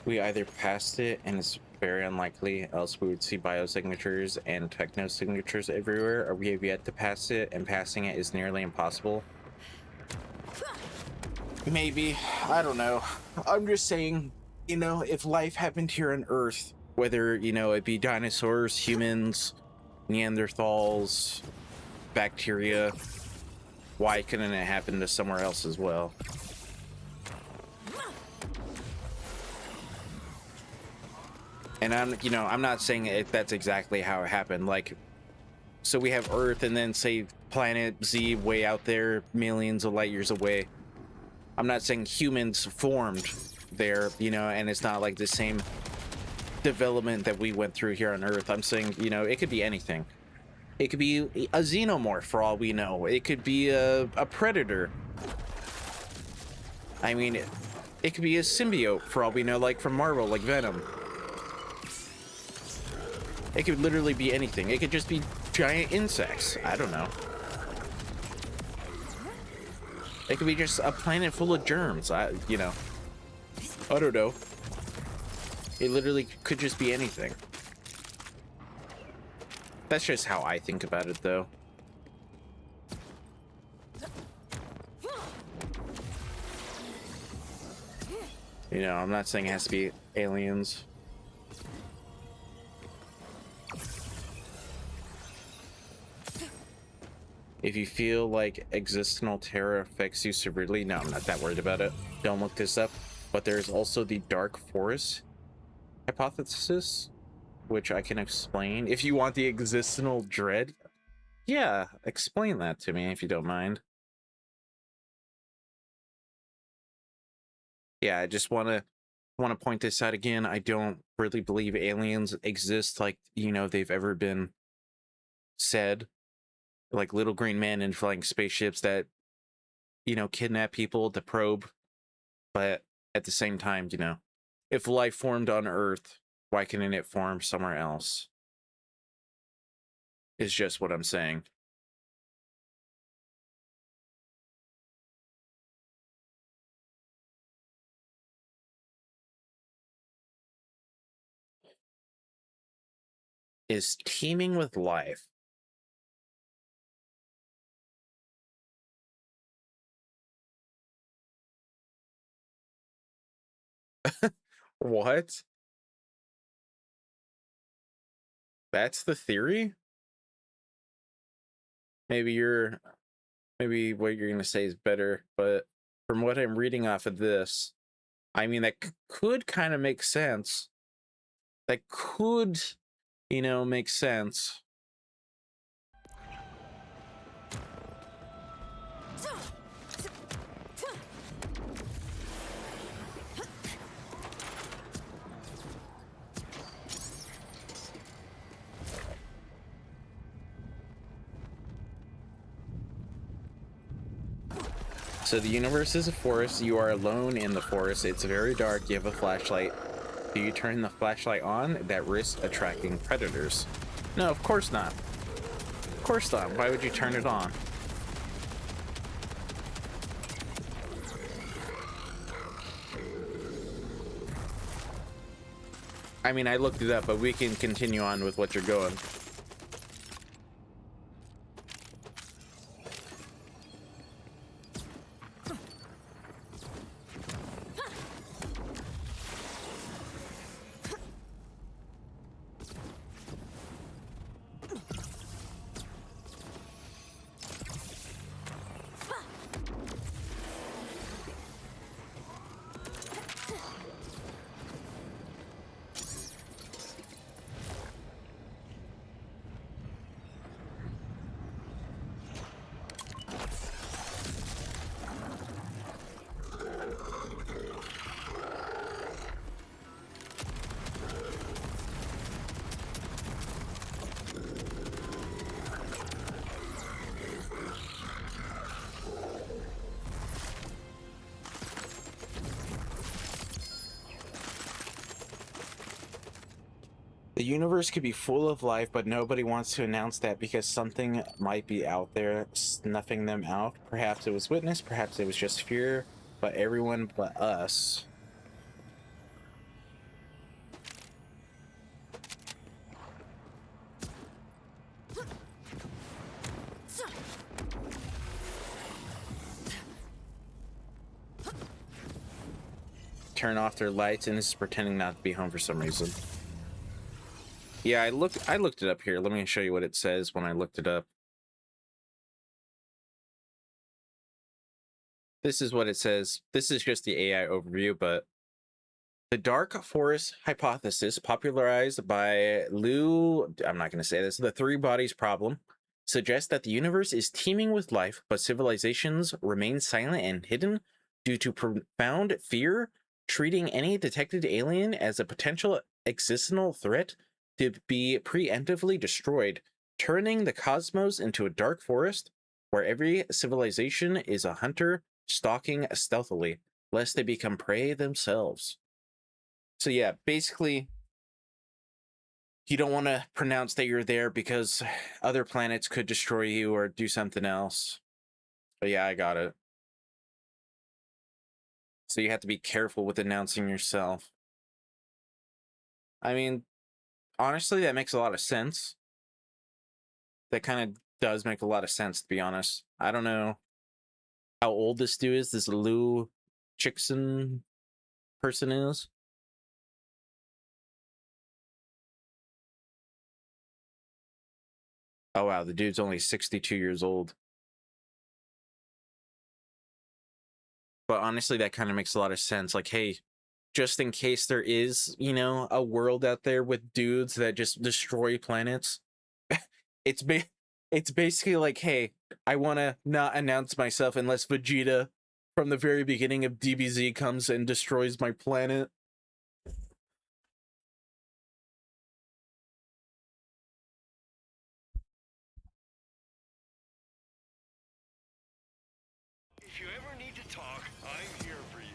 We either passed it, and it's very unlikely, else we would see biosignatures and technosignatures everywhere, or we have yet to pass it, and passing it is nearly impossible. Maybe. I don't know. I'm just saying, you know, if life happened here on Earth, whether, you know, it be dinosaurs, humans, Neanderthals, bacteria, why couldn't it happen to somewhere else as well? And I'm not saying if that's exactly how it happened. Like, So we have Earth and then say planet Z way out there, millions of light years away. I'm not saying humans formed there, you know, and it's not like the same development that we went through here on Earth. I'm saying, you know, it could be anything. It could be a xenomorph for all we know. It could be a predator. I mean, it could be a symbiote for all we know, like from Marvel, like Venom. It could literally be anything. It could just be giant insects. I don't know. It could be just a planet full of germs. You know, I don't know. It literally could just be anything. That's just how I think about it, though. You know, I'm not saying it has to be aliens. If you feel like existential terror affects you severely, no, I'm not that worried about it. Don't look this up. But there's also the dark forest hypothesis, which I can explain. If you want the existential dread, yeah, explain that to me if you don't mind. Yeah, I just want to point this out again. I don't really believe aliens exist like, you know, they've ever been said. Like little green men in flying spaceships that, you know, kidnap people to probe. But at the same time, you know, if life formed on Earth, why couldn't it form somewhere else? Is just what I'm saying. Is teeming with life. What? That's the theory? Maybe what you're gonna say is better, but from what I'm reading off of this, I mean, that could kind of make sense. That could, you know, make sense. So the universe is a forest. You are alone in the forest. It's very dark. You have a flashlight. Do you turn the flashlight on? That risks attracting predators. No, of course not. Of course not. Why would you turn it on? I mean, I looked it up, but we can continue on with what you're going. The universe could be full of life, but nobody wants to announce that because something might be out there snuffing them out. Perhaps it was witness, perhaps it was just fear, but everyone but us. Turn off their lights, and this is pretending not to be home for some reason. Yeah, I looked it up here. Let me show you what it says when I looked it up. This is what it says. This is just the AI overview, but the dark forest hypothesis, popularized by I'm not going to say this, the three bodies problem, suggest that the universe is teeming with life, but civilizations remain silent and hidden due to profound fear, treating any detected alien as a potential existential threat to be preemptively destroyed, turning the cosmos into a dark forest where every civilization is a hunter stalking stealthily, lest they become prey themselves. So yeah, basically, you don't want to pronounce that you're there because other planets could destroy you or do something else. But yeah, I got it. So you have to be careful with announcing yourself. I mean, honestly, that makes a lot of sense. That kind of does make a lot of sense, to be honest. I don't know how old this dude is, this Lou Chickson person is. Oh wow, the dude's only 62 years old. But honestly, that kind of makes a lot of sense. Like, hey, just in case there is, you know, a world out there with dudes that just destroy planets, it's it's basically like, hey, I want to not announce myself unless Vegeta from the very beginning of DBZ comes and destroys my planet. If you ever need to talk, I'm here for you.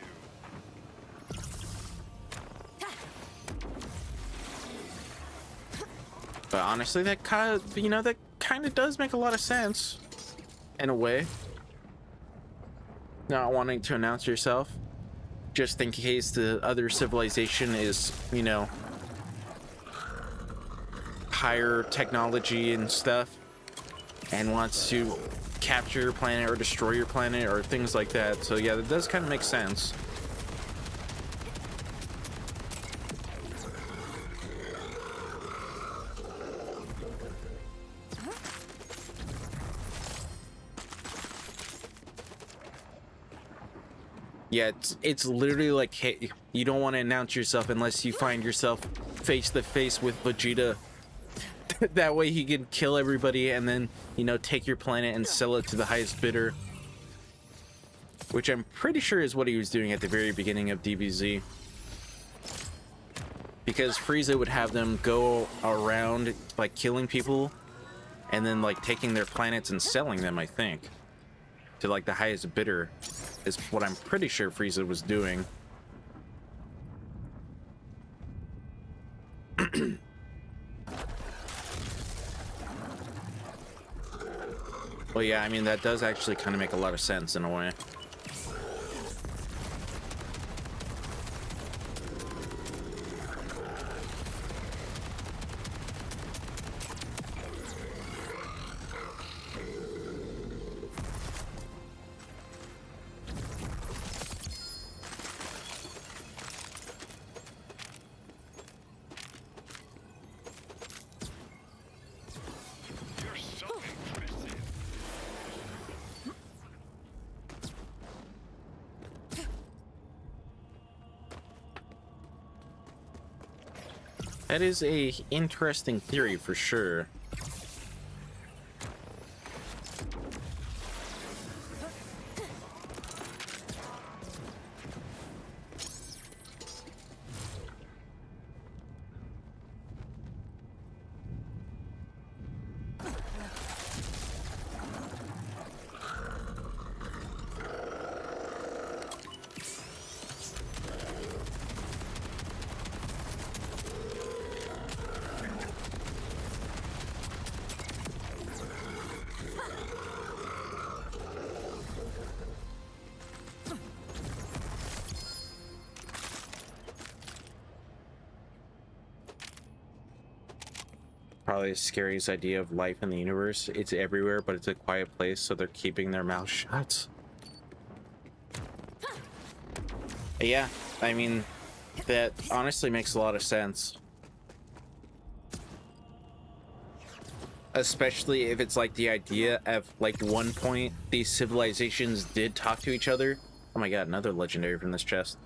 But honestly, that kind of, you know, that kind of does make a lot of sense in a way. Not wanting to announce yourself just in case the other civilization is, you know, higher technology and stuff and wants to capture your planet or destroy your planet or things like that. So yeah, that does kind of make sense. Yeah, it's literally like, hey, you don't want to announce yourself unless you find yourself face to face with Vegeta. That way he can kill everybody and then, you know, take your planet and sell it to the highest bidder. Which I'm pretty sure is what he was doing at the very beginning of DBZ. Because Frieza would have them go around, like, killing people and then, like, taking their planets and selling them, I think, to, like, the highest bidder. Is what I'm pretty sure Frieza was doing. Well, yeah, I mean, that does actually kind of make a lot of sense in a way. You're so impressive. That is a interesting theory for sure. Probably the scariest idea of life in the universe. It's everywhere, but it's a quiet place, so they're keeping their mouth shut. Yeah, I mean, that honestly makes a lot of sense. Especially if it's like the idea of, like, one point these civilizations did talk to each other. Oh my god, another legendary from this chest.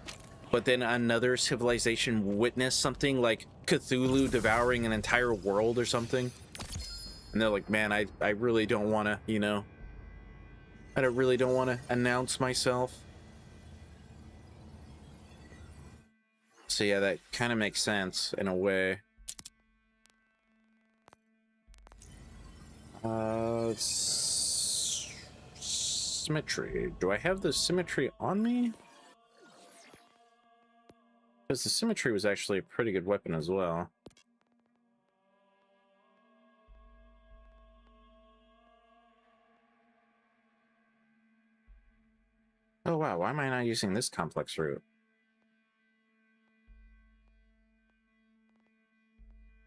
But then another civilization witnessed something like Cthulhu devouring an entire world or something. And they're like, man, I really don't want to, you know, I really don't want to announce myself. So yeah, that kind of makes sense in a way. Symmetry. Do I have the symmetry on me? Because the symmetry was actually a pretty good weapon as well. Oh wow, why am I not using this complex route?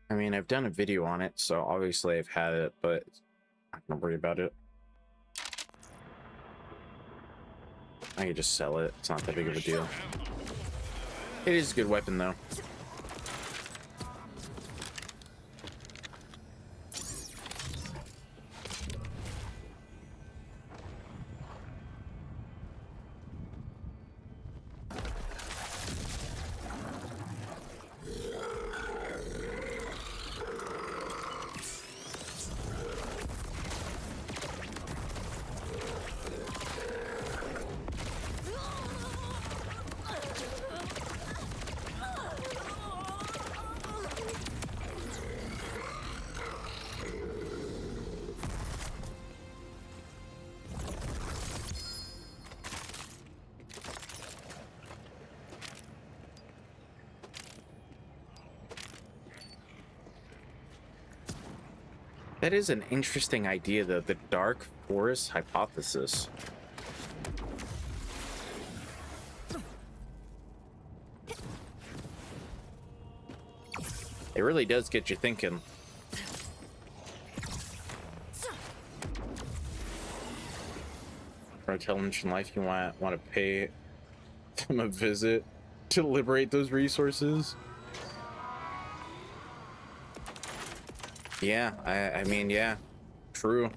I mean, I've done a video on it, so obviously I've had it, but I'm not gonna worry about it. I can just sell it. It's not that big of a deal. It is a good weapon, though. That is an interesting idea, though, the dark forest hypothesis. It really does get you thinking. For a challenge in life, you want to pay them a visit to liberate those resources. Yeah, I mean, yeah, true.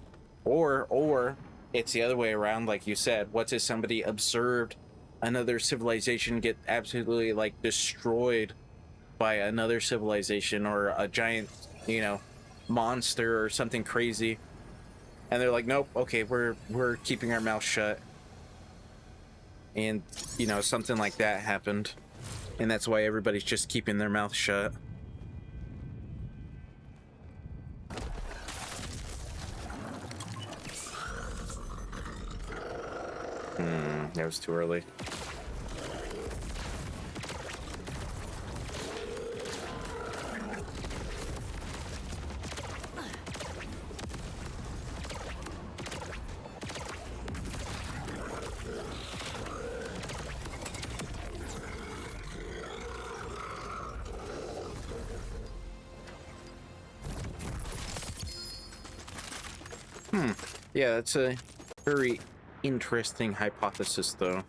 Or it's the other way around, like you said. What if somebody observed another civilization get absolutely, like, destroyed by another civilization or a giant, you know, monster or something crazy, and they're like, nope, okay, we're keeping our mouth shut. And, you know, something like that happened, and that's why everybody's just keeping their mouth shut. That was too early. Yeah, that's a very interesting hypothesis, though.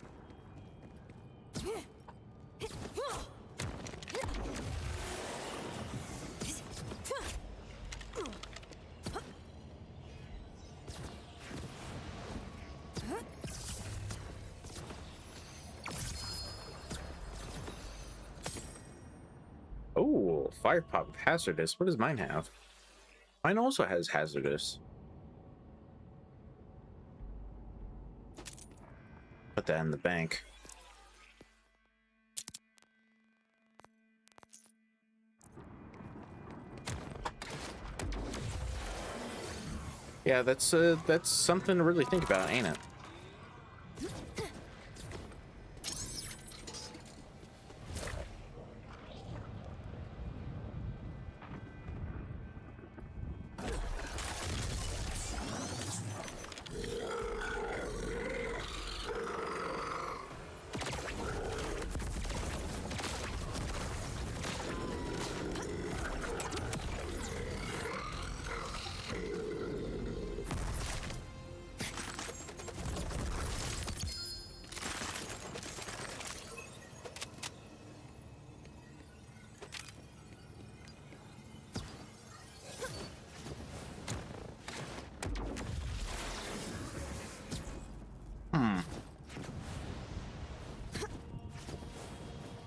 Oh, fire pop with hazardous. What does mine have? Mine also has hazardous. Put that in the bank. Yeah, that's something to really think about, ain't it?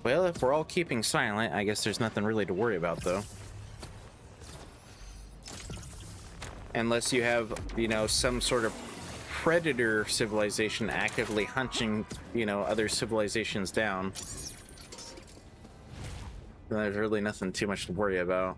Well, if we're all keeping silent, I guess there's nothing really to worry about, though. unless you have, you know, some sort of predator civilization actively hunting, you know, other civilizations down. Then there's really nothing too much to worry about.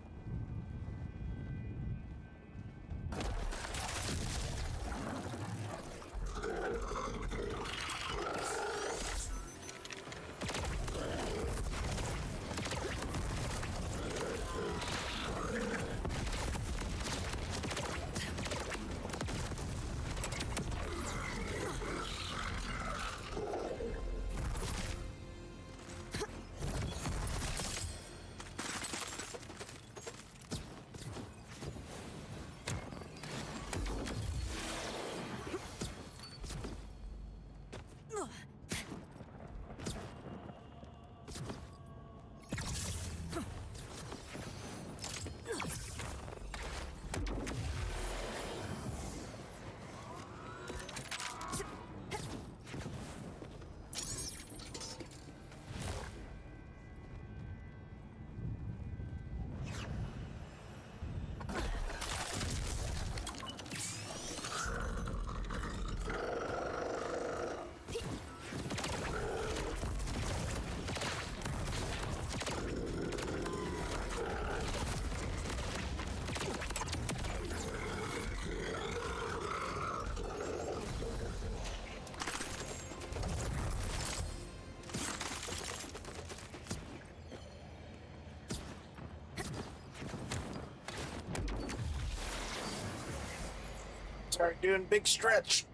Start doing big stretch.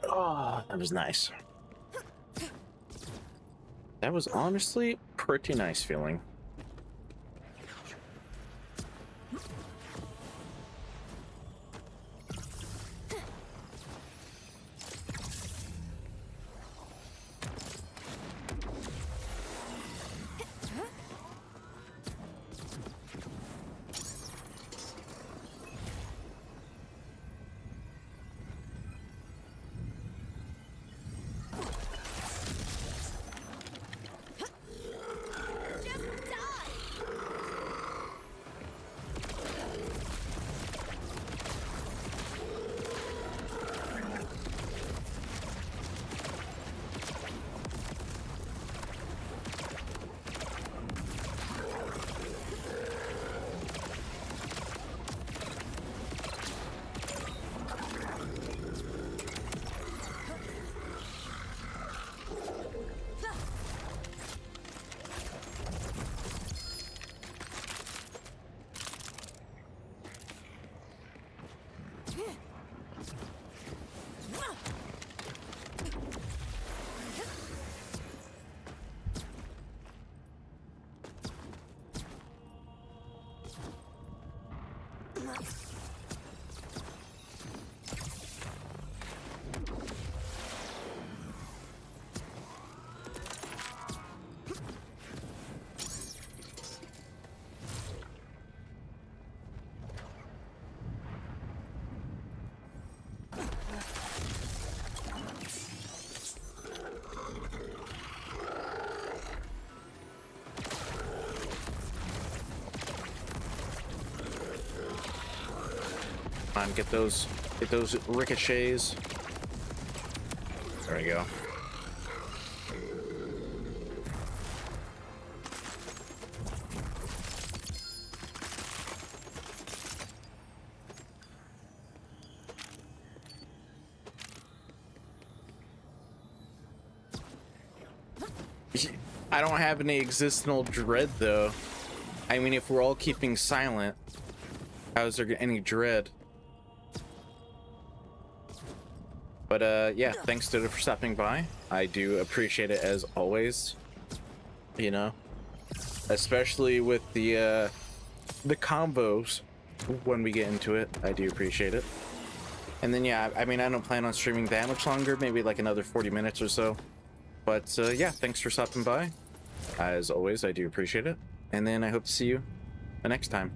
Oh, that was nice. That was honestly pretty nice feeling. On, get those ricochets. There we go. I don't have any existential dread though. I mean, if we're all keeping silent, how is there any dread? But yeah, thanks to for stopping by. I do appreciate it as always. You know, especially with the combos when we get into it. I do appreciate it. And then yeah, I mean, I don't plan on streaming that much longer. Maybe like another 40 minutes or so. But yeah, thanks for stopping by. As always, I do appreciate it. And then I hope to see you the next time.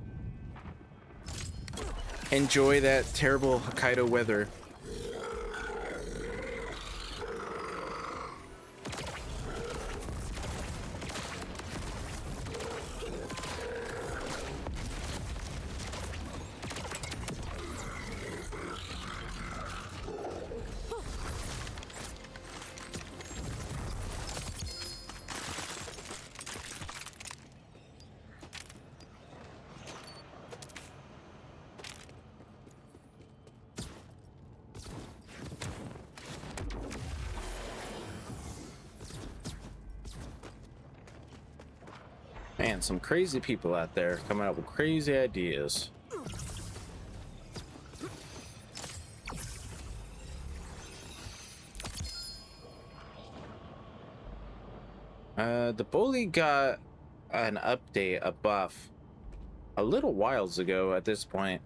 Enjoy that terrible Hokkaido weather. Man, some crazy people out there coming up with crazy ideas. The bully got an update, a buff, a little whiles ago at this point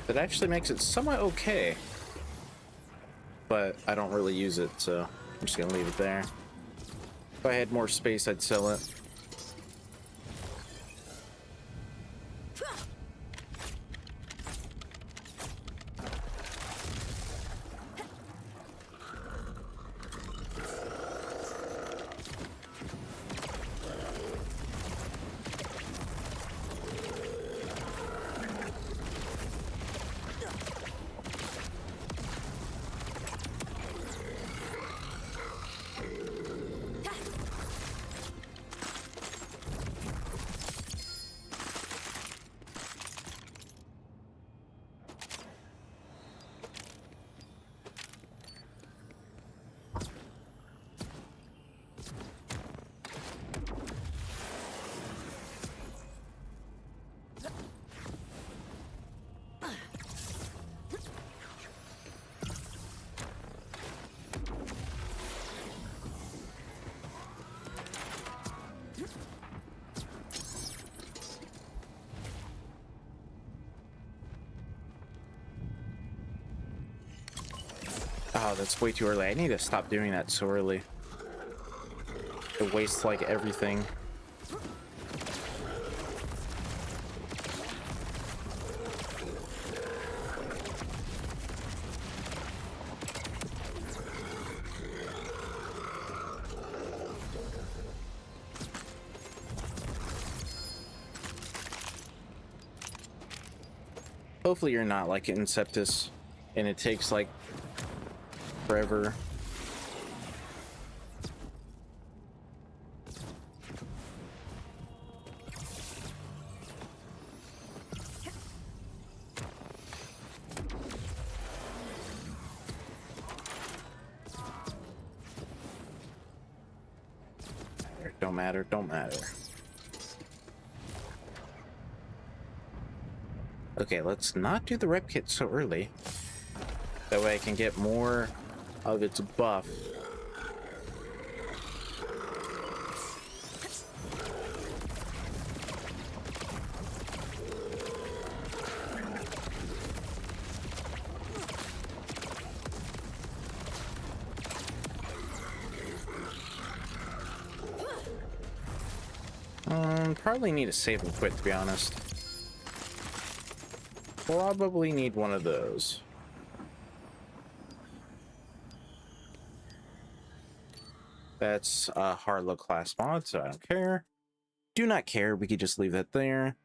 that actually makes it somewhat okay. But I don't really use it, so I'm just gonna leave it there. If I had more space, I'd sell it. Oh, that's way too early. I need to stop doing that so early. It wastes like everything. Hopefully you're not like Inceptus and it takes like forever. Don't matter, don't matter. Okay, let's not do the rep kit so early. That way I can get more of its buff. Probably need to save and quit, to be honest. Probably need one of those. That's a hard look class mod, so I don't care. Do not care, we could just leave that there.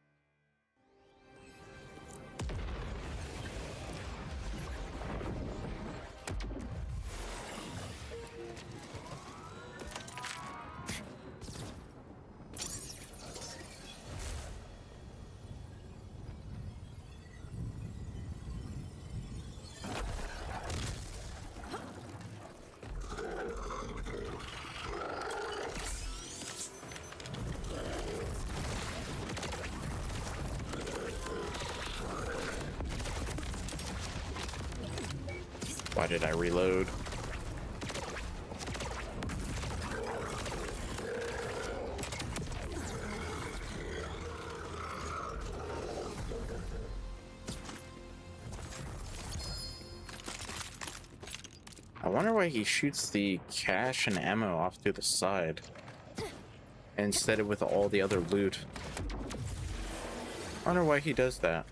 Why did I reload? I wonder why he shoots the cash and ammo off to the side instead of with all the other loot. I wonder why he does that.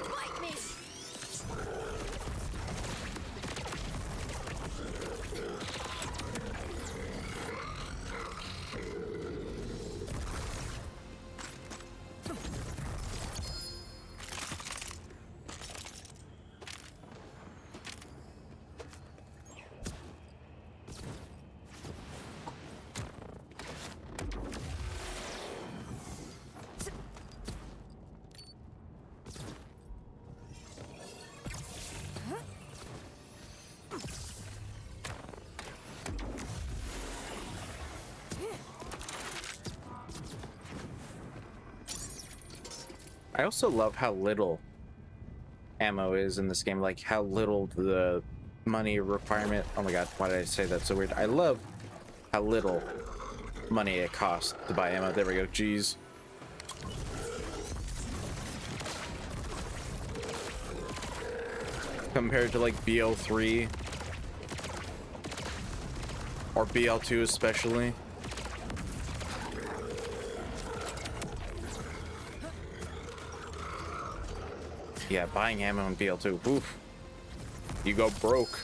Fight I also love how little ammo is in this game, like how little the money requirement. Oh my god, why did I say that so weird? I love how little money it costs to buy ammo. There we go. Jeez. Compared to like BL3 or BL2 especially. Yeah, buying ammo in BL2, oof, you go broke.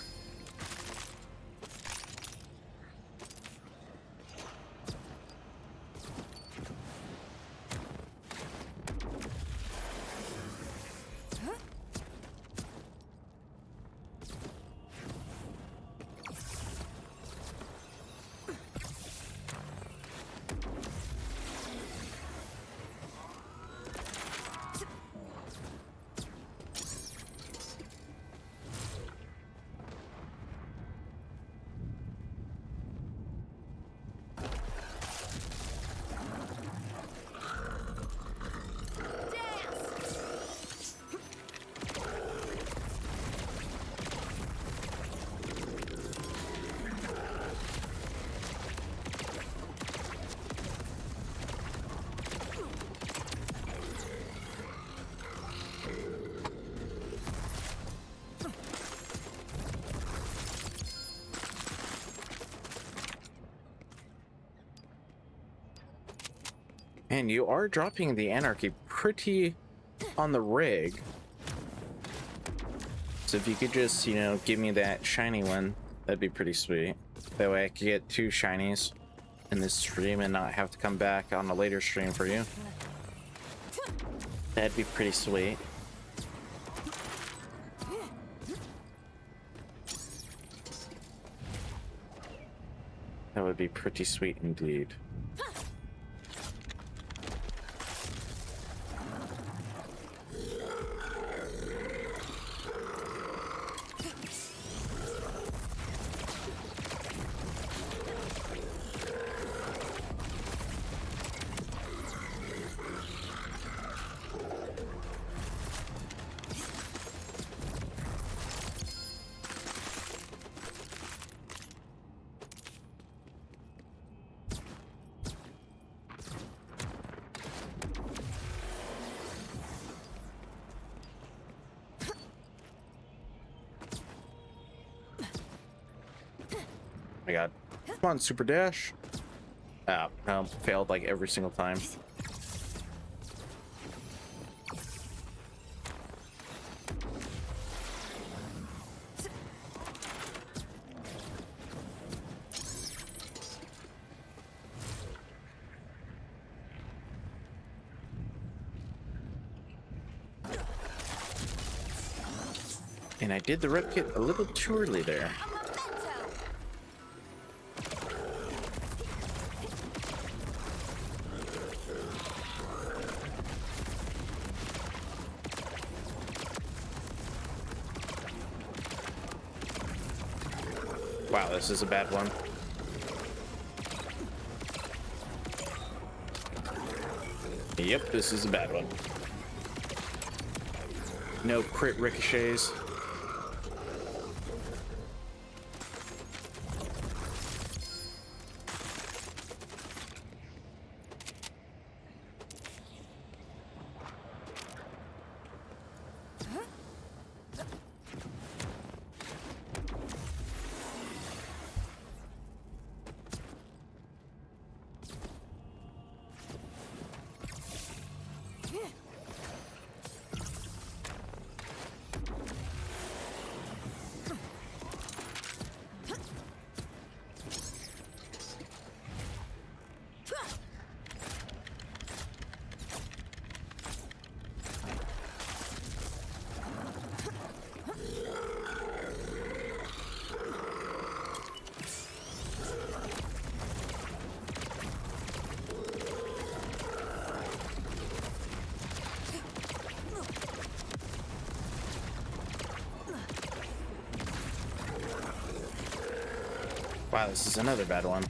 Man, you are dropping the anarchy pretty on the rig. So if you could just, you know, give me that shiny one, that'd be pretty sweet. That way I could get 2 shinies in this stream and not have to come back on a later stream for you. That'd be pretty sweet. That would be pretty sweet indeed. My god. Come on, super dash. Ah, no, failed like every single time. And I did the rep kit a little too early there. Wow, this is a bad one. Yep, this is a bad one. No crit ricochets. Wow, this is another bad one.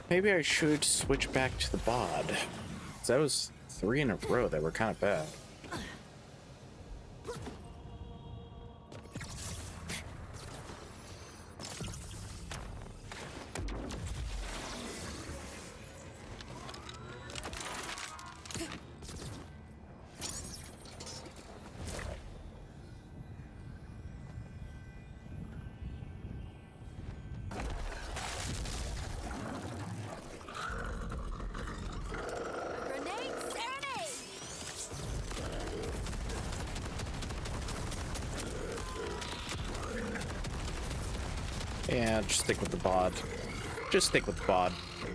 Maybe I should switch back to the bod. 'Cause that was 3 in a row that were kind of bad. Grenade serenade! Yeah, just stick with the bod. Just stick with the bod. Be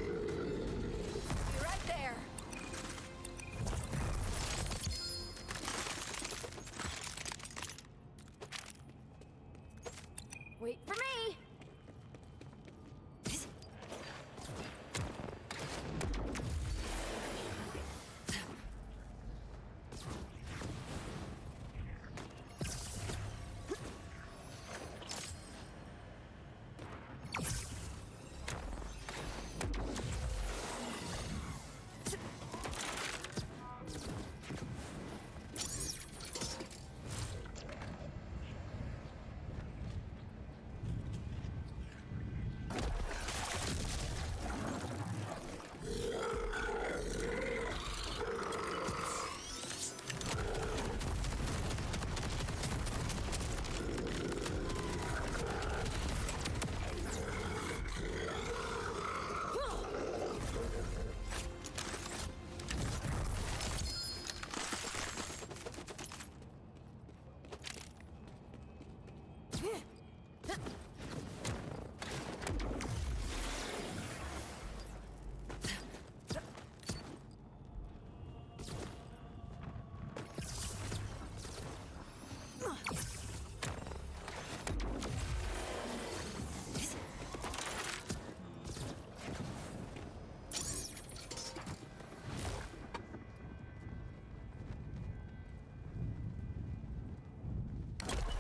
right there. Wait for me.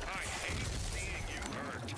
I hate seeing you hurt.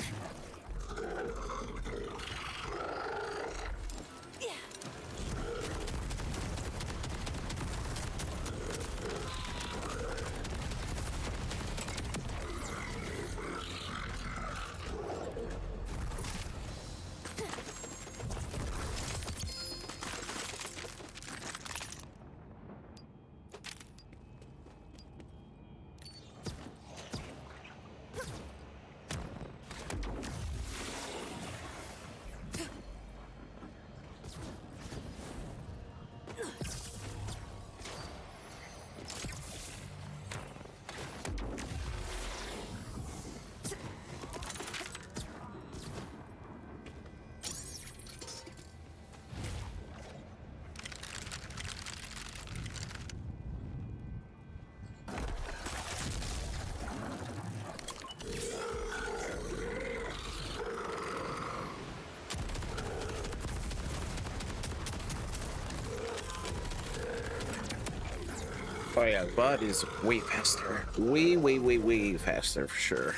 Oh yeah, Bud is way faster. Way faster for sure.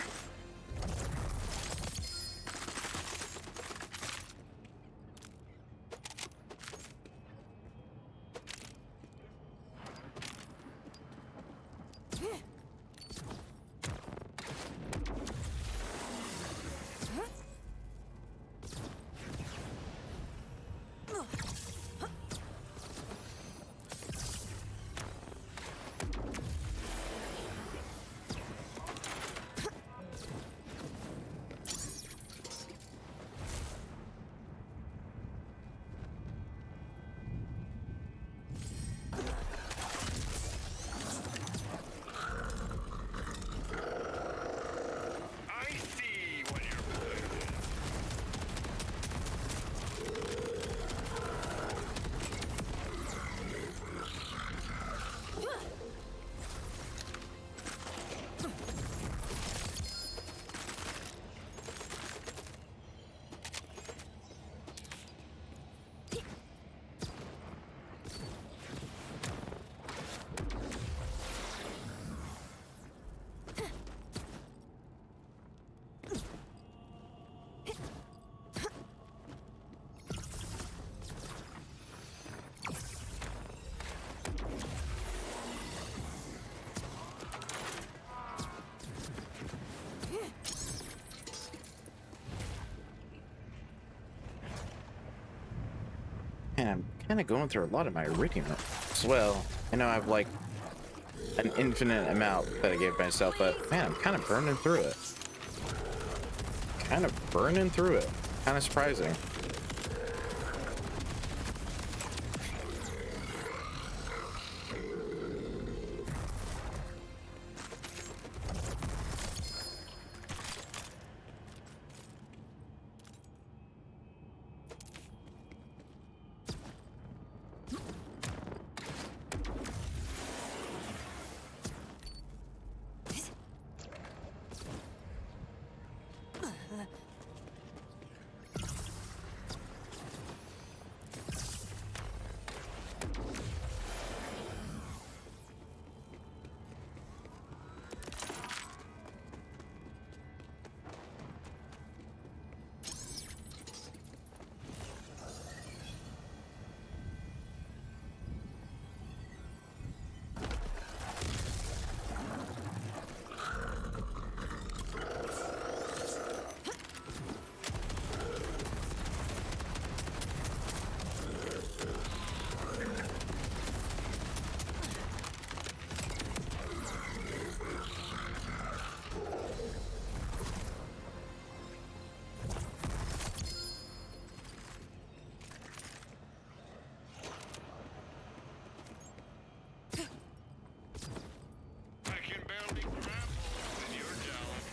Man, I'm kind of going through a lot of my iridium as well. I know I have like an infinite amount that I gave myself, but man, I'm kind of burning through it. Kind of burning through it. Kind of surprising. I can barely grapple with your talent.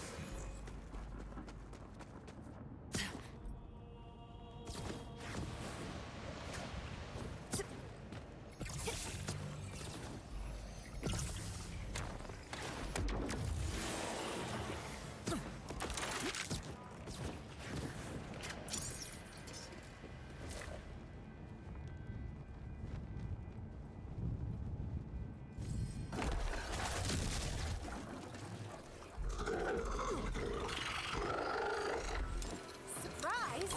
Surprise!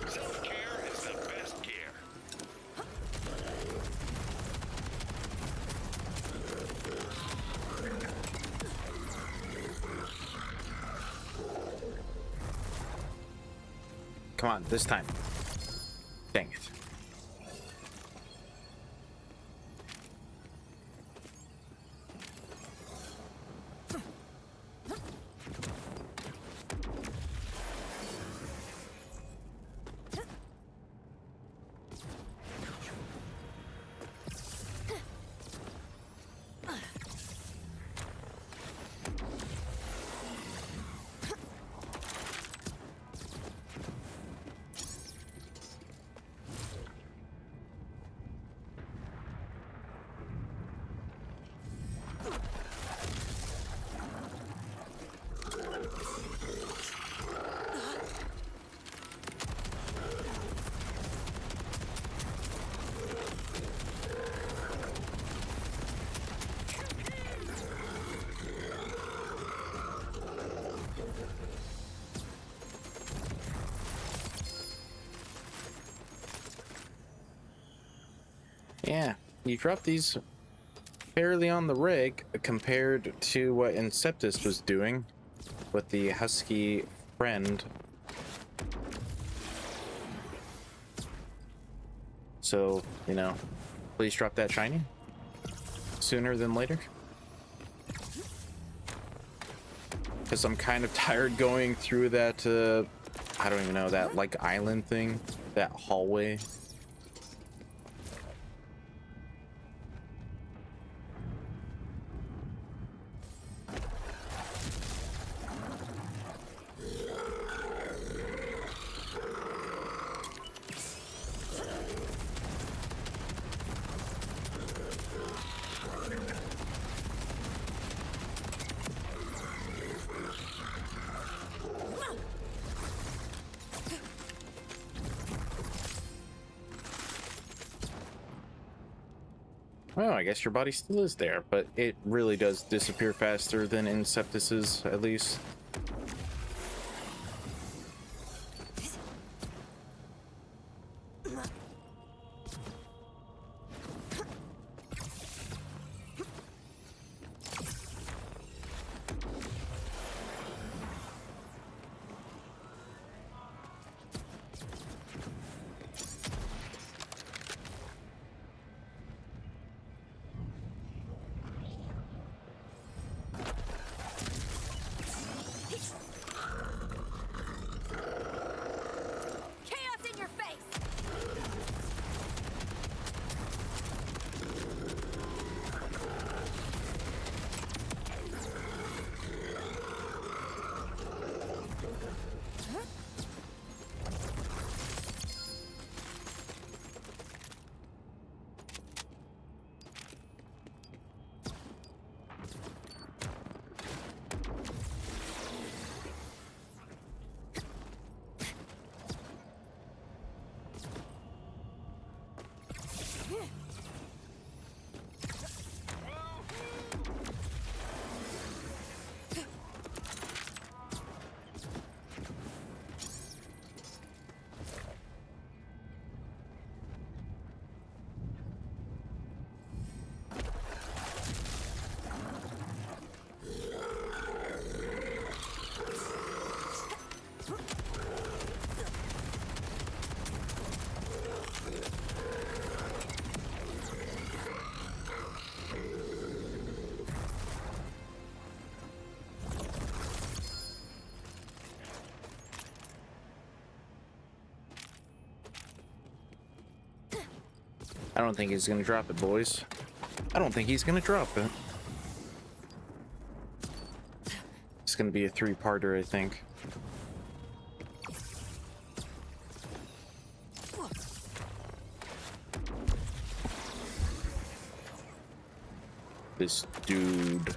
Self-care is the best care. Come on, this time. Dang it. Yeah, you drop these fairly on the rig compared to what Inceptus was doing with the husky friend. So, you know, please drop that shiny sooner than later. Because I'm kind of tired going through that, I don't even know, that like island thing, that hallway. Oh, I guess your body still is there, but it really does disappear faster than Inceptus's, at least. Chaos in your face! I don't think he's gonna drop it, boys. I don't think he's gonna drop it. It's gonna be a three-parter, I think. This dude.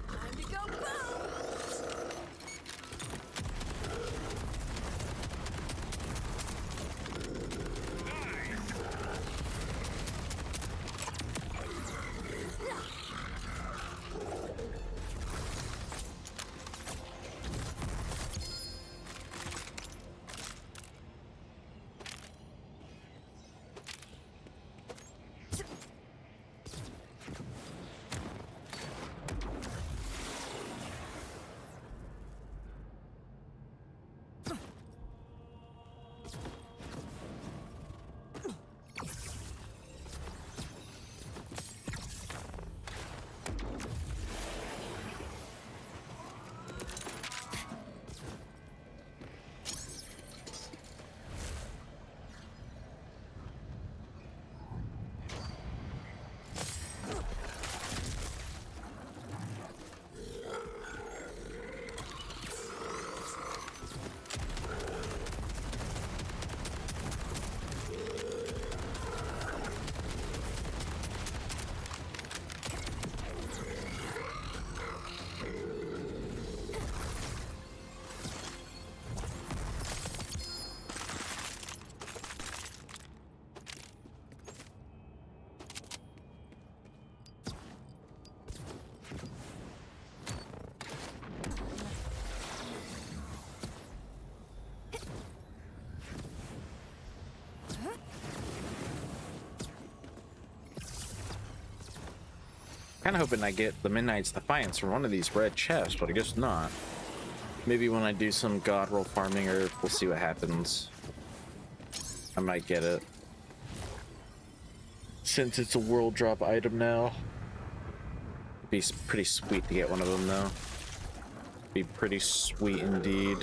Time to go boom! Kind of hoping I get the Midnight's Defiance from one of these red chests, but I guess not. Maybe when I do some god roll farming, or we'll see what happens. I might get it. Since it's a world drop item now. It'd be pretty sweet to get one of them though. Be pretty sweet indeed.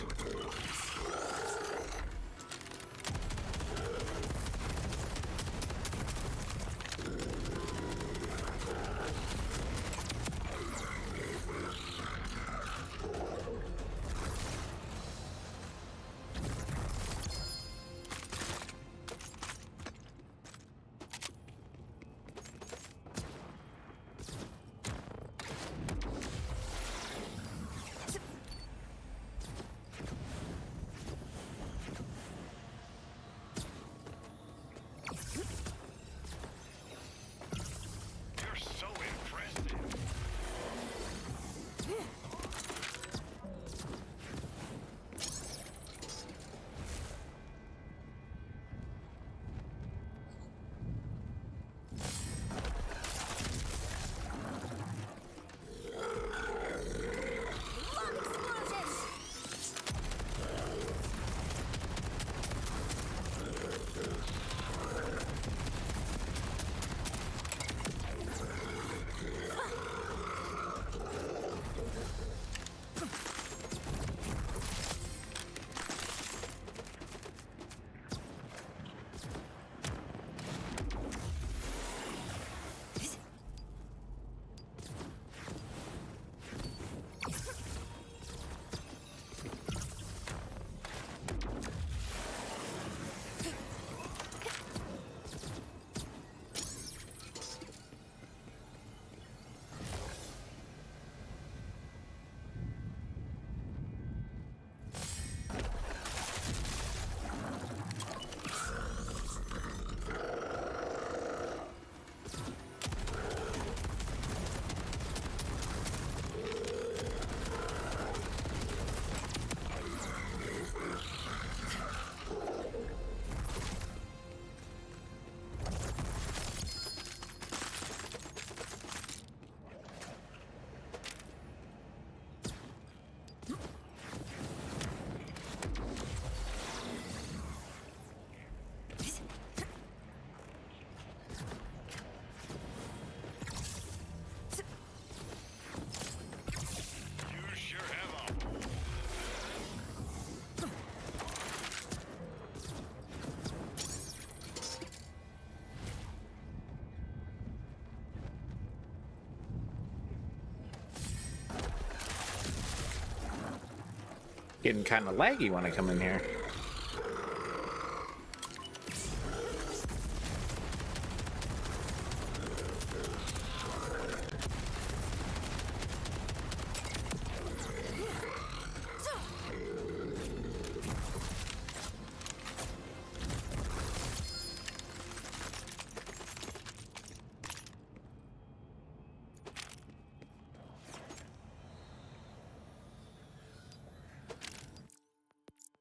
Getting kind of laggy when I come in here.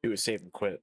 Do a save and quit.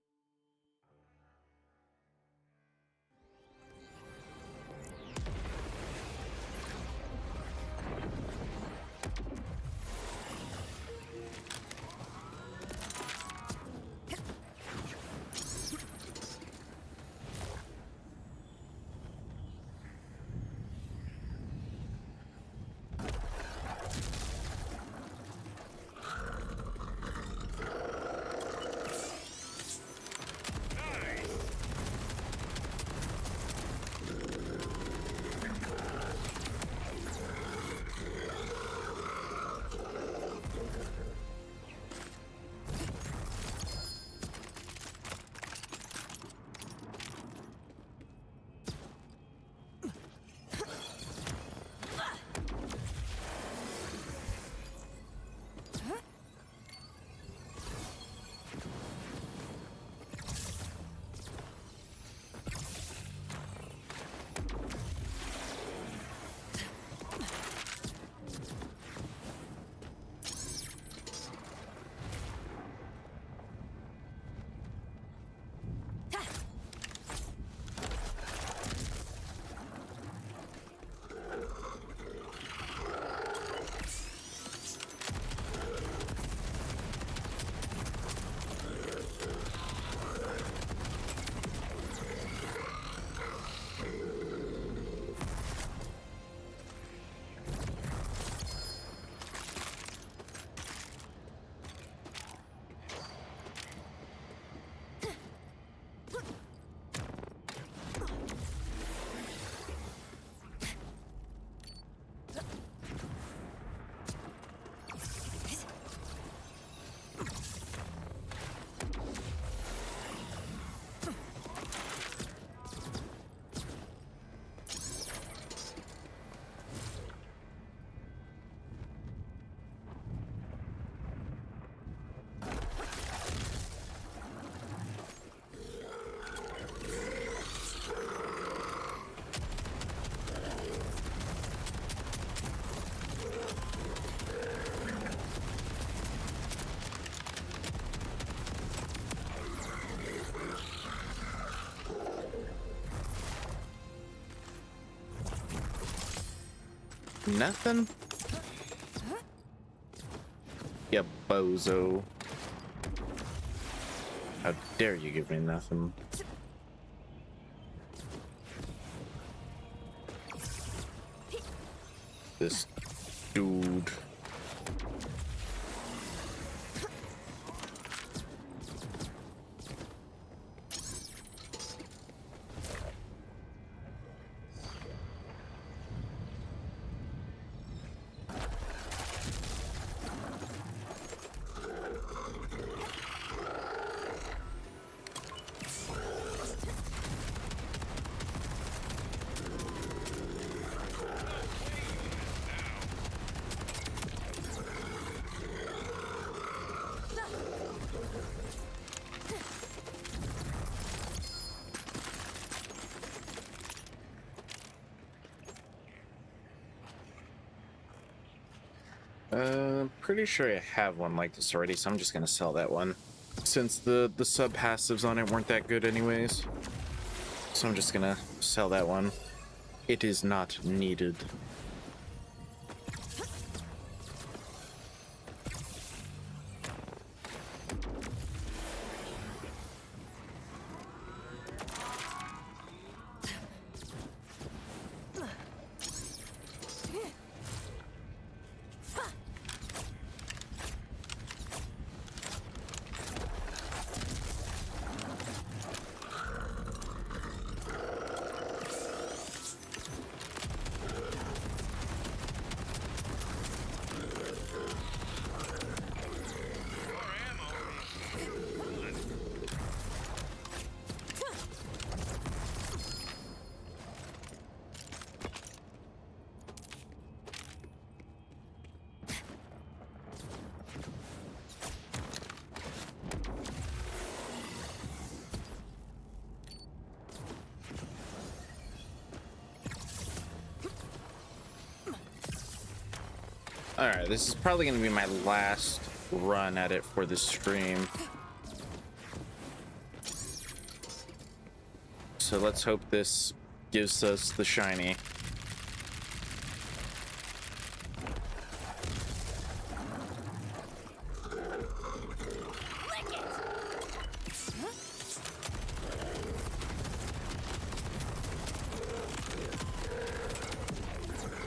Nothing? You bozo. How dare you give me nothing? This dude. Pretty sure I have one like this already, so I'm just gonna sell that one. Since the sub passives on it weren't that good anyways. So I'm just gonna sell that one. It is not needed. All right, this is probably going to be my last run at it for this stream. So let's hope this gives us the shiny. Lick it.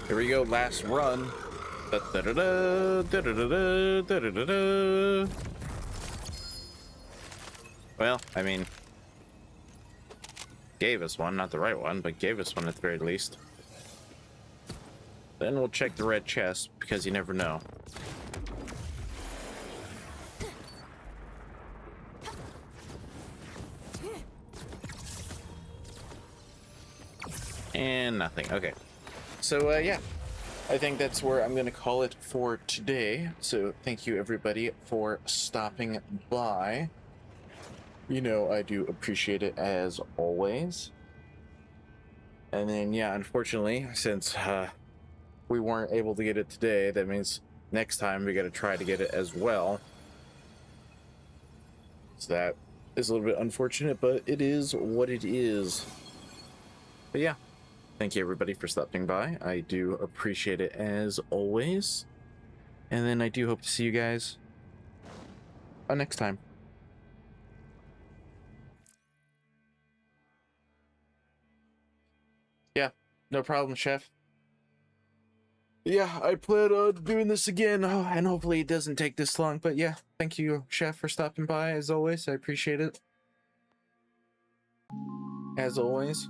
Here we go, last run. Da-da-da-da, da-da-da-da, da-da-da-da. Well, I mean, gave us one, not the right one, but gave us one at the very least. Then we'll check the red chest, because you never know. And nothing. Okay. So, yeah. I think that's where I'm going to call it for today. So, thank you, everybody, for stopping by. You know, I do appreciate it as always. And then, yeah, unfortunately, since we weren't able to get it today, that means next time we got to try to get it as well. So that is a little bit unfortunate, but it is what it is. But yeah, thank you, everybody, for stopping by. I do appreciate it as always. And then I do hope to see you guys next time. Yeah, no problem, Chef. Yeah, I plan on doing this again, and hopefully it doesn't take this long. But yeah, thank you, Chef, for stopping by, as always. I appreciate it. As always.